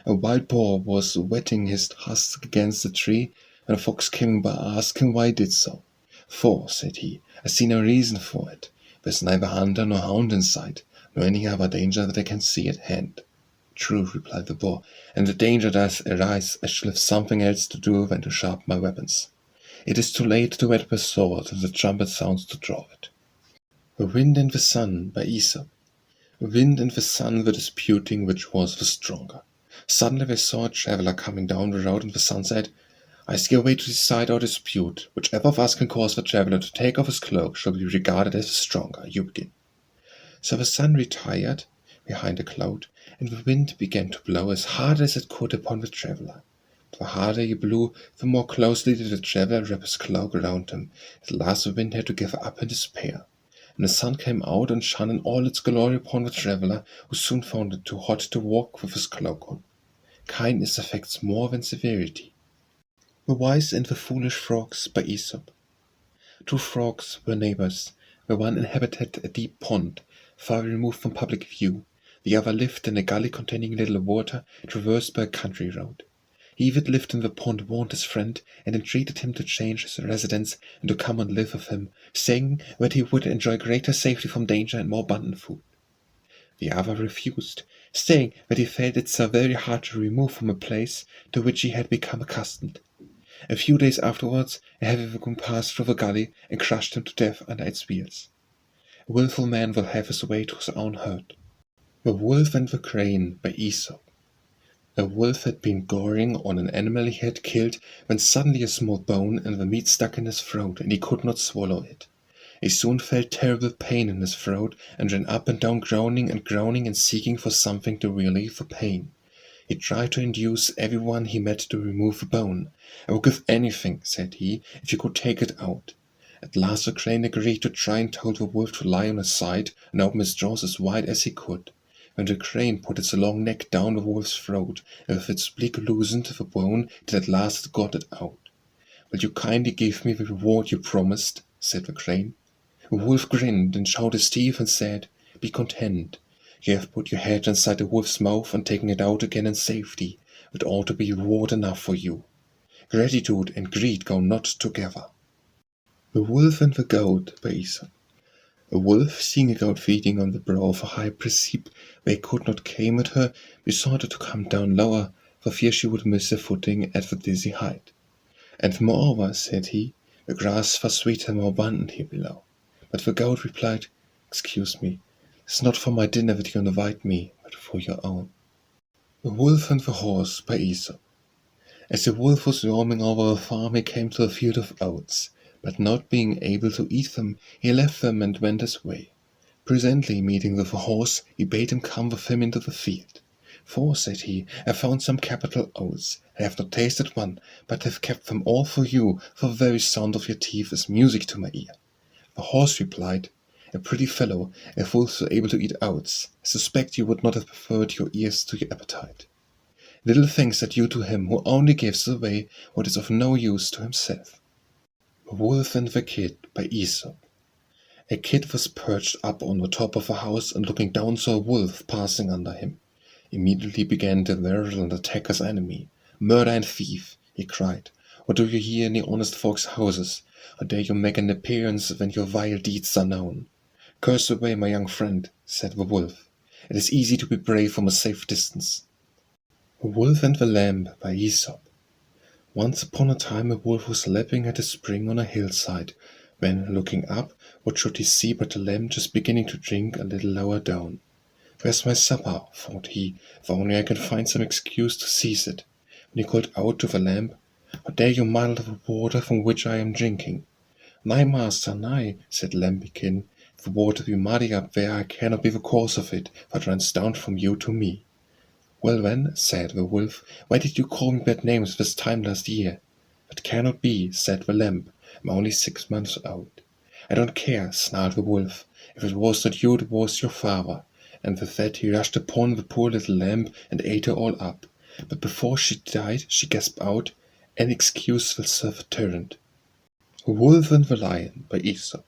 A wild boar was whetting his husk against a tree, and a fox came by asking why he did so. "For," said he, "I see no reason for it. There is neither hunter nor hound in sight, nor any other danger that I can see at hand." "True," replied the boar, "and the danger does arise, I shall have something else to do than to sharpen my weapons. It is too late to whet the sword, and the trumpet sounds to draw it." The Wind and the Sun by Aesop. The wind and the sun were disputing which was the stronger. Suddenly they saw a traveller coming down the road, and the sun said, "I see a way to decide our dispute. Whichever of us can cause the traveller to take off his cloak shall be regarded as the stronger. You begin." So the sun retired behind a cloud, and the wind began to blow as hard as it could upon the traveller. The harder he blew, the more closely did the traveller wrap his cloak around him. At last the wind had to give up in despair, and the sun came out and shone in all its glory upon the traveller, who soon found it too hot to walk with his cloak on. Kindness affects more than severity. The Wise and the Foolish Frogs by Aesop. Two frogs were neighbors. The one inhabited a deep pond, far removed from public view. The other lived in a gully containing little water, traversed by a country road. He that lived in the pond warned his friend, and entreated him to change his residence and to come and live with him, saying that he would enjoy greater safety from danger and more abundant food. The other refused, saying that he felt it so very hard to remove from a place to which he had become accustomed. A few days afterwards, a heavy wagon passed through the gully and crushed him to death under its wheels. A wilful man will have his way to his own hurt. The Wolf and the Crane by Aesop. A wolf had been goring on an animal he had killed, when suddenly a small bone and the meat stuck in his throat, and he could not swallow it. He soon felt terrible pain in his throat, and ran up and down groaning and seeking for something to relieve the pain. He tried to induce everyone he met to remove the bone. "I would give anything," said he, "if you could take it out." At last the crane agreed to try, and told the wolf to lie on his side and open his jaws as wide as he could. When the crane put its long neck down the wolf's throat, and with its beak loosened the bone, till at last it got it out. "Will you kindly give me the reward you promised?" said the crane. The wolf grinned and showed his teeth and said, "Be content. You have put your head inside the wolf's mouth and taken it out again in safety. It ought to be reward enough for you. Gratitude and greed go not together." The Wolf and the Goat by Aesop. A wolf, seeing a goat feeding on the brow of a high precipice where he could not climb at her, besought her to come down lower, for fear she would miss her footing at the dizzy height. "And moreover," said he, "the grass far sweeter and more abundant here below." But the goat replied, "Excuse me, it is not for my dinner that you invite me, but for your own." The Wolf and the Horse by Aesop. As the wolf was roaming over a farm, he came to a field of oats, but not being able to eat them, he left them and went his way. Presently, meeting with a horse, he bade him come with him into the field. "For," said he, "I found some capital oats. I have not tasted one, but have kept them all for you, for the very sound of your teeth is music to my ear." The horse replied, "A pretty fellow, if wolves were able to eat oats. I suspect you would not have preferred your ears to your appetite. Little thanks are due to him who only gives away what is of no use to himself." The Wolf and the Kid by Aesop. A kid was perched up on the top of a house, and looking down saw a wolf passing under him. Immediately began to hurl and attack his enemy. "Murder and thief!" he cried. "What do you here in the honest folks' houses? How dare you make an appearance when your vile deeds are known?" "Curse away, my young friend," said the wolf. "It is easy to be brave from a safe distance." The Wolf and the Lamb by Aesop. Once upon a time a wolf was lapping at a spring on a hillside, when, looking up, what should he see but a lamb just beginning to drink a little lower down. "Where's my supper?" thought he, "if only I can find some excuse to seize it." When he called out to the lamb, "How dare you muddle the water from which I am drinking?" "Nay, master, nay," said Lambikin, "if the water be muddy up there, I cannot be the cause of it, for it runs down from you to me." "Well then," said the wolf, "why did you call me bad names this time last year?" "That cannot be," said the lamb, "I'm only 6 months old." "I don't care," snarled the wolf. "If it was not you, it was your father." And with that he rushed upon the poor little lamb and ate her all up. But before she died, she gasped out, "An excuse will serve a tyrant." The Wolf and the Lion by Aesop.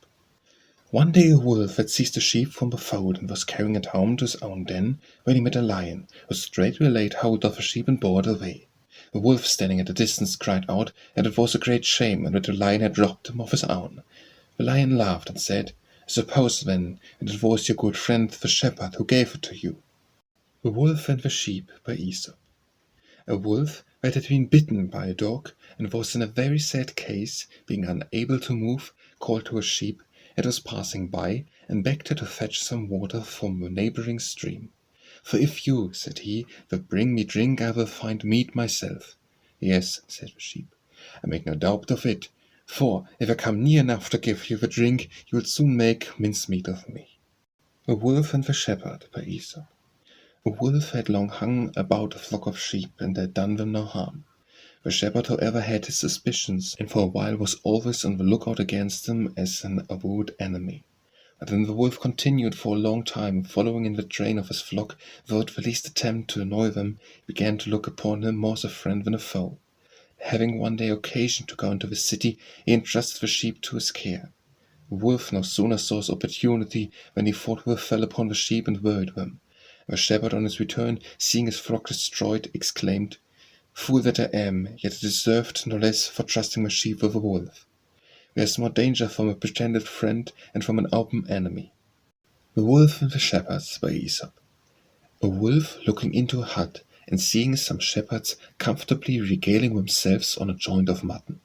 One day a wolf had seized a sheep from the fold and was carrying it home to his own den, when he met a lion, who straightway laid hold of the sheep and bore it away. The wolf, standing at a distance, cried out that it was a great shame, and that the lion had robbed him of his own. The lion laughed and said, "I suppose, then, that it was your good friend the shepherd who gave it to you." The Wolf and the Sheep by Aesop. A wolf that had been bitten by a dog, and was in a very sad case, being unable to move, called to a sheep, It was passing by, and begged her to fetch some water from a neighbouring stream. "For if you," said he, "will bring me drink, I will find meat myself." "Yes," said the sheep, "I make no doubt of it, for if I come near enough to give you the drink, you will soon make mincemeat of me." The Wolf and the Shepherd by Aesop. A wolf had long hung about a flock of sheep, and had done them no harm. The shepherd, however, had his suspicions, and for a while was always on the lookout against them as an avowed enemy. But when the wolf continued for a long time following in the train of his flock, without the least attempt to annoy them, he began to look upon him more as a friend than a foe. Having one day occasion to go into the city, he entrusted the sheep to his care. The wolf no sooner saw his opportunity than he forthwith fell upon the sheep and worried them. The shepherd, on his return, seeing his flock destroyed, exclaimed, "Fool that I am, yet I deserved no less for trusting my sheep with a wolf. There is more danger from a pretended friend and from an open enemy." The Wolf and the Shepherds by Aesop. A wolf, looking into a hut, and seeing some shepherds comfortably regaling themselves on a joint of mutton.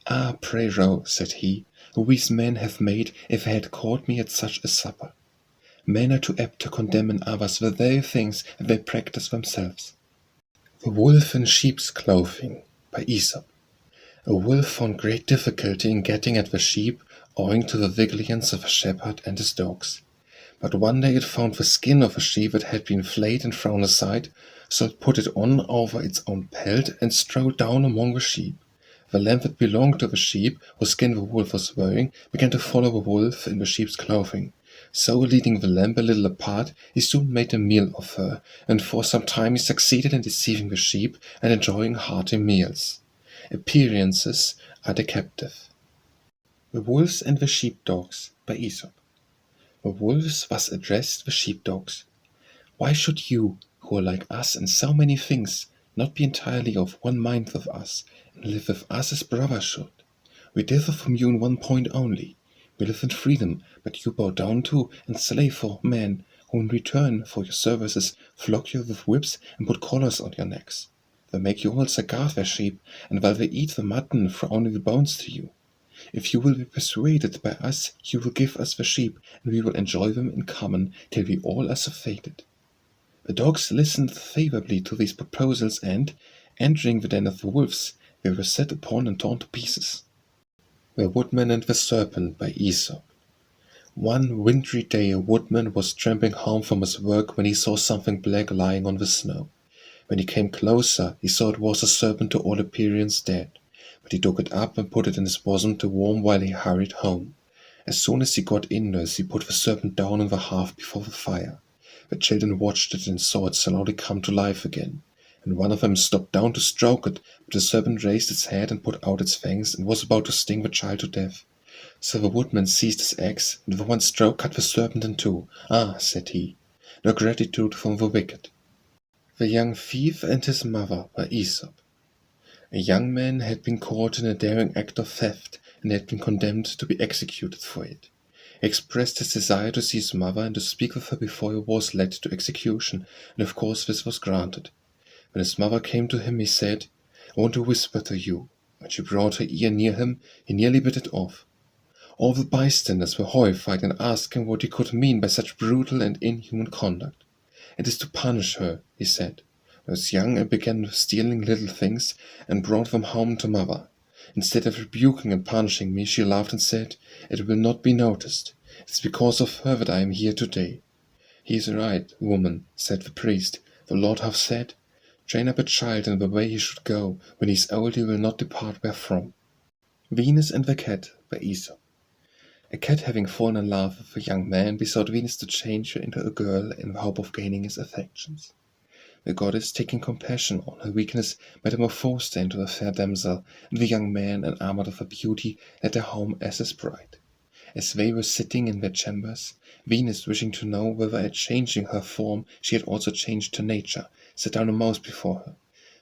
"Ah, pray row," said he, "who these men have made if they had caught me at such a supper. Men are too apt to condemn in others the very things that they practice themselves." The Wolf in Sheep's Clothing by Aesop. A wolf found great difficulty in getting at the sheep, owing to the vigilance of a shepherd and his dogs. But one day it found the skin of a sheep that had been flayed and thrown aside, so it put it on over its own pelt and strode down among the sheep. The lamb that belonged to the sheep, whose skin the wolf was wearing, began to follow the wolf in the sheep's clothing. So, leading the lamb a little apart, he soon made a meal of her, and for some time he succeeded in deceiving the sheep and enjoying hearty meals. Appearances are deceptive. The Wolves and the Sheepdogs by Aesop. The wolves thus addressed the sheepdogs: "Why should you, who are like us in so many things, not be entirely of one mind with us, and live with us as brothers should? We differ from you in one point only. We live in freedom, but you bow down to and slave for men, who in return for your services flog you with whips and put collars on your necks. They make you also guard their sheep, and while they eat the mutton, throw only the bones to you. If you will be persuaded by us, you will give us the sheep, and we will enjoy them in common till we all are surfeited." The dogs listened favourably to these proposals, and, entering the den of the wolves, they were set upon and torn to pieces. The Woodman and the Serpent by Aesop. One wintry day a woodman was tramping home from his work when he saw something black lying on the snow. When he came closer, he saw it was a serpent, to all appearance dead. But he took it up and put it in his bosom to warm while he hurried home. As soon as he got indoors, he put the serpent down on the hearth before the fire. The children watched it and saw it slowly come to life again, and one of them stooped down to stroke it, but the serpent raised its head and put out its fangs and was about to sting the child to death. So the woodman seized his axe, and with one stroke cut the serpent in two. "Ah," said he, "no gratitude from the wicked." The Young Thief and His Mother by Aesop. A young man had been caught in a daring act of theft, and had been condemned to be executed for it. He expressed his desire to see his mother and to speak with her before he was led to execution, and of course this was granted. When his mother came to him, he said, "I want to whisper to you." When she brought her ear near him, he nearly bit it off. All the bystanders were horrified and asked him what he could mean by such brutal and inhuman conduct. "It is to punish her," he said. "I was young and began stealing little things, and brought them home to mother. Instead of rebuking and punishing me, she laughed and said, 'It will not be noticed. It is because of her that I am here today.' 'He is right, woman,' said the priest. 'The Lord hath said, Train up a child in the way he should go. When he is old, he will not depart therefrom.'" Venus and the Cat by Aesop. A cat, having fallen in love with a young man, besought Venus to change her into a girl in the hope of gaining his affections. The goddess, taking compassion on her weakness, metamorphosed her into a fair damsel, and the young man, enamoured of her beauty, led her home as his bride. As they were sitting in their chambers, Venus, wishing to know whether at changing her form she had also changed her nature, set down a mouse before her.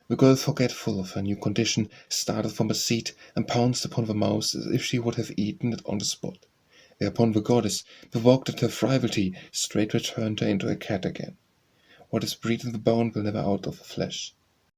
The girl, forgetful of her new condition, started from her seat and pounced upon the mouse as if she would have eaten it on the spot. Thereupon the goddess, provoked at her frivolity, straight returned her into a cat again. What is bred in the bone will never out of the flesh.